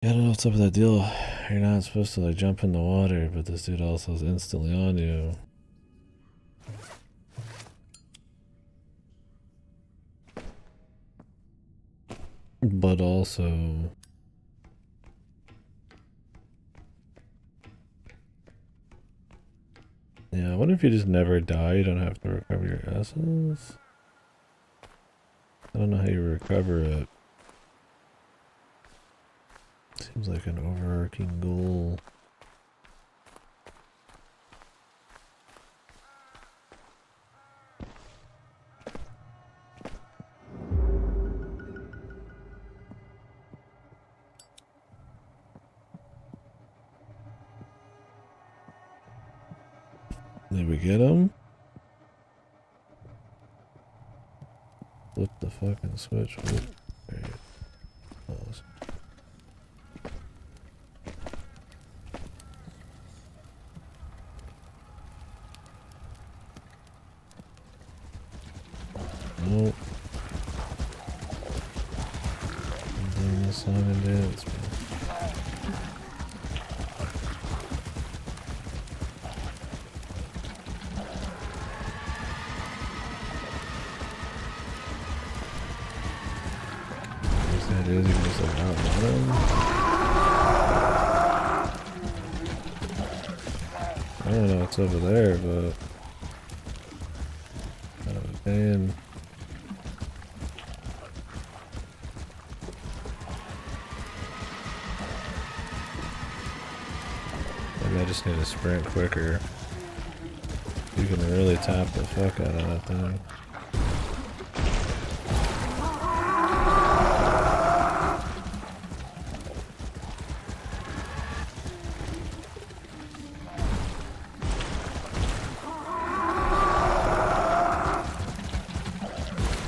Yeah, I don't know what's up with that deal. You're not supposed to like jump in the water, but this dude also is instantly on you. But also... Yeah, what if you just never die? You don't have to recover your essence? I don't know how you recover it. Seems like an overarching goal. Did we get him? Flip the fucking switch. Oh, there you go. Pause. Nope. I'm doing the song and dance, man. That is, you can just like outrun him. I don't know what's over there, but kind of a pain. Maybe I just need to sprint quicker. You can really tap the fuck out of that thing.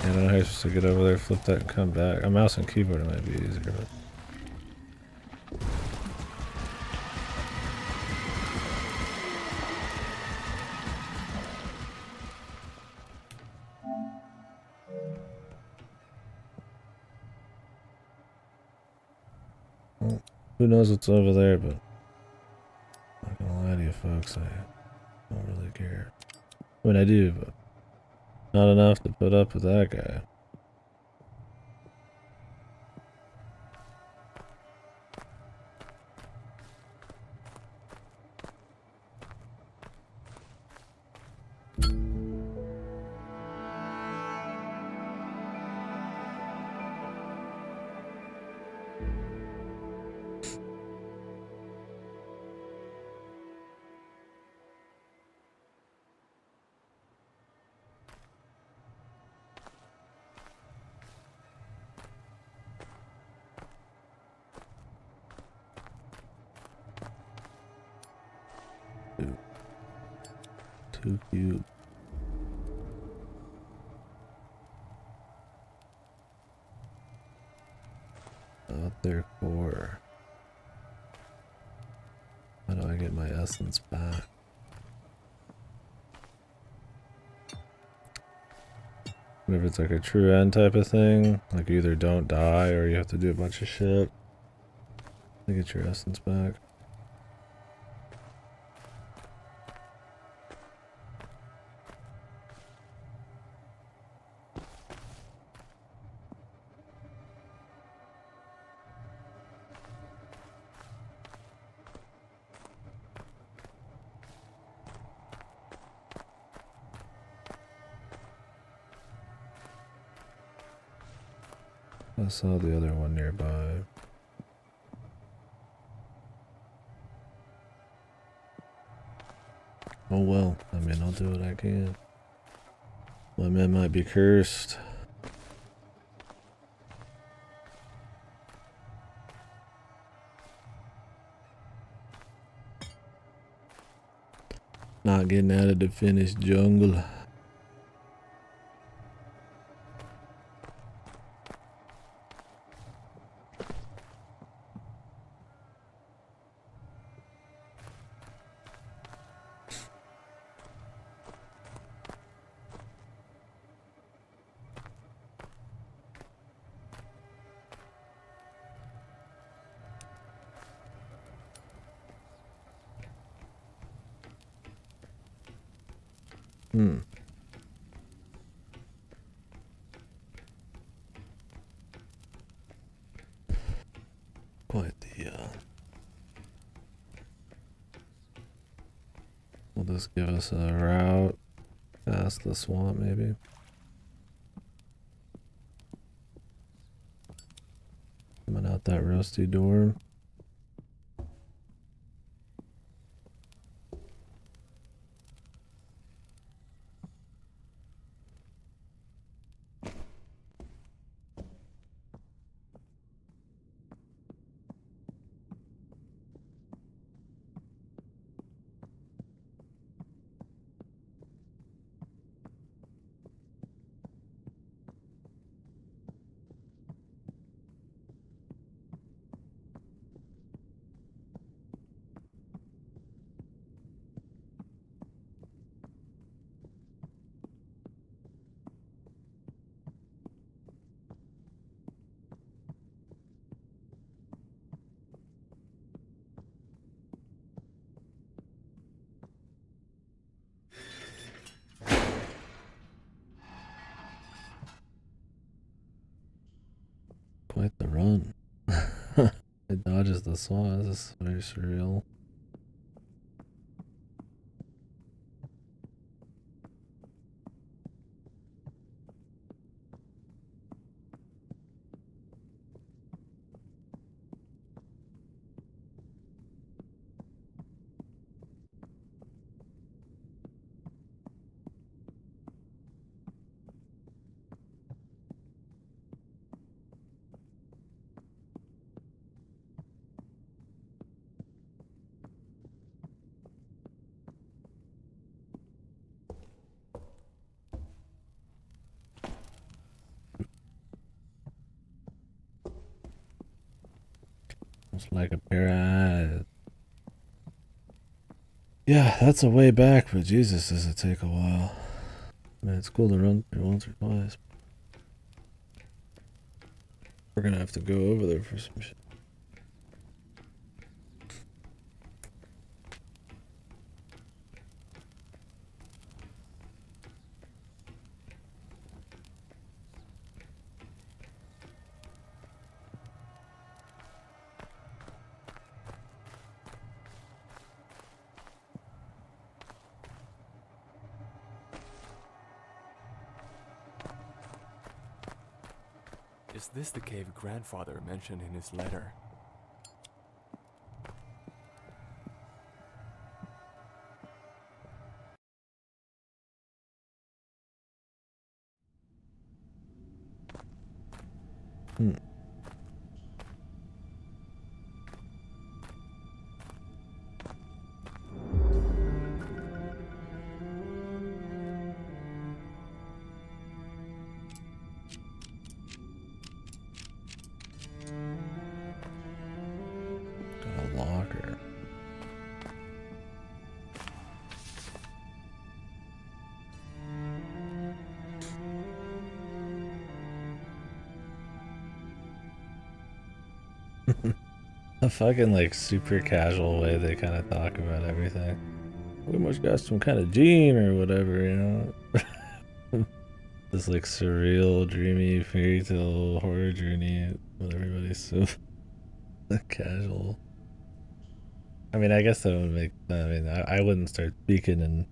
I don't know how you're supposed to get over there, flip that, and come back. A mouse and keyboard might be easier, but... Well, who knows what's over there, but... I'm not gonna lie to you folks, I don't really care. I mean, I do, but... Not enough to put up with that guy. Too cute. Out there core. How do I get my essence back? What if it's like a true end type of thing? Like you either don't die or you have to do a bunch of shit to get your essence back. I saw the other one nearby. Oh well, I mean, I'll do what I can. My man might be cursed. Not getting out of the finished jungle. this give us a route past the swamp, maybe? Coming out that rusty door. Quite the run. It dodges the swat. This is very surreal. Almost like a pair of eyes. Yeah, that's a way back, but Jesus, does it take a while. I mean, it's cool to run through once or twice. We're gonna have to go over there for some shit. Is this the cave grandfather mentioned in his letter? Hmm. Got a locker. A fucking like super casual way they kind of talk about everything. We must got some kind of gene or whatever, you know. This like surreal, dreamy fairy tale horror journey with everybody's so casual. I mean, I guess that would make. I mean, I wouldn't start speaking in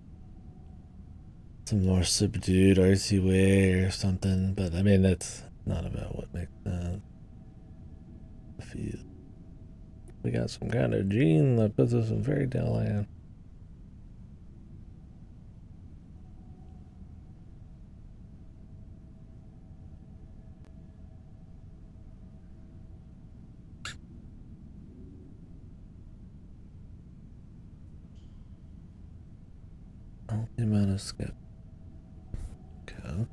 some more subdued, artsy way or something. But I mean, that's not about what makes sense. I feel we got some kind of gene that puts us in fairy tale land. Oh, the amount of skip. Okay.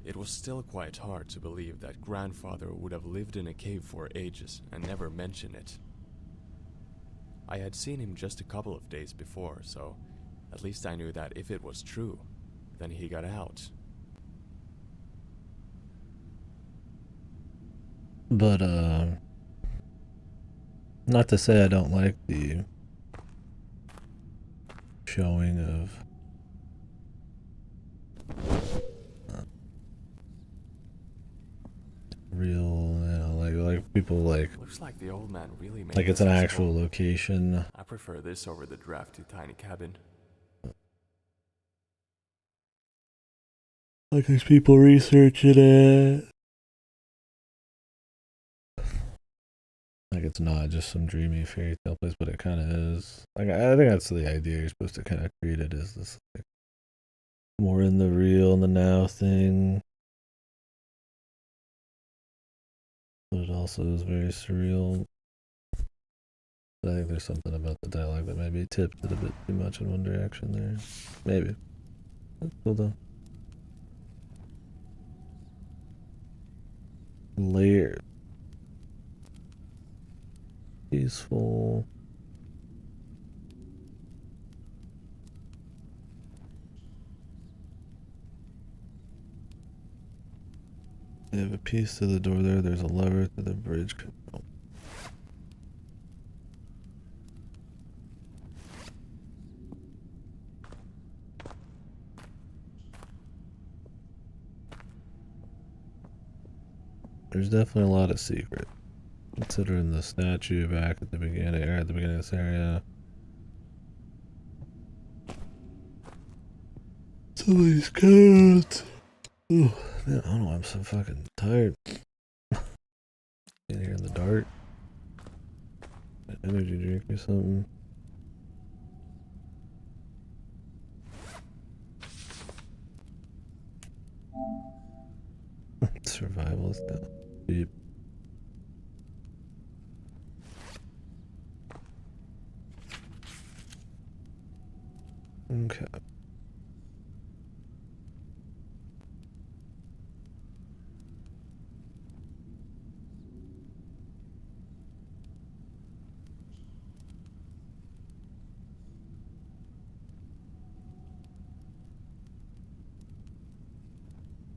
It was still quite hard to believe that grandfather would have lived in a cave for ages and never mention it. I had seen him just a couple of days before, so at least I knew that if it was true, then he got out. But not to say I don't like the showing of real, you know, Like people Looks like the old man really made like it's this an his actual home. location. I prefer this over the drafty tiny cabin. Like there's people researching it. Like it's not just some dreamy fairy tale place, but it kind of is. Like I think that's the idea. You're supposed to kind of treat it as this like more in the real and the now thing, but it also is very surreal. But I think there's something about the dialogue that maybe tipped it a bit too much in one direction there. Maybe. That's cool though. Layered. Peaceful. They have a piece to the door there. There's a lever to the bridge control. There's definitely a lot of secret. Considering the statue back at the beginning, or at the beginning of this area. Somebody's cat. Ooh, man, I don't know. I'm so fucking tired. In here in the dark. An energy drink or something. Survival stuff. Deep. Okay.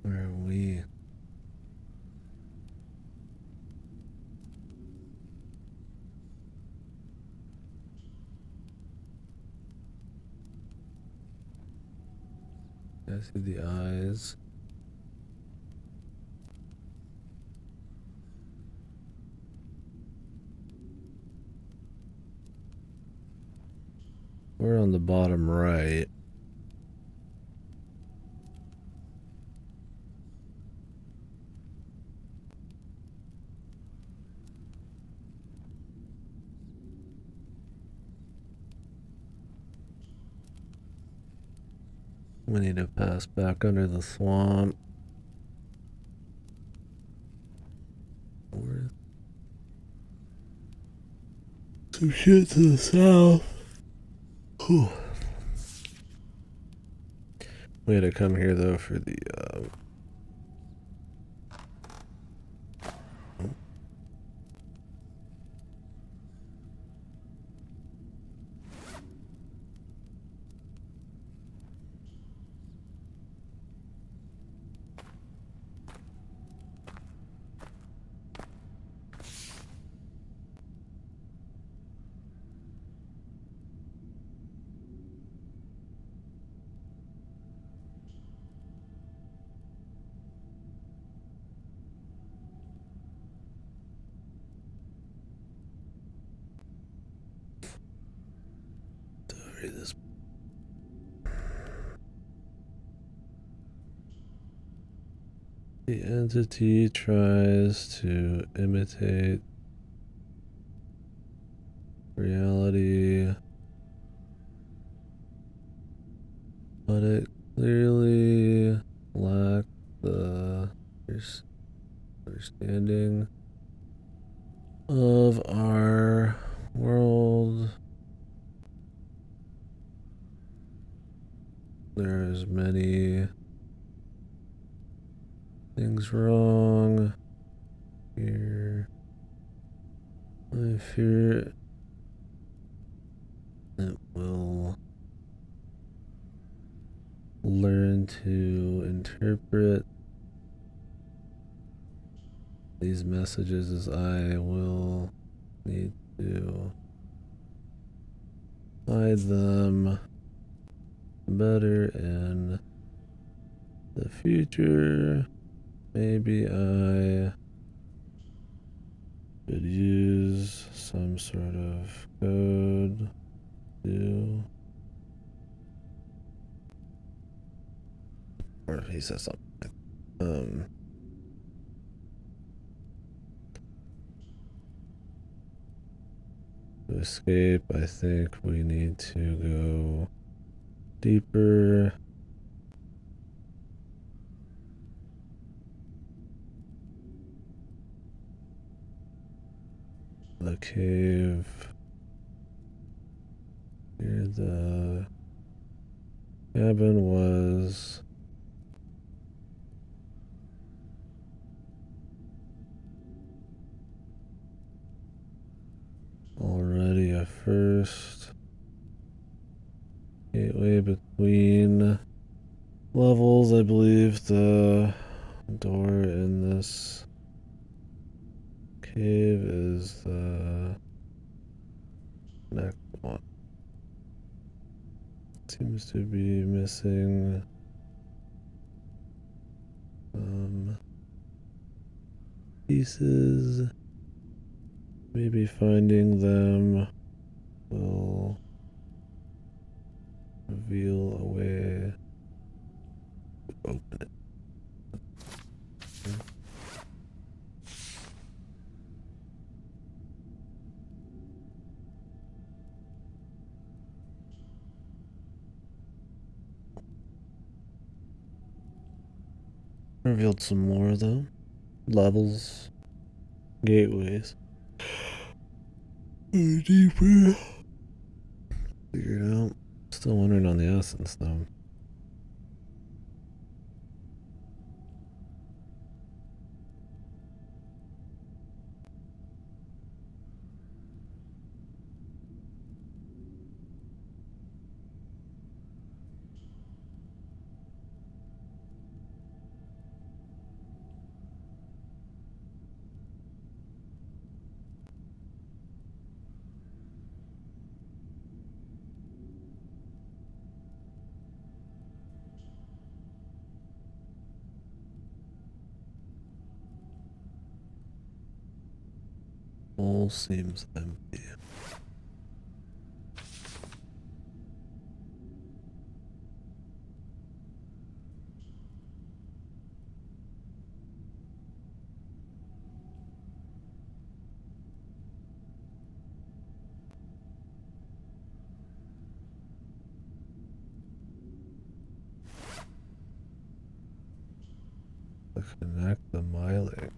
Where are we? I see the eyes. We're on the bottom right. We need to pass back under the swamp. Where? Some shit to the south. Whew. We had to come here though for the this. The entity tries to imitate reality, but it clearly lacks the understanding of our world. There's many things wrong here. I fear it will learn to interpret these messages as I will need to hide them better in the future. Maybe I Could use some sort of code to. Or he says something. To escape, I think we need to go deeper. The cave. Here the cabin was. Already a first gateway between levels. I believe the door in this cave is the next one. Seems to be missing pieces. Maybe finding them will reveal a way to open it. Revealed some more though. Levels, gateways. Deeper. Figured out. Still wondering on the essence though. All seems empty. To connect the myling.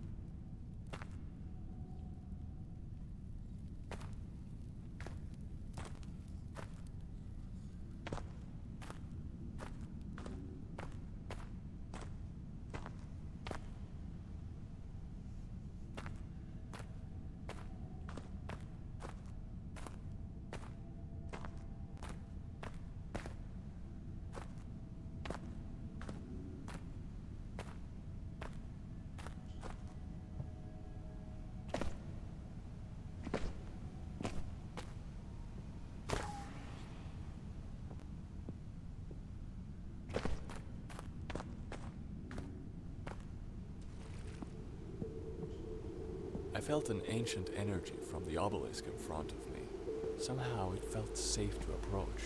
I felt an ancient energy from the obelisk in front of me. Somehow it felt safe to approach.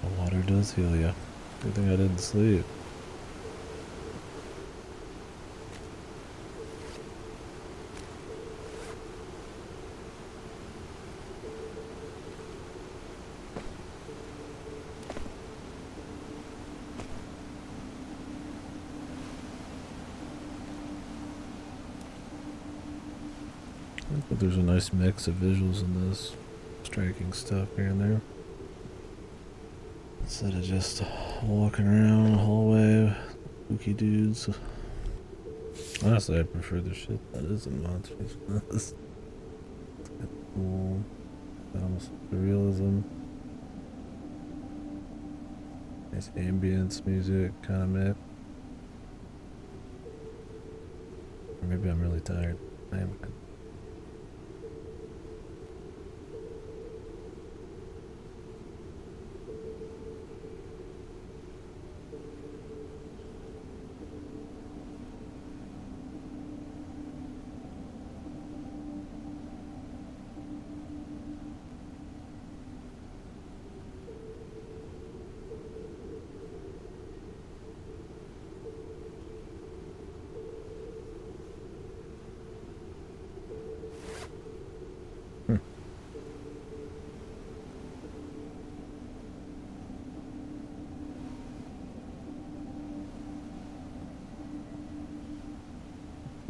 The water does heal you. Good thing I didn't sleep. But there's a nice mix of visuals in this, striking stuff here and there. Instead of just walking around the hallway, spooky dudes. Honestly, I prefer the shit that isn't monsters. It's cool. Almost surrealism. Nice ambience music kind of mix. Or maybe I'm really tired. I am.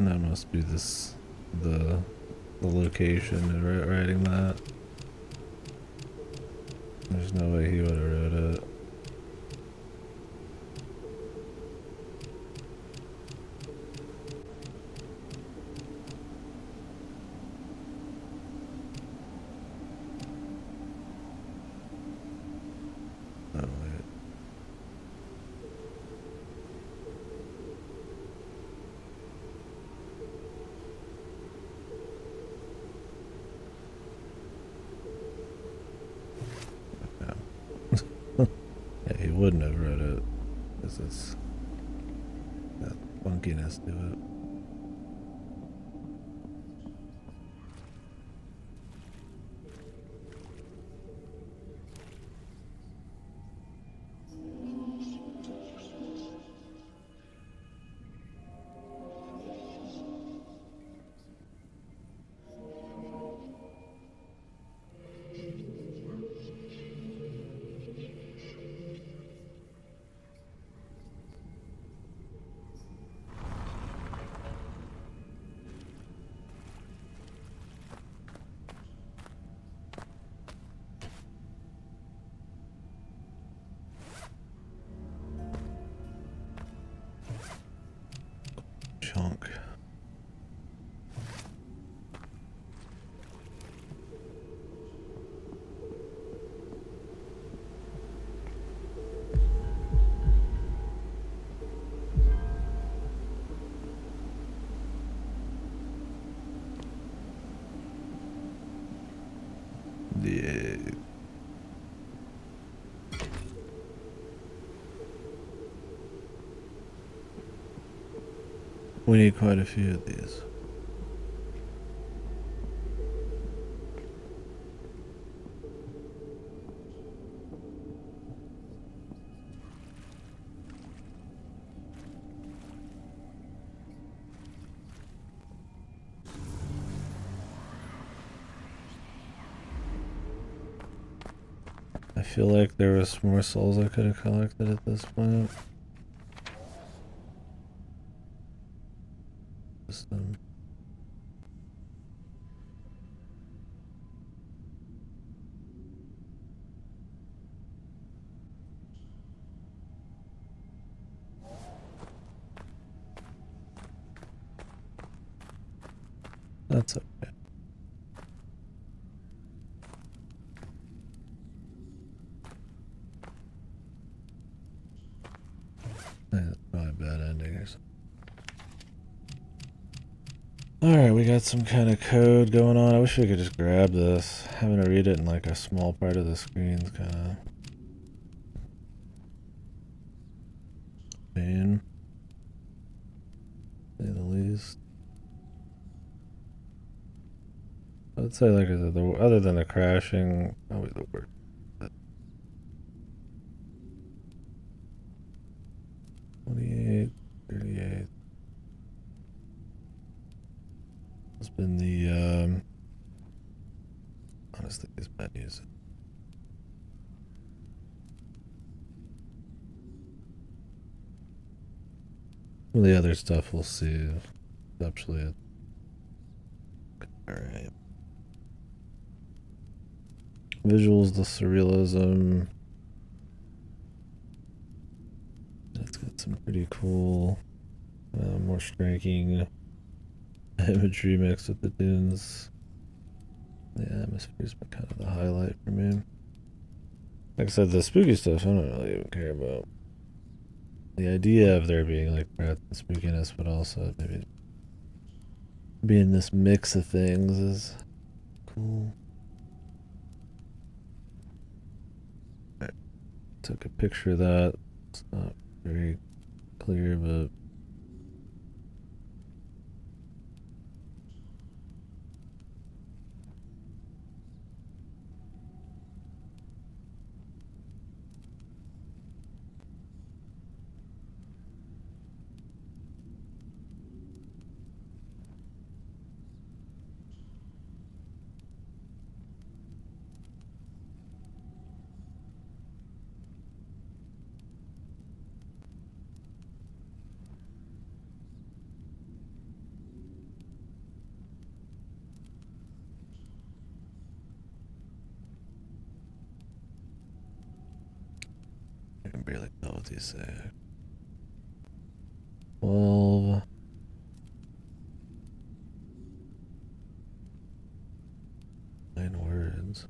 That must be the location and writing that. There's no way he would have wrote it. Oh wait. Yeah. Yeah, he wouldn't have wrote it because it's got funkiness to it. Chunk. Yeah. We need quite a few of these. I feel like there was more souls I could have collected at this point. Just, that's okay. That's probably a bad ending or something. Alright, we got some kind of code going on. I wish we could just grab this. Having to read it in like a small part of the screen's kind of pain, to say the least. I'd say like other than the crashing, probably the worst. 28, 38. It's been the honestly these menus. Some of the other stuff we'll see. Conceptually, Alright. Visuals, the surrealism. It's got some pretty cool, more striking imagery mixed with the dunes. The atmosphere's been kind of the highlight for me. Like I said, the spooky stuff I don't really even care about. The idea of there being like breath and spookiness, but also maybe being this mix of things is cool. I took a picture of that. It's not very clear, but I can barely tell what these say. 12. Nine words.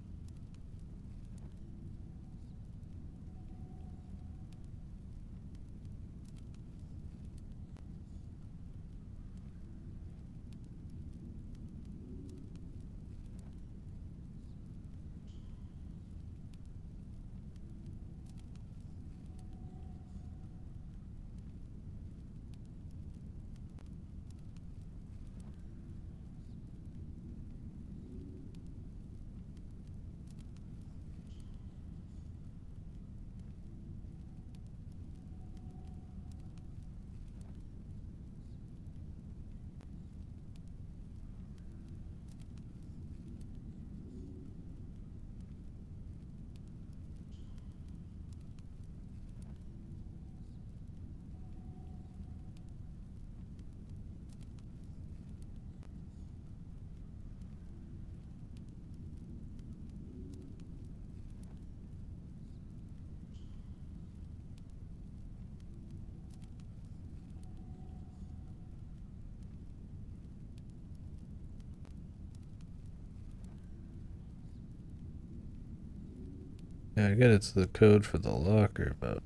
Yeah, I get it's the code for the locker, but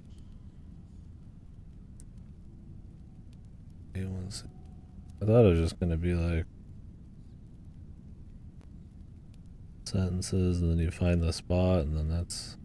I thought it was just gonna be like sentences, and then you find the spot, and then that's.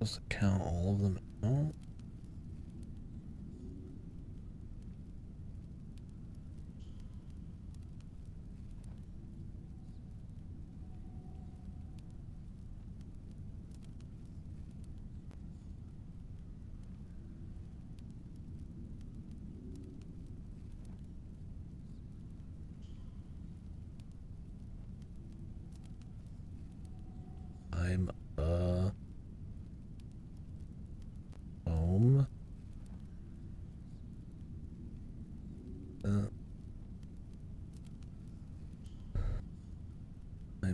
Supposed to count all of them out.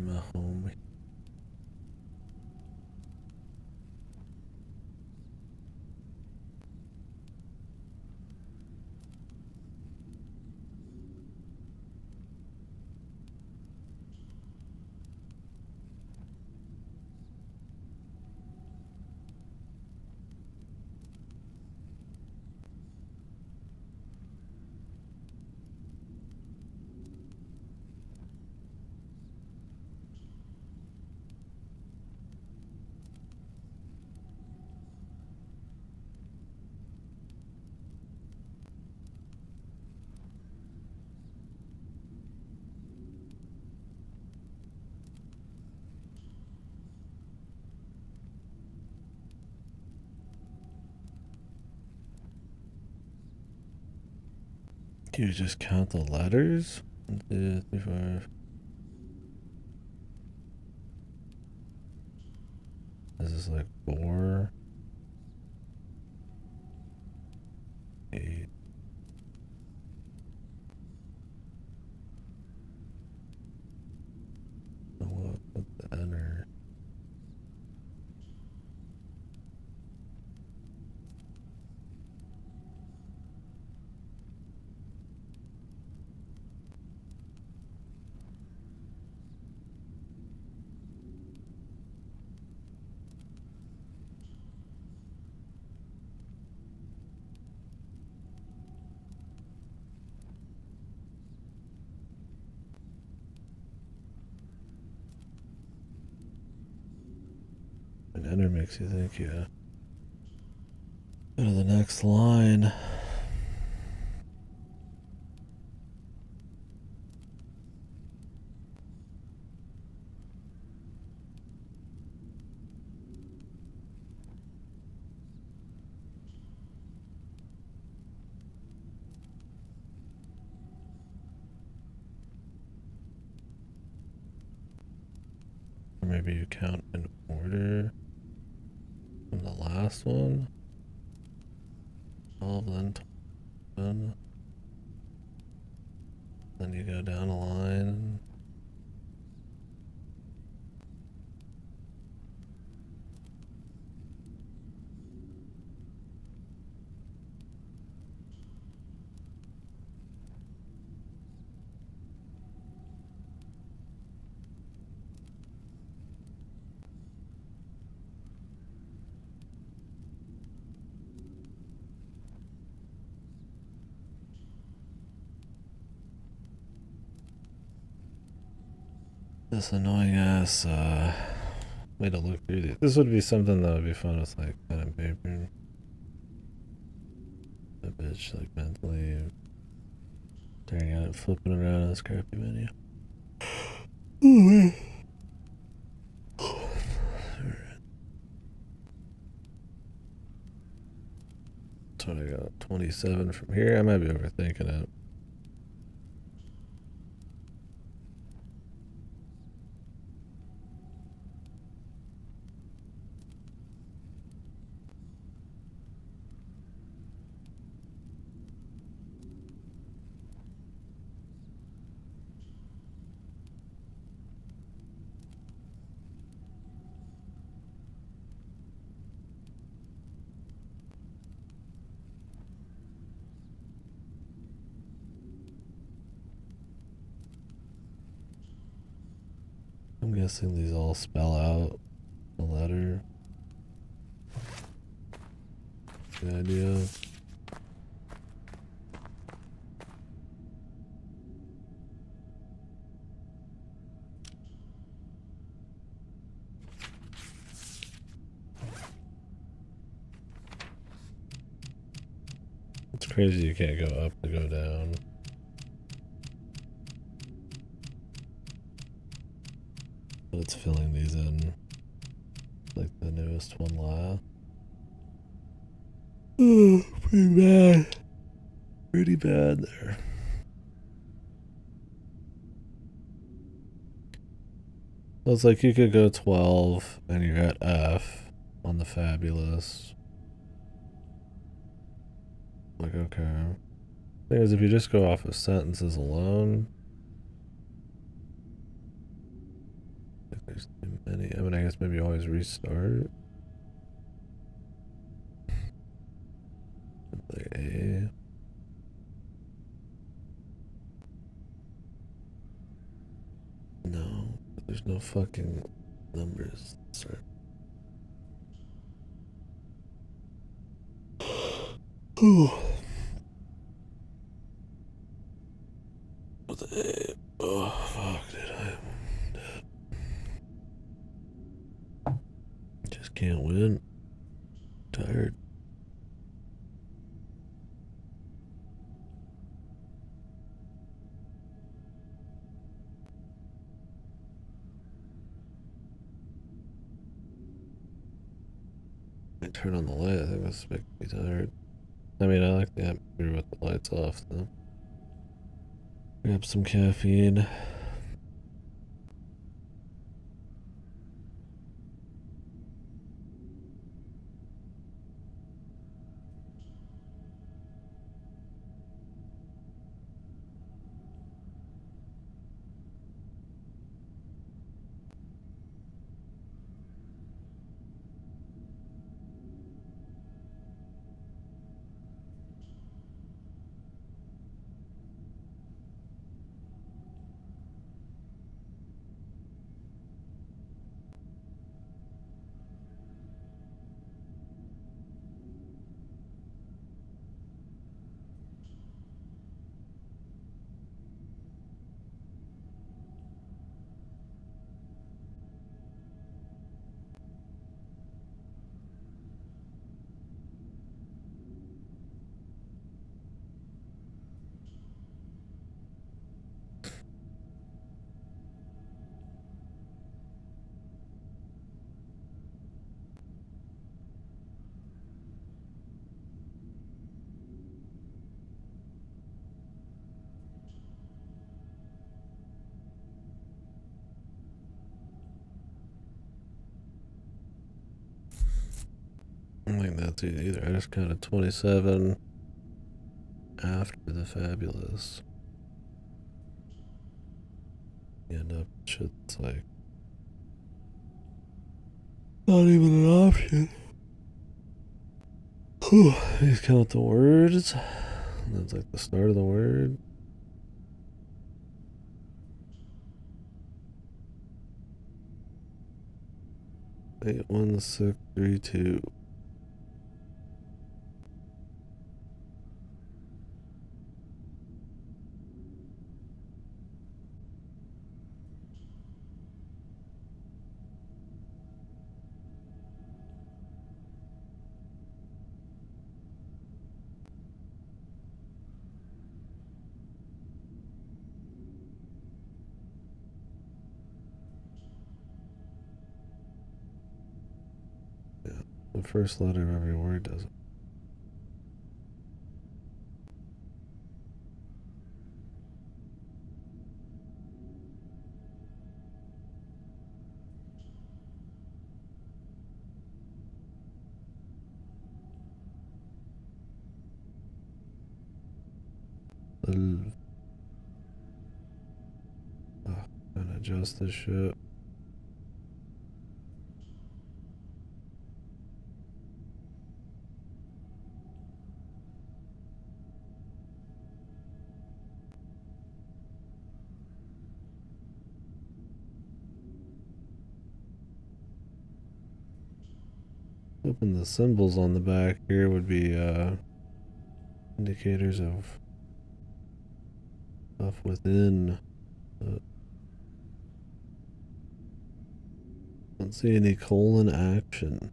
my homie. Do you just count the letters? 1, 2, 3, 4. This is like 4, 8. What with the enter? And enter makes you think, yeah. Go to the next line. Or maybe you count in order from the last one. 12, then 10. Then you go down a line. This annoying ass way to look through these. This would be something that would be fun with like pen and paper. A bitch like mentally staring at it, flipping around in this crappy menu. So I got 27 from here. I might be overthinking it. I'm guessing these all spell out the letter. The idea. It's crazy you can't go up to go down. But it's filling these in. Like the newest one last. Oh, pretty bad. Pretty bad there. So it's like you could go 12 and you're at F on the fabulous. Like, okay. Thing is, if you just go off of sentences alone, There's too many. I mean, I guess maybe always restart. Like A. No, there's no fucking numbers. Sorry. With A. Oh, fuck, dude. I just can't win. Tired. I turn on the light. I think that's making me tired. I mean, I like the atmosphere with the lights off, though. Grab some caffeine. I don't think that's it either. I just counted 27 after the fabulous. You end up shit's like not even an option. Whew. You count the words. That's like the start of the word. 81632. Yeah, the first letter of every word does it. Trying to adjust this shit. Hoping the symbols on the back here would be indicators of stuff within. But I don't see any colon action.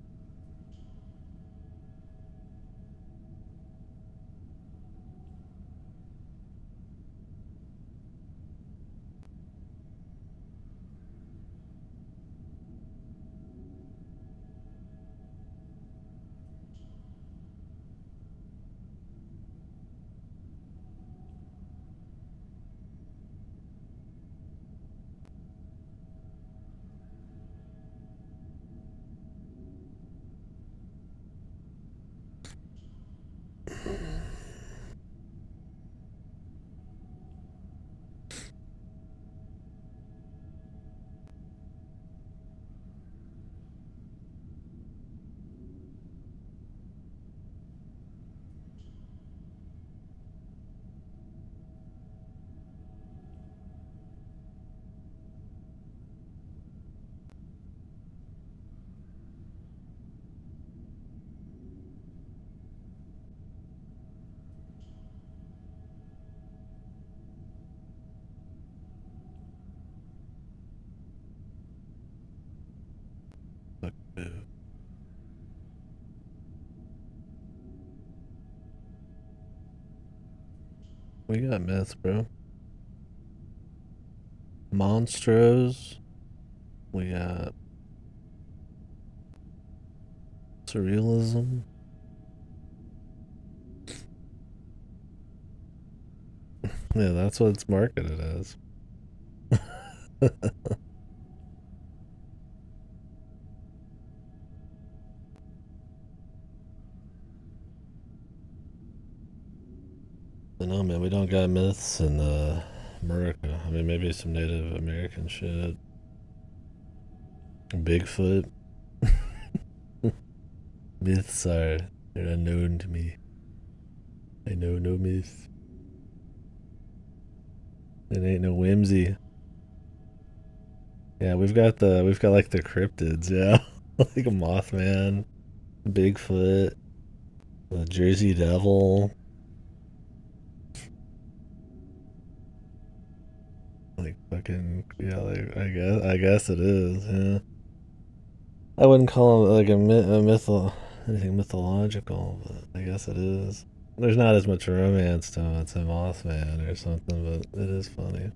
We got myths, bro. Monstros. We got surrealism. Yeah, that's what it's marketed as. I know, man. We don't got myths in America. I mean, maybe some Native American shit. Bigfoot. Myths are they're unknown to me. I know no myth. It ain't no whimsy. Yeah, we've got like the cryptids, yeah. Like a Mothman, Bigfoot, the Jersey Devil. Like fucking yeah, like I guess it is, yeah. I wouldn't call it like anything mythological, but I guess it is. There's not as much romance to it. It's a Mothman or something, but it is funny.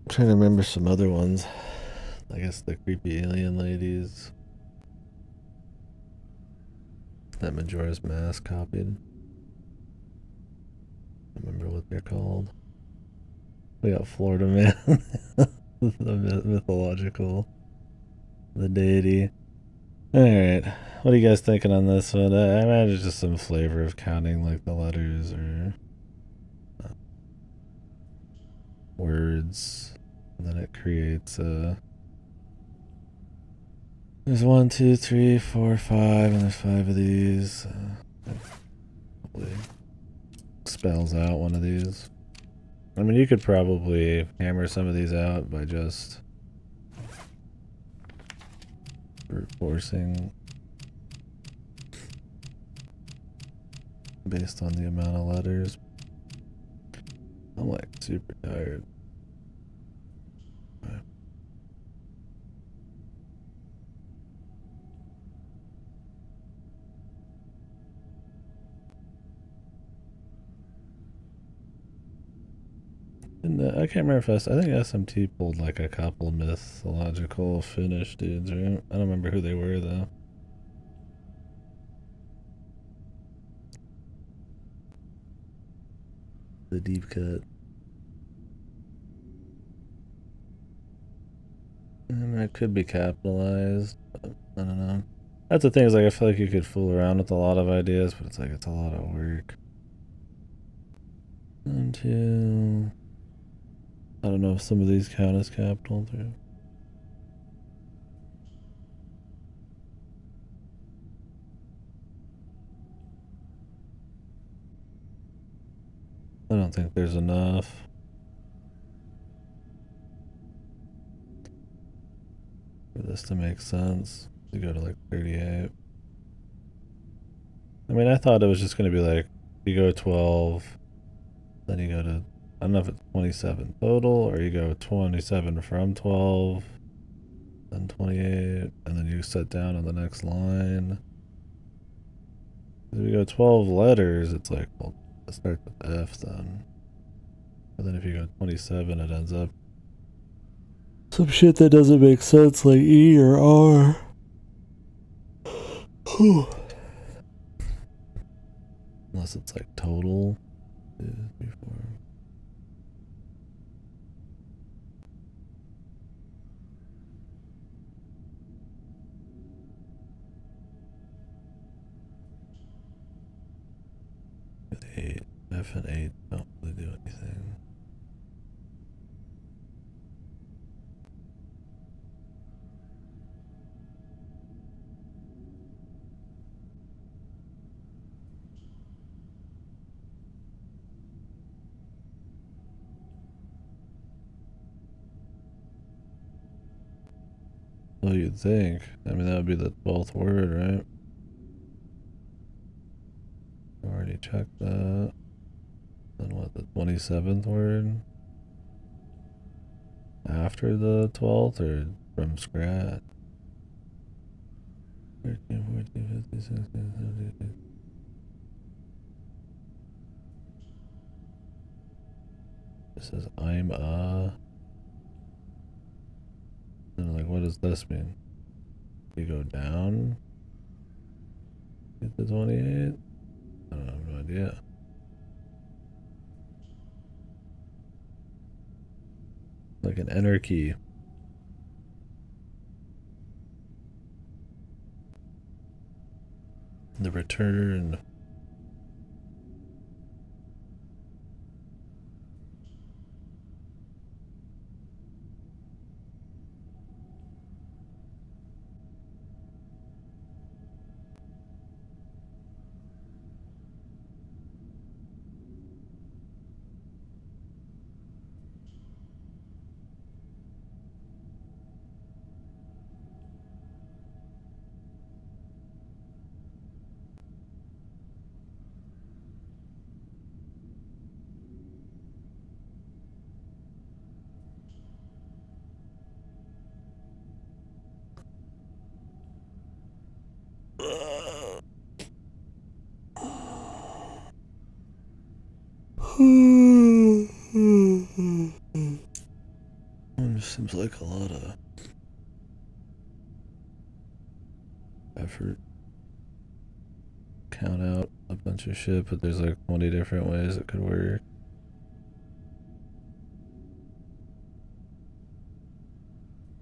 I'm trying to remember some other ones. I guess the creepy alien ladies that Majora's Mask copied. I remember what they're called. We got Florida Man, the mythological, the deity. All right, what are you guys thinking on this one? I imagine just some flavor of counting like the letters or words, and then it creates There's 1, 2, 3, 4, 5, and there's 5 of these. Probably spells out one of these. I mean, you could probably hammer some of these out by just forcing based on the amount of letters. I'm like super tired. And I can't remember if I think SMT pulled like a couple mythological Finnish dudes, right? I don't remember who they were though. The deep cut. And that could be capitalized. But I don't know. That's the thing, is like I feel like you could fool around with a lot of ideas, but it's like it's a lot of work. Until I don't know if some of these count as capital too. I don't think there's enough. For this to make sense. To go to like 38. I mean, I thought it was just going to be like, you go 12, then you go to, I don't know if it's 27 total, or you go 27 from 12, then 28, and then you set down on the next line. If you go 12 letters, it's like, well, it starts with F then. But then if you go 27, it ends up some shit that doesn't make sense, like E or R. Unless it's like total. 2, 3, 4. With 8. F and 8 don't really do anything. So you'd think. I mean, that would be the 12th word, right? Already checked that. Then what, the 27th word? After the 12th or from scratch? 13, 14, 15, 16, 17. This says I'm and like, what does this mean? You go down? Get to 28? I don't have no idea. Like an enter key. The return. It just seems like a lot of effort. Count out a bunch of shit, but there's like 20 different ways it could work.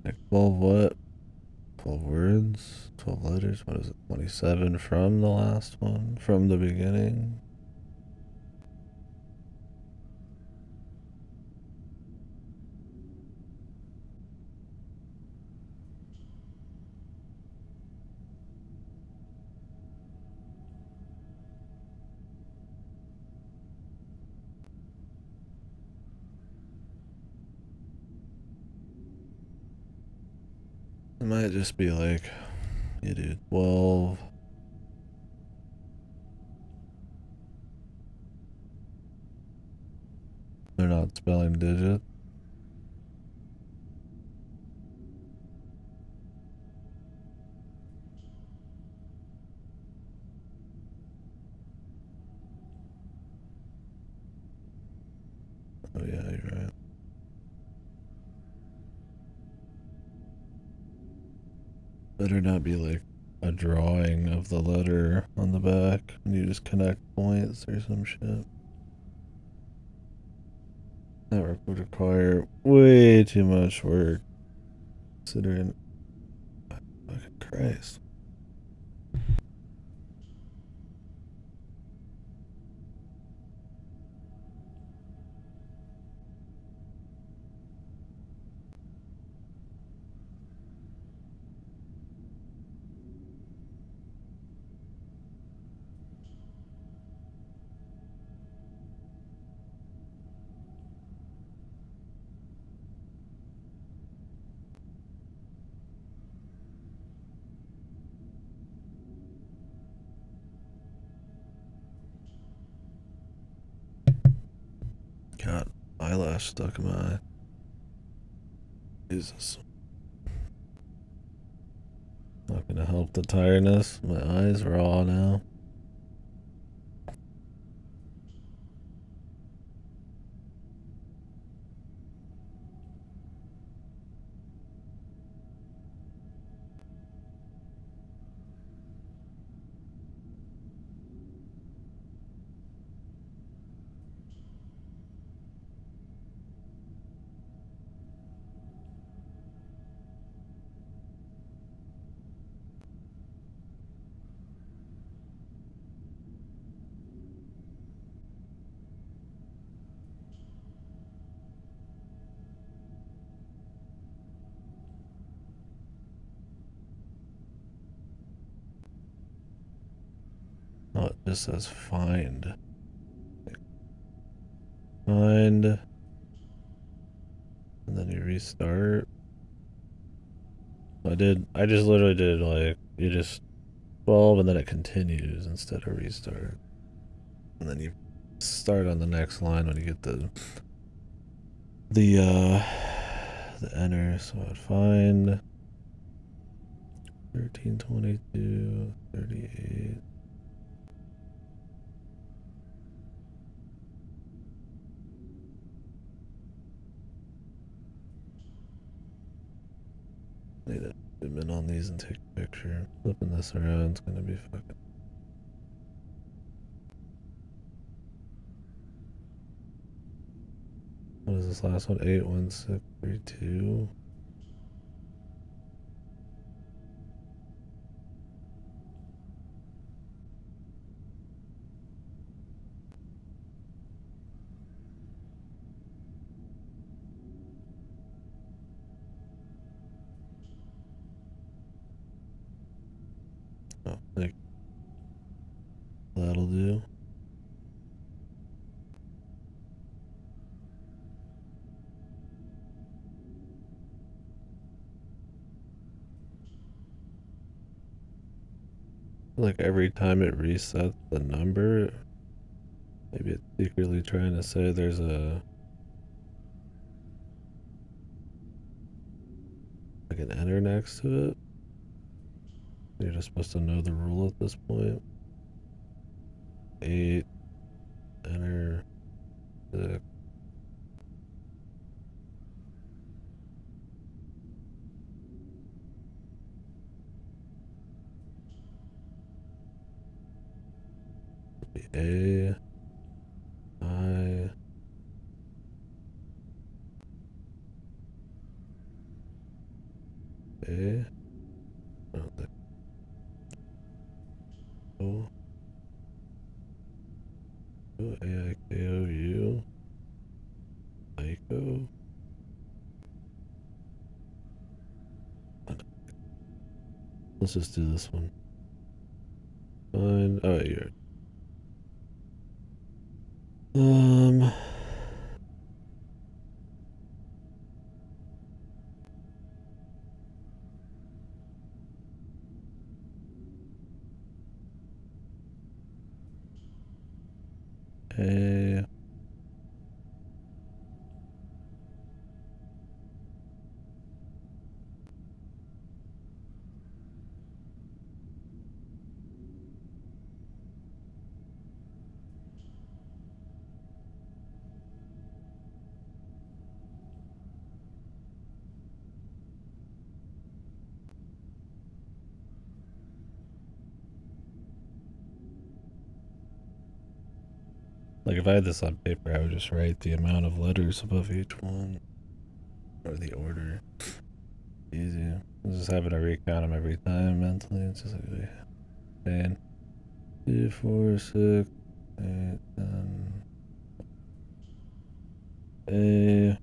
Like 12 what? 12 words? 12 letters? What is it? 27 from the last one? From the beginning? It might just be like, you do 12. They're not spelling digits. Oh yeah, you're right. Better not be like a drawing of the letter on the back and you just connect points or some shit. That work would require way too much work. Considering. Fucking Christ. Got eyelash stuck in my eye. Jesus. Not gonna help the tiredness. My eyes raw now. Oh, it just says find. Find. And then you restart. I just literally did like, you just 12 and then it continues instead of restart. And then you start on the next line when you get the enter. So I'd find, 1322, 38. Need to zoom in on these and take a picture. Flipping this around is gonna be fucking. What is this last one? 81632. Oh, like that'll do. Like every time it resets the number, maybe it's secretly trying to say there's a like an enter next to it. You're just supposed to know the rule at this point. 8, enter, 6. A, I, A. I don't think so. AIKOU. Aiko. Let's just do this one. Fine. Oh, you're. Um. A. Like if I had this on paper, I would just write the amount of letters above each one, or the order. Easy. Just having to recount them every time mentally. It's just like pain. 2, 4, 6, 8, 10. A.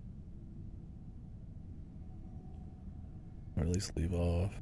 Or at least leave off.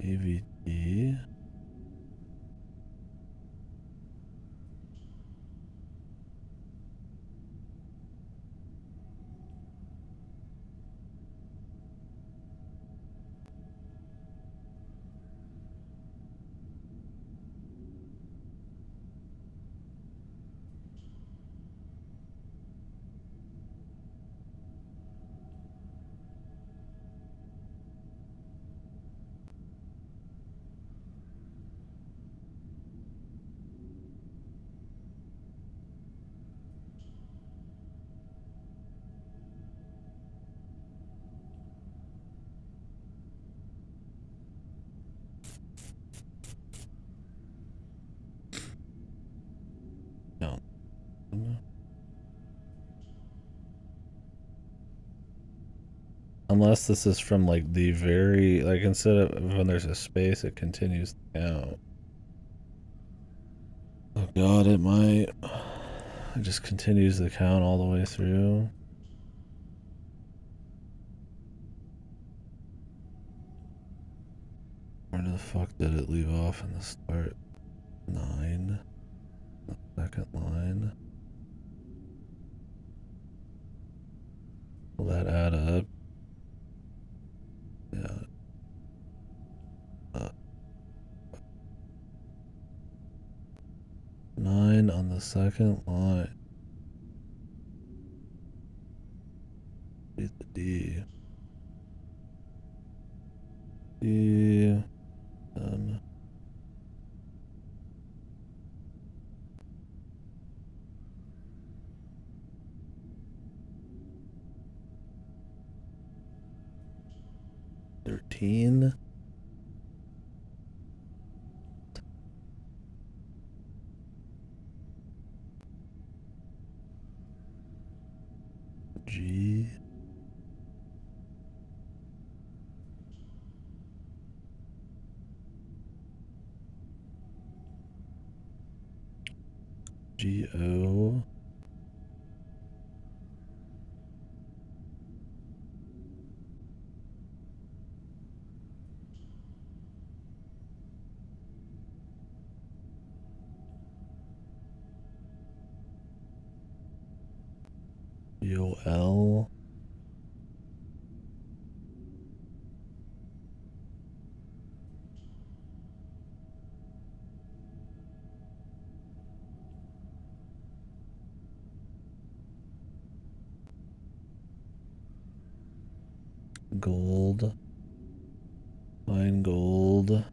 AVD. No. Unless this is from like the very, like instead of when there's a space, it continues to count. Oh god, it might. It just continues the count all the way through. Where the fuck did it leave off in the start? 9. The second line. Will that add up? Yeah. 9 on the second line. Beat the D. D. 10. $13. G. G O. G O L. Gold. Fine gold.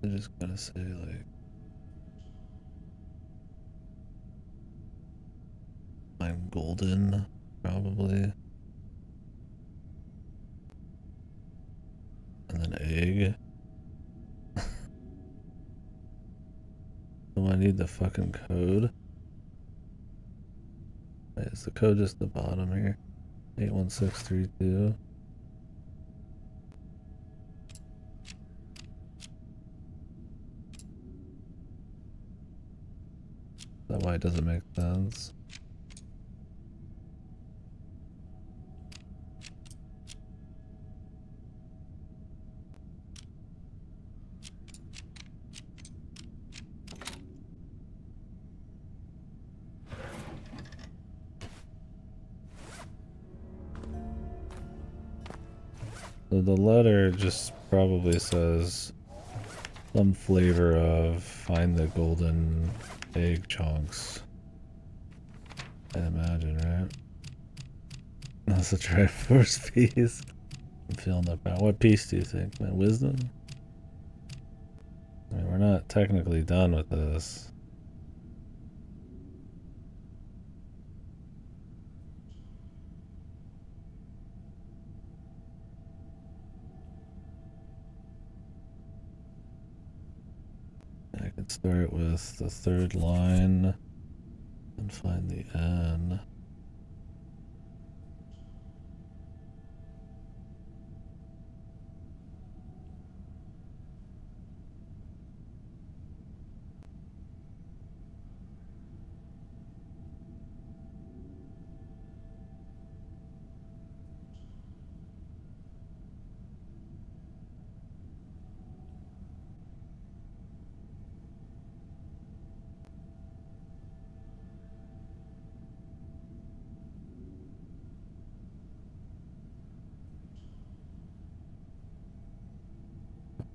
I just gotta say, like, I'm golden, probably. And then egg. Do I need the fucking code? Wait, is the code just the bottom here? 81632. Is that why it doesn't make sense? So the letter just probably says some flavor of find the golden egg chunks. I imagine, right? That's a Triforce piece. I'm feeling that bad. What piece do you think, man? Wisdom? I mean, we're not technically done with this. I could start with the third line and find the N.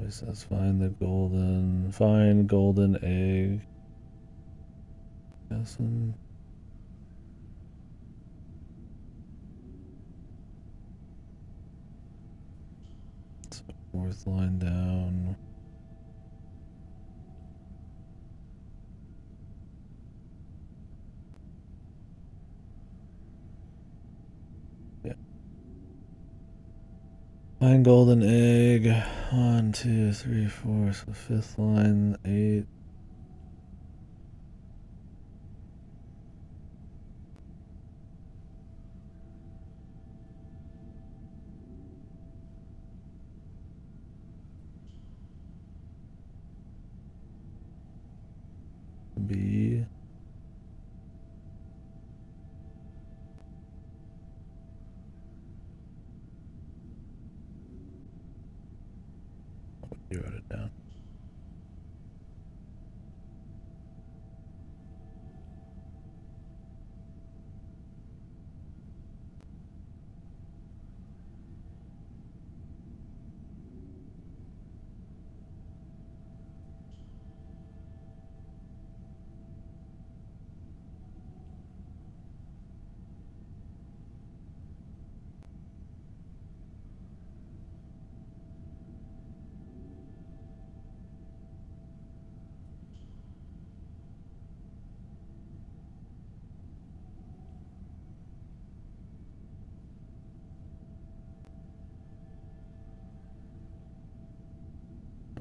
It says find golden egg. Guessing. It's the fourth line down. Yeah. Find golden egg. 1, 2, 3, 4. So fifth line, 8. B. You wrote it down.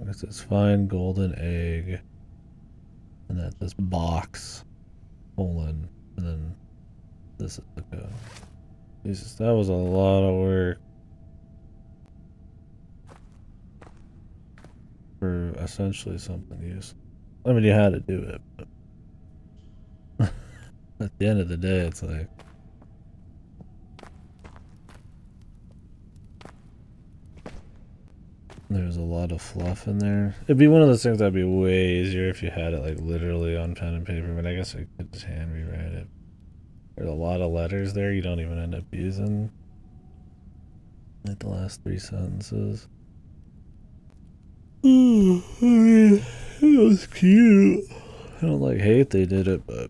It says find golden egg. And that this box. Colon. And then this is the code. Jesus, that was a lot of work. For essentially something useless. I mean, you had to do it, but at the end of the day, it's like there's a lot of fluff in there. It'd be one of those things that'd be way easier if you had it like literally on pen and paper, but I guess I could just hand rewrite it. There's a lot of letters there you don't even end up using. Like the last 3 sentences. I mean, it was cute. I don't like hate they did it, but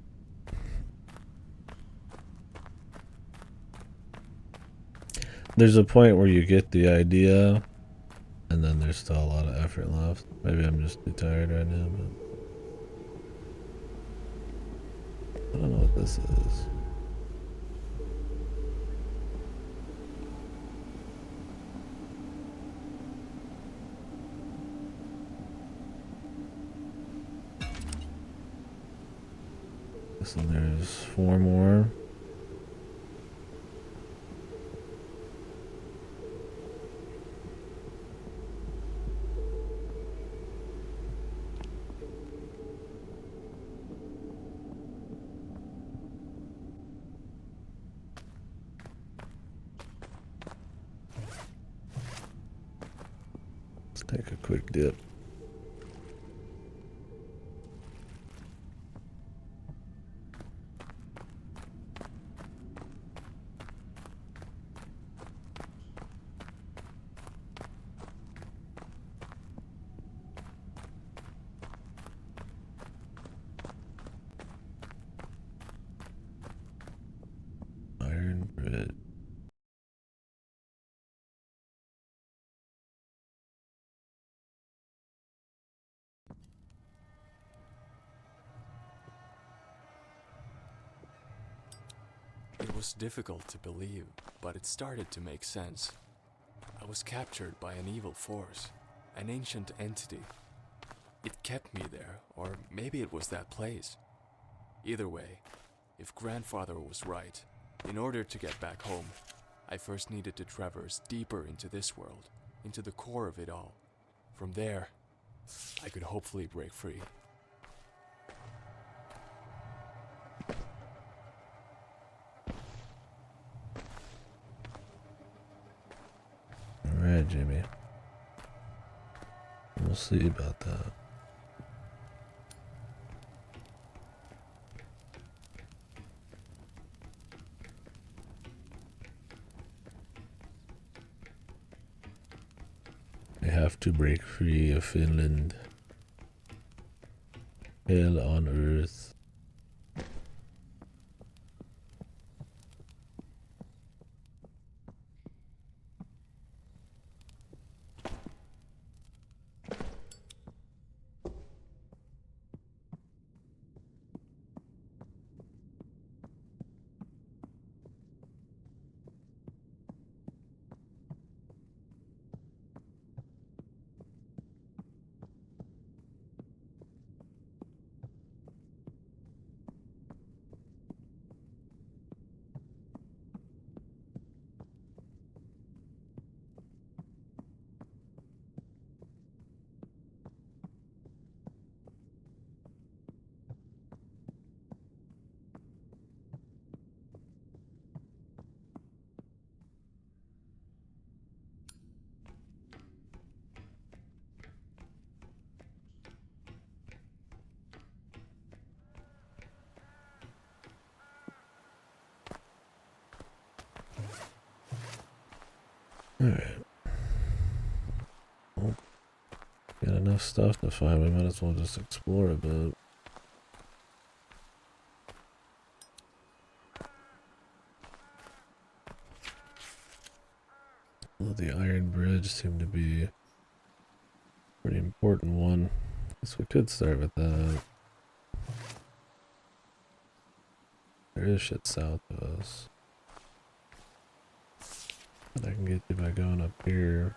there's a point where you get the idea, and then there's still a lot of effort left. Maybe I'm just too tired right now, but I don't know what this is. And there's 4 more. Let's take a quick dip. Iron bread. It was difficult to believe, but it started to make sense. I was captured by an evil force, an ancient entity. It kept me there, or maybe it was that place. Either way, if grandfather was right, in order to get back home, I first needed to traverse deeper into this world, into the core of it all. From there, I could hopefully break free. Alright, Jimmy. We'll see about that. have to break free of Finland. Hell on earth. Alright. Well, got enough stuff to find, we might as well just explore a bit. Well, the Iron Bridge seemed to be a pretty important one. Guess we could start with that. There is shit south of us that I can get to by going up here.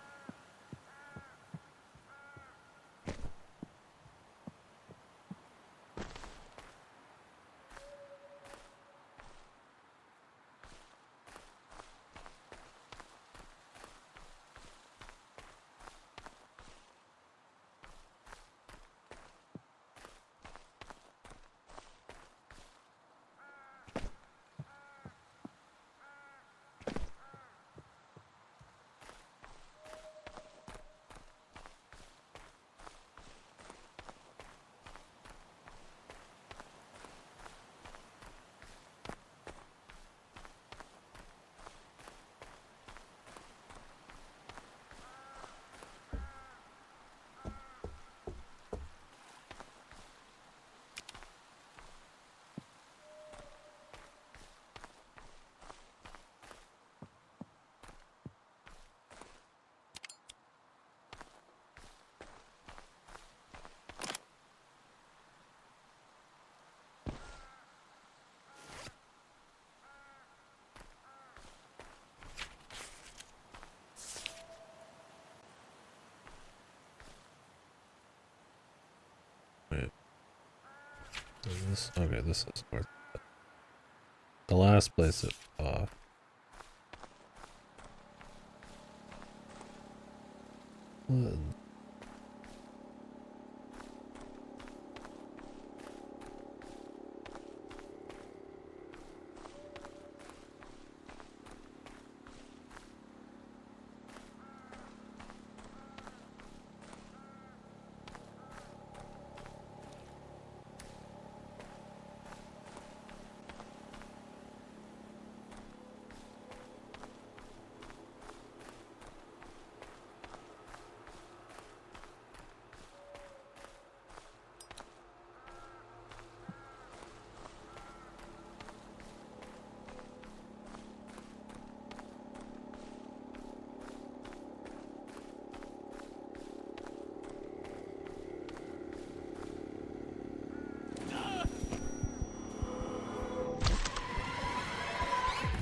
Wait. Is this? Okay, this is north. The last place it what?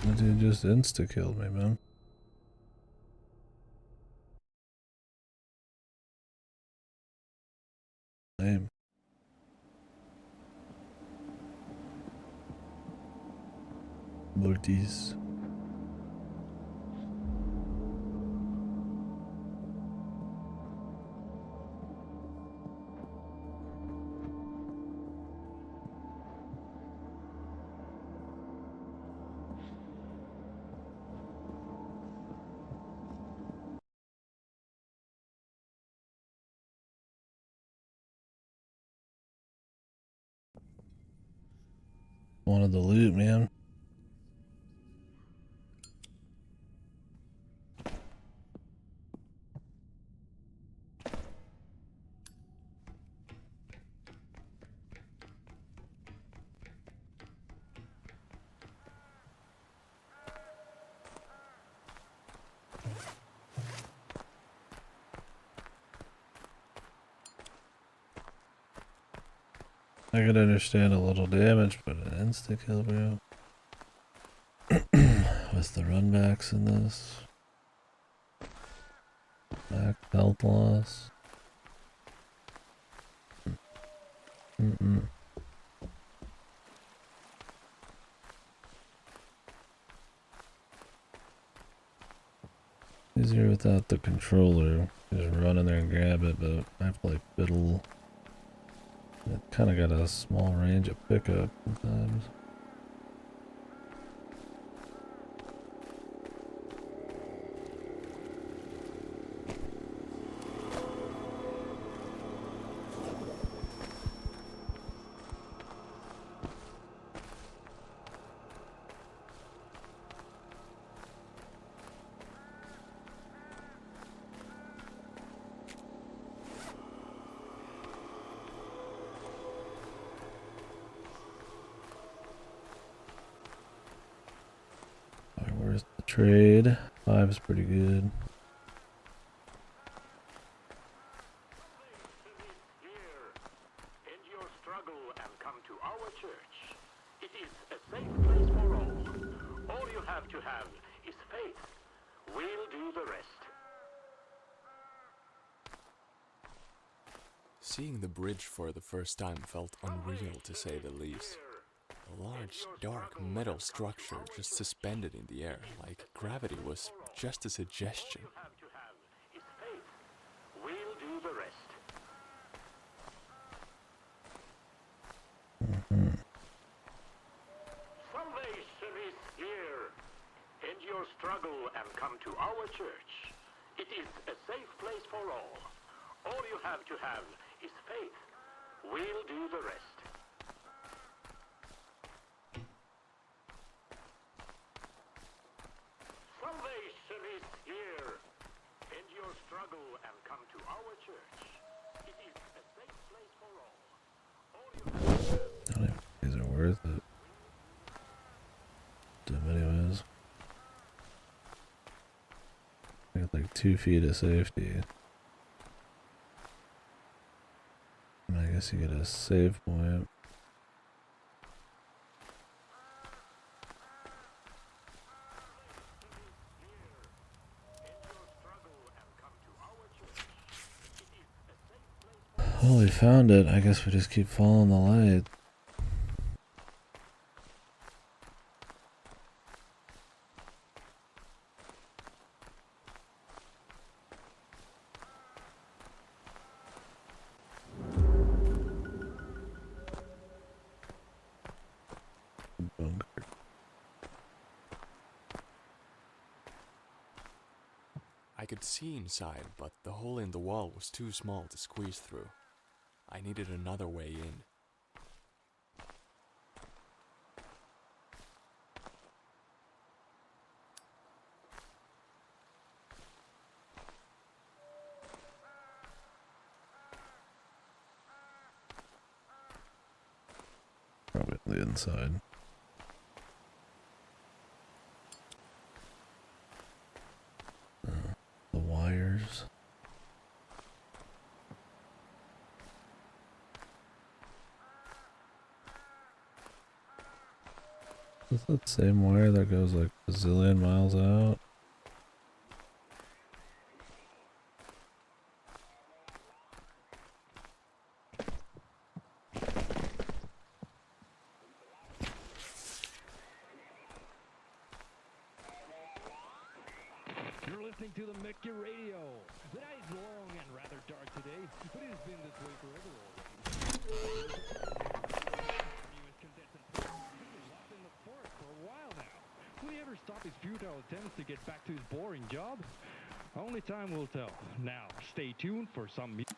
That dude just insta-killed me, man. Lame. Mortis. Wanted the loot, man. I could understand a little damage, but an insta kill, bro. With the runbacks in this. Back health loss. Easier without the controller. Just run in there and grab it, but I play fiddle. It kind of got a small range of pickup sometimes. Where's the trade? 5 is pretty good. Seeing the bridge for the first time felt unreal, to say the least. A large, dark metal structure just suspended in the air, like gravity was just a suggestion. Salvation is here. End your struggle and come to our church. It is a safe place for all. All you have to have is faith. We'll do the rest. Salvation is here. End your struggle and come to our church. It is a safe place for all. All you have to have. I don't even think these are worth it. Anyways. I got like 2 feet of safety. And I guess you get a save point. Well, we found it. I guess we just keep following the light. Bunker. I could see inside, but the hole in the wall was too small to squeeze through. I needed another way in. Probably on the inside. The wires. Is that the same wire that goes like a zillion miles out? You're listening to the Mickey Radio. The night is long and rather dark today, but it has been this way forever already. Our newest contestant has been lost in the forest for a while now. Will he ever stop his futile attempts to get back to his boring job? Only time will tell. Now, stay tuned for some music.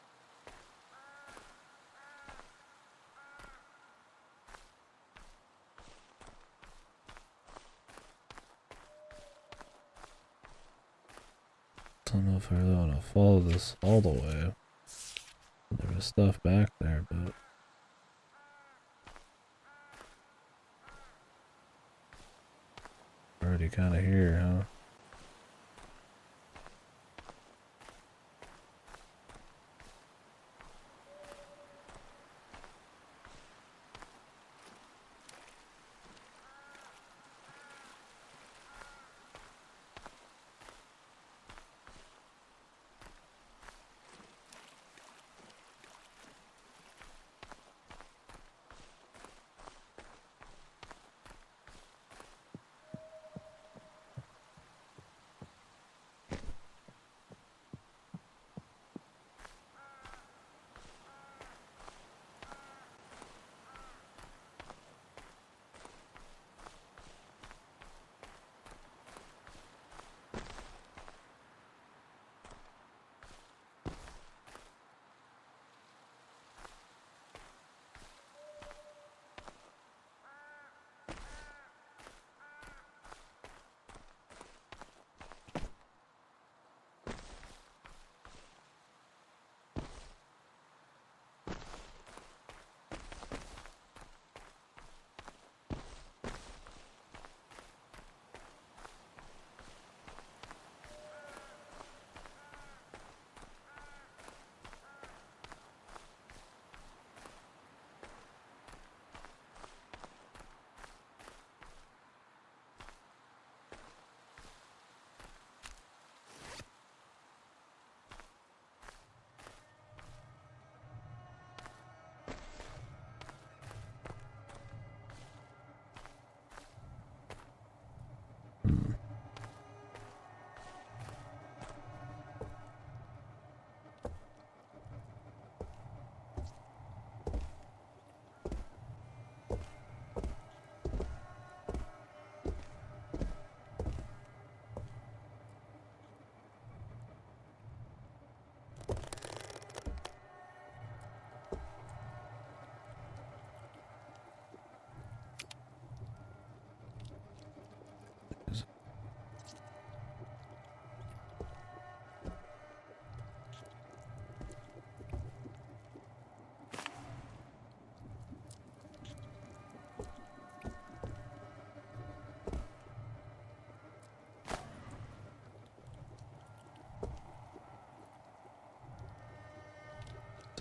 I don't know if I really want to follow this all the way. There was stuff back there, but already kind of here, huh?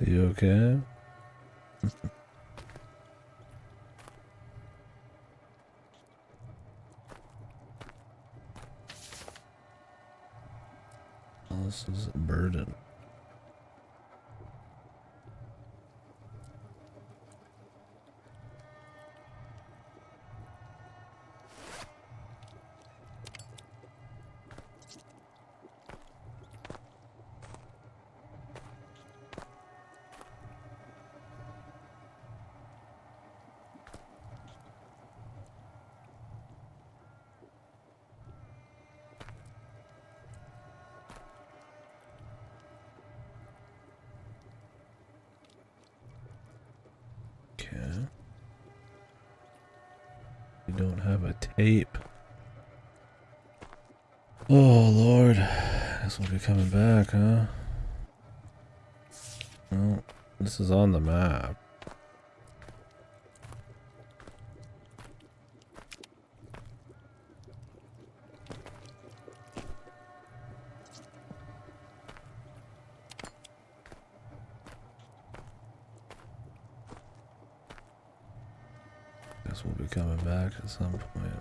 Are you okay? Oh, this is a burden. Okay. We don't have a tape. Oh, Lord. Guess we'll be coming back, huh? Well, this is on the map. Guess we'll be coming back at some point.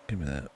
Give me that.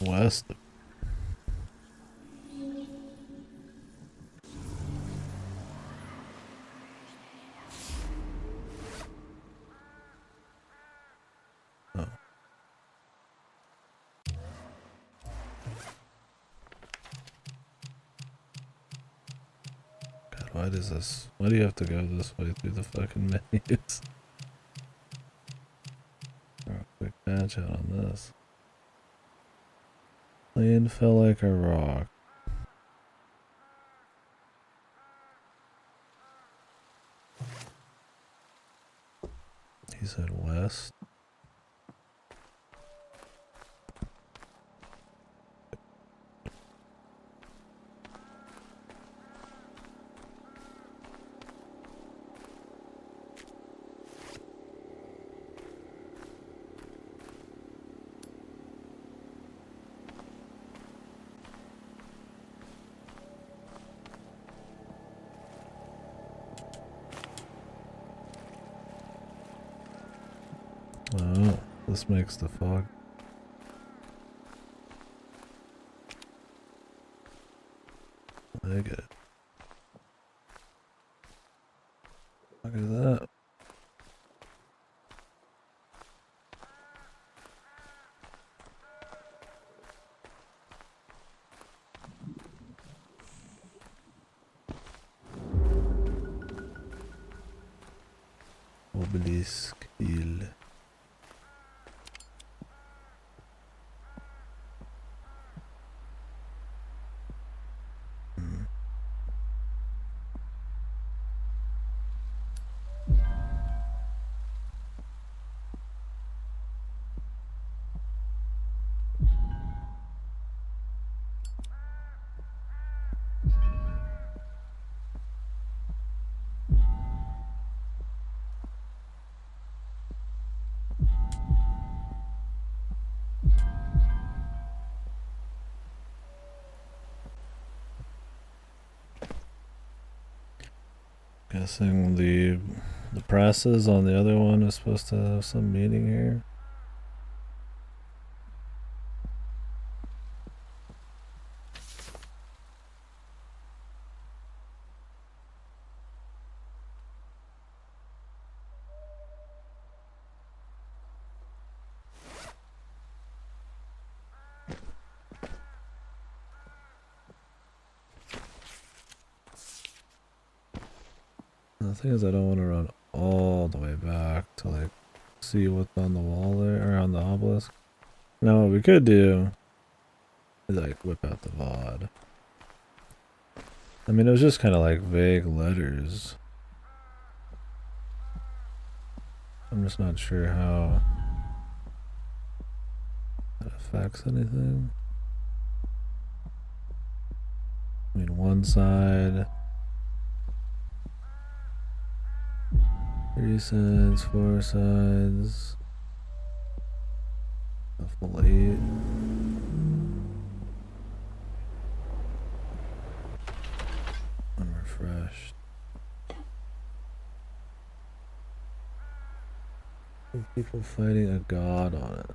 West. Oh. God, why does this? Why do you have to go this way through the fucking menus? A quick patch out on this. Plane fell like a rock. He said west. Oh, this makes the fog. I get it. Look at that. Obelisk hill. Guessing the presses on the other one is supposed to have some meaning here. The thing is, I don't want to run all the way back to like see what's on the wall there, or on the obelisk. Now what we could do is like whip out the VOD. I mean, it was just kind of like vague letters. I'm just not sure how that affects anything. I mean, one side, 3 sides, 4 sides, a full 8. I'm refreshed. People fighting a god on it.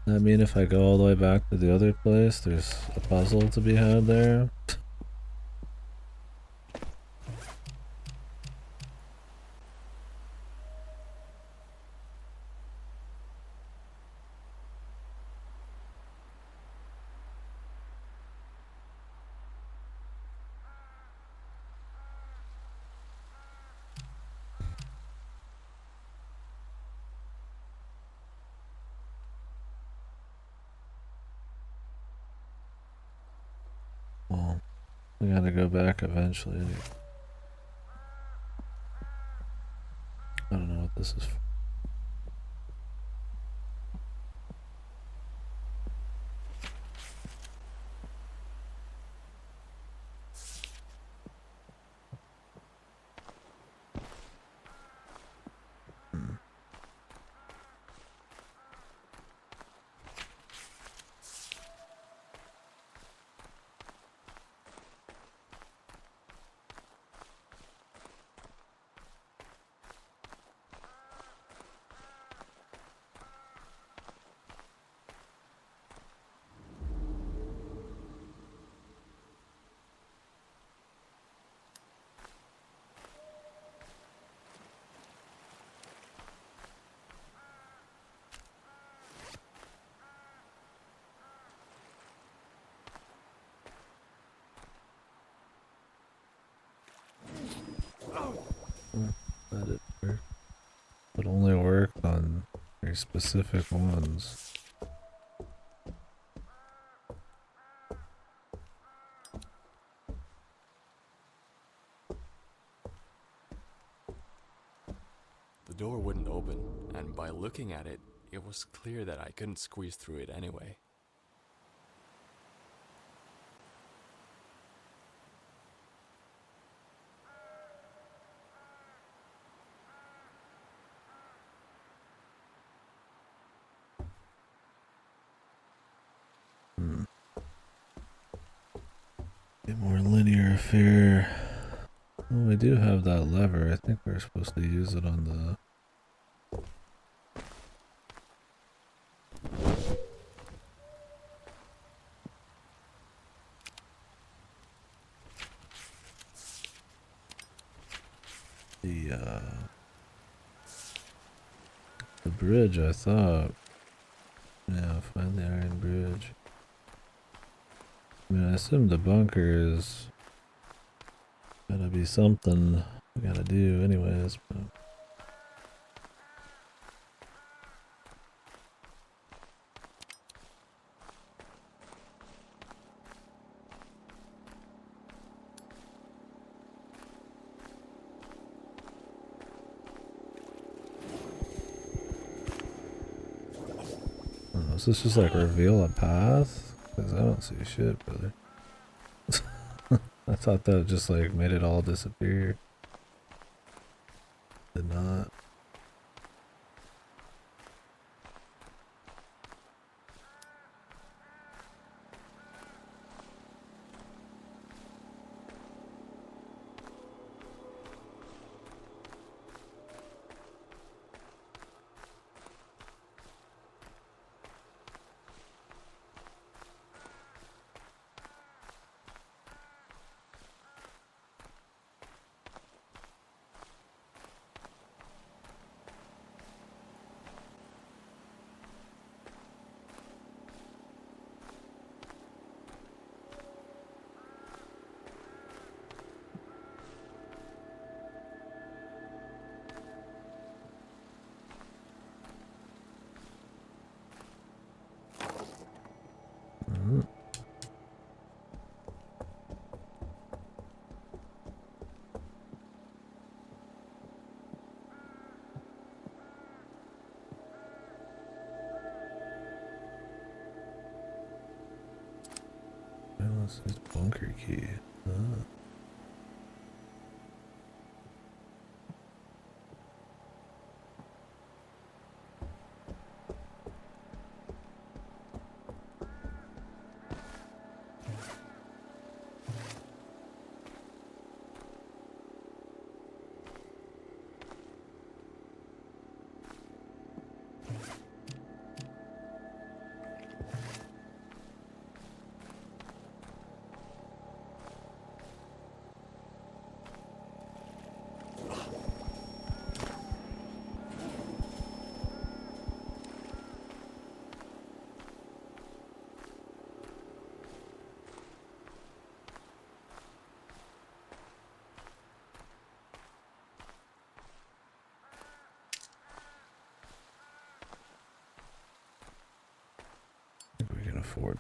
I mean, if I go all the way back to the other place, there's a puzzle to be had there. Well, we gotta go back eventually. I don't know what this is for. That it work. But only work on very specific ones. The door wouldn't open, and by looking at it, it was clear that I couldn't squeeze through it anyway. A more linear affair. Well, we do have that lever. I think we're supposed to use it on the... The bridge, I thought. Yeah, find the iron bridge. I mean, I assume the bunker is gotta be something we gotta do anyways, but... Does this just like reveal a path? Because I don't see shit, brother. I thought that just like made it all disappear. Did not. What's this bunker key? I think we can afford.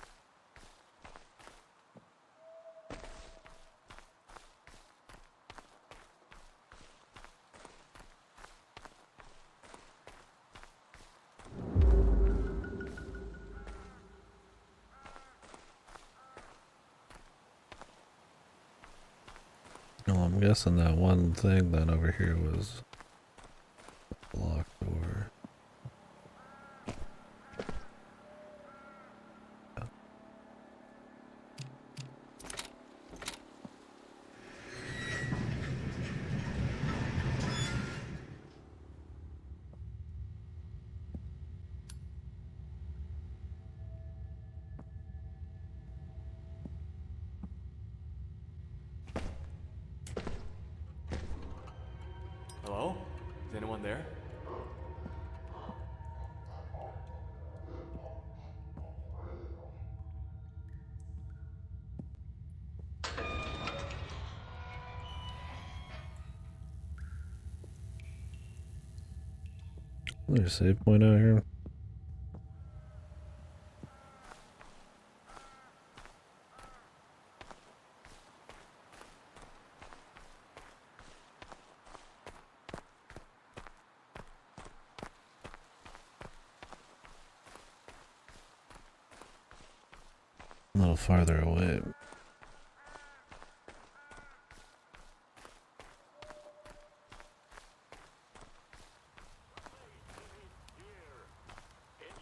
No, I'm guessing that one thing then over here was a locked door. Hello? Is anyone there? There's a save point out here. A little farther away. End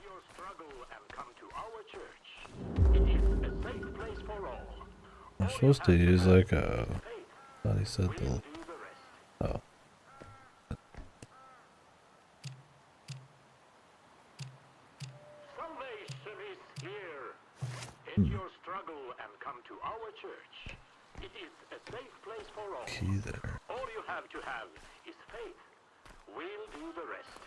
your struggle and come to our church. It is a safe place for all. I'm supposed to use like a. I thought he said We'll the. do the rest. Oh. Salvation is here. End your struggle and come to our church. It is a safe place for all. Key there. All you have to have is faith. We'll do the rest.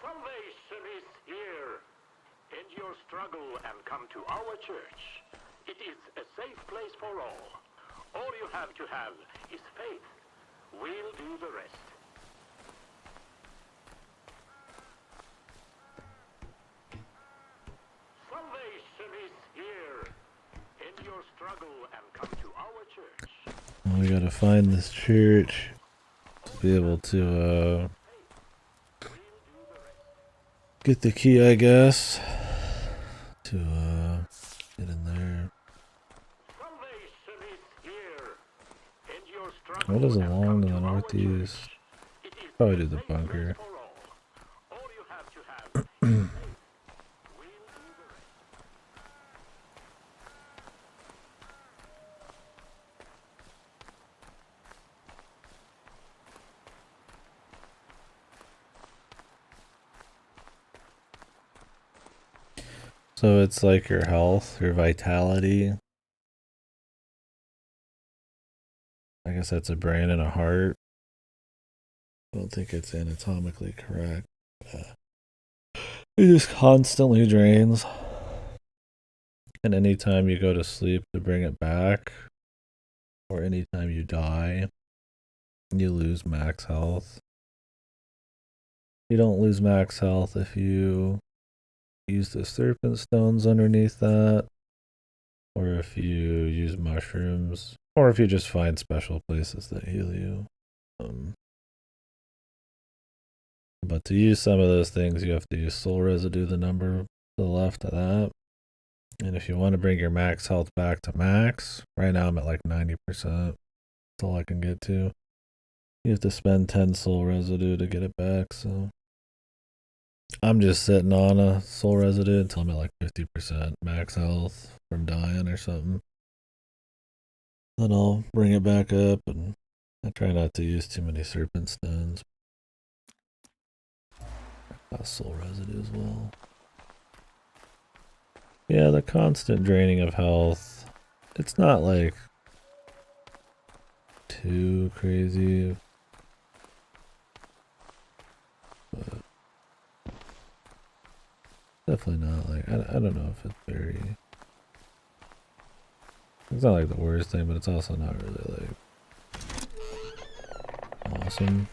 Salvation is here. End your struggle and come to our church. It is a safe place for all. All you have to have is faith. We'll do the rest. Salvation is here. End your struggle and come to our church. We gotta find this church to be able to get the key, I guess. to get in there. Salvation is here. And your struggle What is has along come to to the our northeast? church. It is Probably a do the safe place bunker. for all you have to have is faith. We'll do the rest. So it's like your health, your vitality. I guess that's a brain and a heart. I don't think it's anatomically correct. It just constantly drains. And anytime you go to sleep to bring it back, or anytime you die, you lose max health. You don't lose max health if you use the serpent stones underneath that, or if you use mushrooms, or if you just find special places that heal you. But to use some of those things, you have to use soul residue, the number to the left of that. And if you want to bring your max health back to max, right now I'm at like 90%. That's all I can get to. You have to spend 10 soul residue to get it back, so I'm just sitting on a soul residue until I'm at like 50% max health from dying or something. Then I'll bring it back up, and I try not to use too many serpent stones. Soul residue as well. Yeah, the constant draining of health. It's not like too crazy, but definitely not like I don't know if it's very. It's not like the worst thing, but it's also not really like awesome.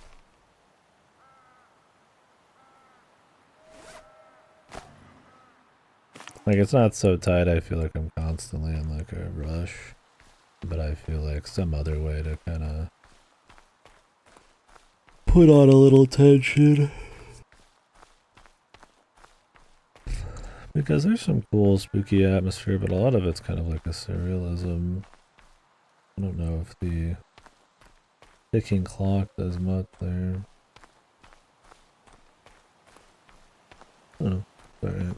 Like it's not so tight. I feel like I'm constantly in like a rush, but I feel like some other way to kind of put on a little tension. Because there's some cool spooky atmosphere, but a lot of it's kind of like a surrealism. I don't know if the ticking clock does much there. Oh, alright.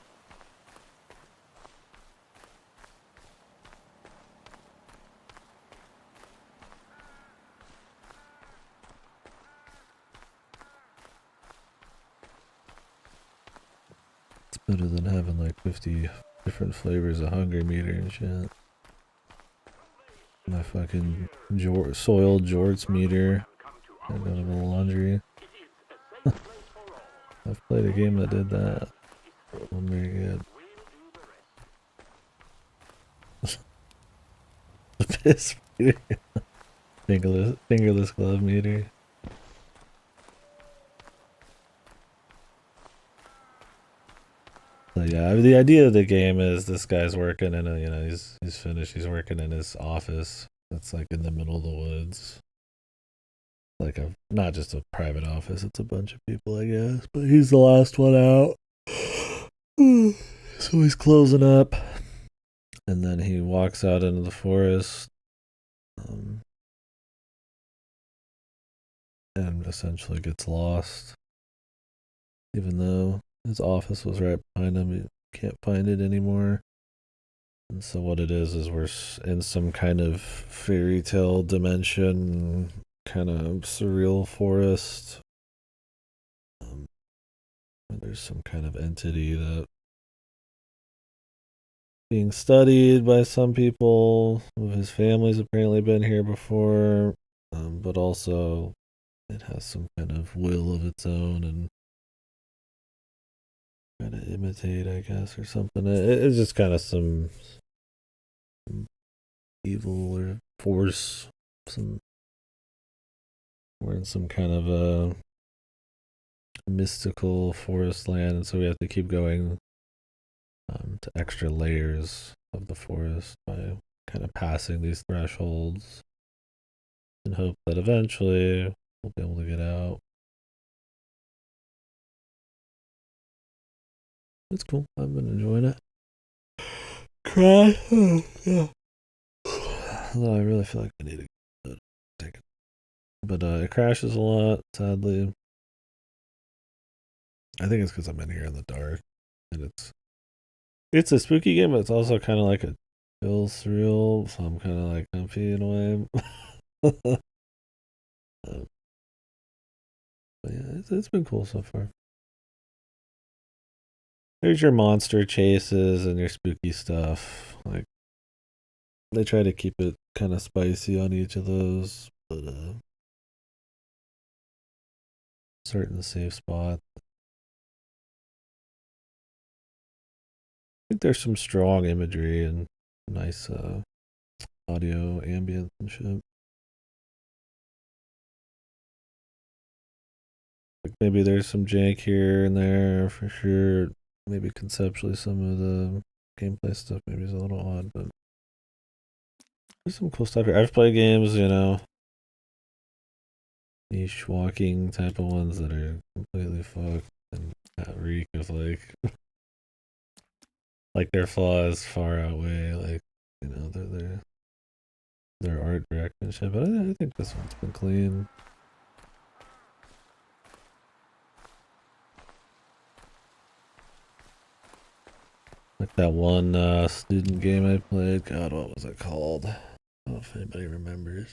It's better than having like 50 different flavors of Hungry Meter and shit. My fucking soiled jorts meter. I don't have a laundry. I've played a game that did that. Wasn't very good. The piss meter. Fingerless glove meter. So yeah, the idea of the game is this guy's working in a, he's finished. He's working in his office. That's like in the middle of the woods. Like a not just a private office. It's a bunch of people, I guess. But he's the last one out. So he's closing up, and then he walks out into the forest, and essentially gets lost. Even though his office was right behind him, he can't find it anymore. And so what it is we're in some kind of fairy tale dimension, kind of surreal forest. And there's some kind of entity that being studied by some people. Some of his family's apparently been here before, but also it has some kind of will of its own and kind of imitate, I guess, or something. It's just kind of some evil or force. We're in some kind of a mystical forest land, and so we have to keep going to extra layers of the forest by kind of passing these thresholds and hope that eventually we'll be able to get out. It's cool. I've been enjoying it. Crash. Yeah. Although I really feel like I need to take it. But it crashes a lot, sadly. I think it's because I'm in here in the dark. And it's a spooky game, but it's also kind of like a chill surreal, so I'm kind of like comfy in a way. But yeah, it's been cool so far. There's your monster chases and your spooky stuff. Like they try to keep it kind of spicy on each of those, but certain safe spot. I think there's some strong imagery and nice audio ambience and shit. Like maybe there's some jank here and there for sure. Maybe conceptually some of the gameplay stuff maybe is a little odd, but there's some cool stuff here. I've played games, niche walking type of ones that are completely fucked and reek of like their flaws far outweigh their art direction and shit. But I think this one's been clean. Like that one student game I played. God, what was it called? I don't know if anybody remembers.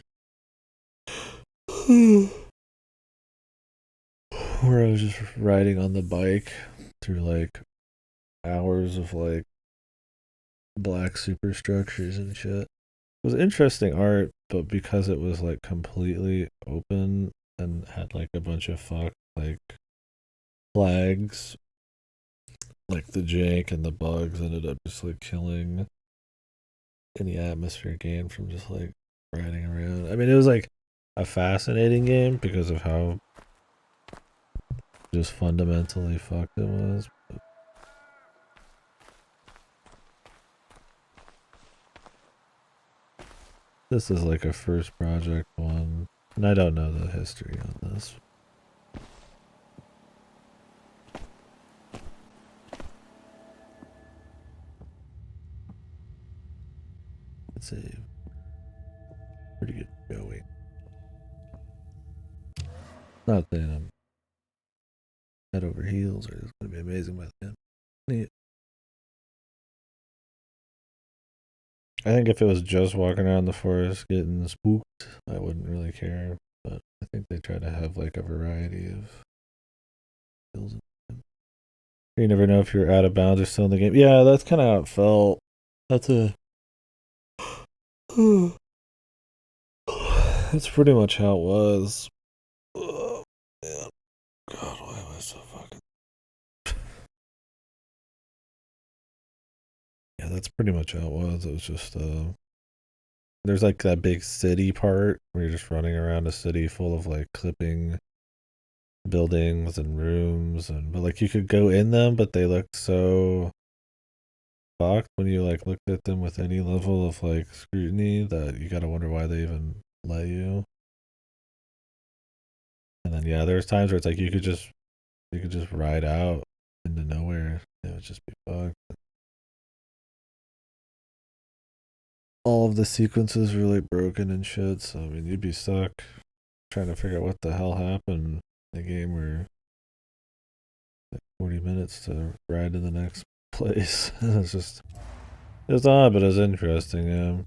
Where I was just riding on the bike through like hours of like black superstructures and shit. It was interesting art, but because it was like completely open and had like a bunch of like flags, like the jank and the bugs ended up just like killing any atmosphere gained from just like riding around. I mean, it was like a fascinating game because of how just fundamentally fucked it was. But this is like a first project one, and I don't know the history on this. It's a pretty good going. Not that I'm head over heels or it's going to be amazing by the end. Neat. I think if it was just walking around the forest getting spooked, I wouldn't really care. But I think they try to have like a variety of skills. You never know if you're out of bounds or still in the game. Yeah, that's kind of how it felt. That's a. That's pretty much how it was. Oh, man. God, why am I so fucking. Yeah, that's pretty much how it was. It was just there's like that big city part where you're just running around a city full of like clipping buildings and rooms but like you could go in them, but they looked so fucked when you like looked at them with any level of like scrutiny that you gotta wonder why they even let you. And then yeah, there's times where it's like you could just ride out into nowhere. It would just be fucked. All of the sequences were like broken and shit, so I mean you'd be stuck trying to figure out what the hell happened in a game where like 40 minutes to ride to the next place. It was odd, but it was interesting. Yeah,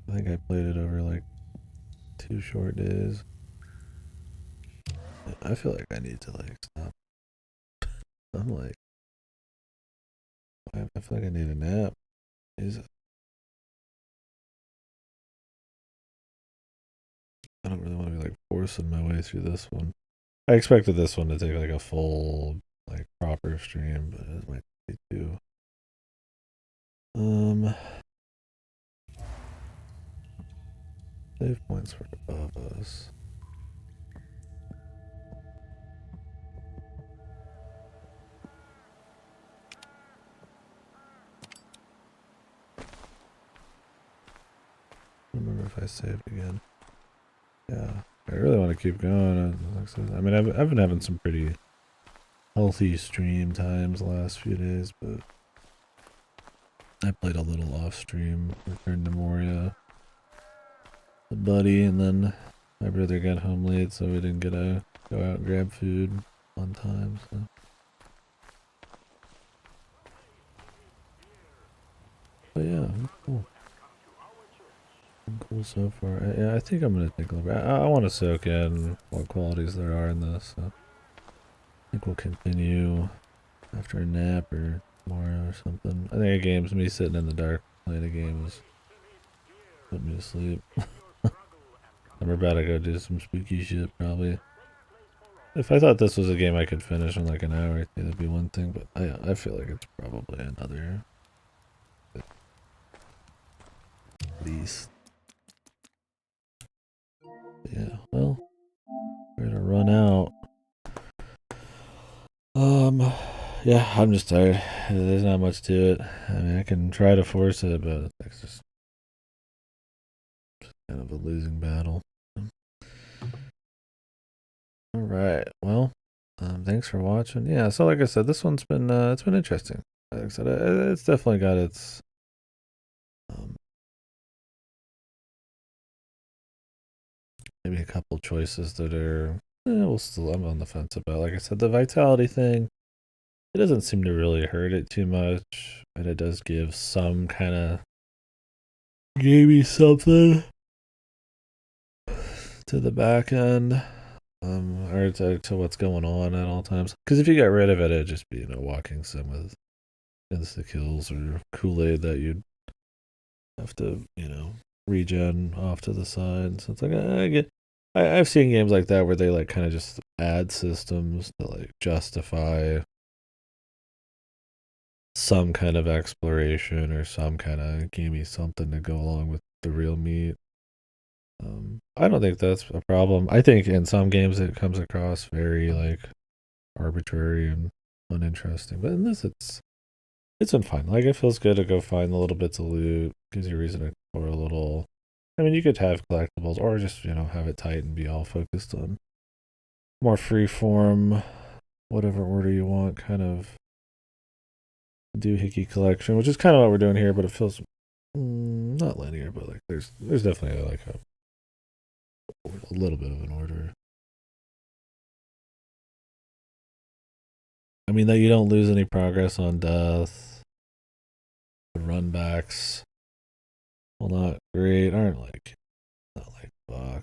I think I played it over like 2 short days. I feel like I need to like stop. I'm like, I feel like I need a nap. Jesus. I don't really want to be like forcing my way through this one. I expected this one to take like a full, like proper stream, but it might be too. Save points for above us. I don't remember if I saved again. Yeah, I really want to keep going. I mean, I've been having some pretty healthy stream times the last few days, but I played a little off stream, returned to Moria, a buddy, and then my brother got home late, so we didn't get to go out and grab food on time. So. But yeah, cool. Cool so far. Yeah, I think I'm gonna take a look. I want to soak in what qualities there are in this. So I think we'll continue after a nap or tomorrow or something. I think a game's me sitting in the dark playing a game is putting me to sleep. I'm about to go do some spooky shit probably. If I thought this was a game I could finish in like an hour, I think that'd be one thing. But I feel like it's probably another. At least. Yeah. Well, we're gonna run out. Yeah, I'm just tired. There's not much to it. I mean, I can try to force it, but it's just kind of a losing battle. All right. Well, thanks for watching. Yeah. So, like I said, this one's been it's been interesting. Like I said, it's definitely got its maybe a couple choices that are. Well, still, I'm on the fence about. Like I said, the vitality thing. It doesn't seem to really hurt it too much, and it does give some kind of gamey something to the back end, or to what's going on at all times. Because if you got rid of it, it'd just be walking sim with insta kills or Kool-Aid that you'd have to regen off to the side. So it's like I've seen games like that where they like kind of just add systems to like justify some kind of exploration or some kind of gamey something to go along with the real meat. I don't think that's a problem. I think in some games it comes across very like arbitrary and uninteresting, but in this it's been fine. Like it feels good to go find the little bits of loot. Gives you a reason to explore a little. I mean, you could have collectibles or just have it tight and be all focused on more free form, whatever order you want, kind of doohickey collection, which is kind of what we're doing here, but it feels not linear, but like there's definitely like a little bit of an order. I mean that you don't lose any progress on death. The runbacks, well, not great, aren't like not like fuck.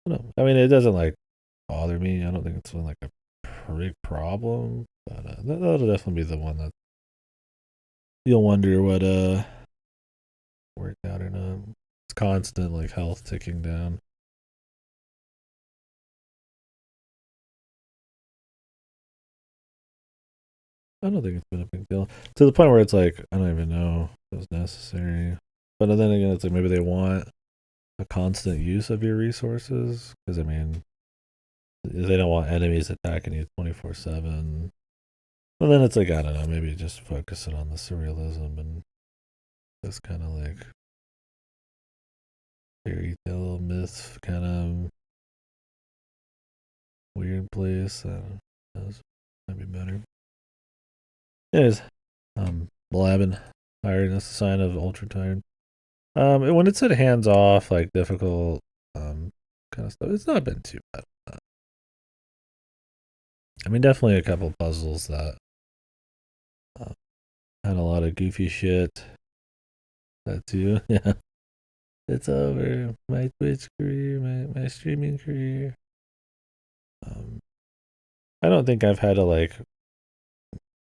No, I mean it doesn't like bother me. I don't think it's like a big problem, but that'll definitely be the one that you'll wonder what worked out or not. It's constant like health ticking down. I don't think it's been a big deal to the point where it's like I don't even know if it was necessary. But then again, it's like maybe they want a constant use of your resources because I mean they don't want enemies attacking you 24/7. Well, then it's like I don't know, maybe just focusing on the surrealism and this kind of like fairy tale myth kind of weird place. That might be better. Anyways, blabbing, tired. That's a sign of ultra tired. When it said hands off, like difficult, kind of stuff, it's not been too bad. I mean, definitely a couple puzzles that had a lot of goofy shit. That too, yeah. It's over. My Twitch career, my streaming career. I don't think I've had to like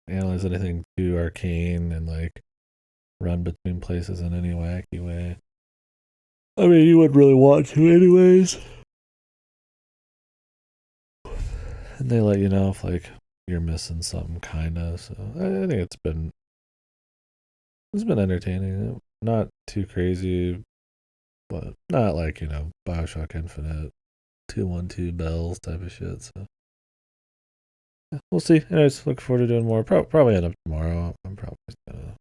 analyze anything too arcane and like run between places in any wacky way. I mean, you wouldn't really want to, anyways. And they let you know if like you're missing something, kinda. So I think it's been entertaining. Not too crazy, but not like Bioshock Infinite 212 bells type of shit. So yeah, we'll see. Anyways, look forward to doing more. Probably end up tomorrow. I'm probably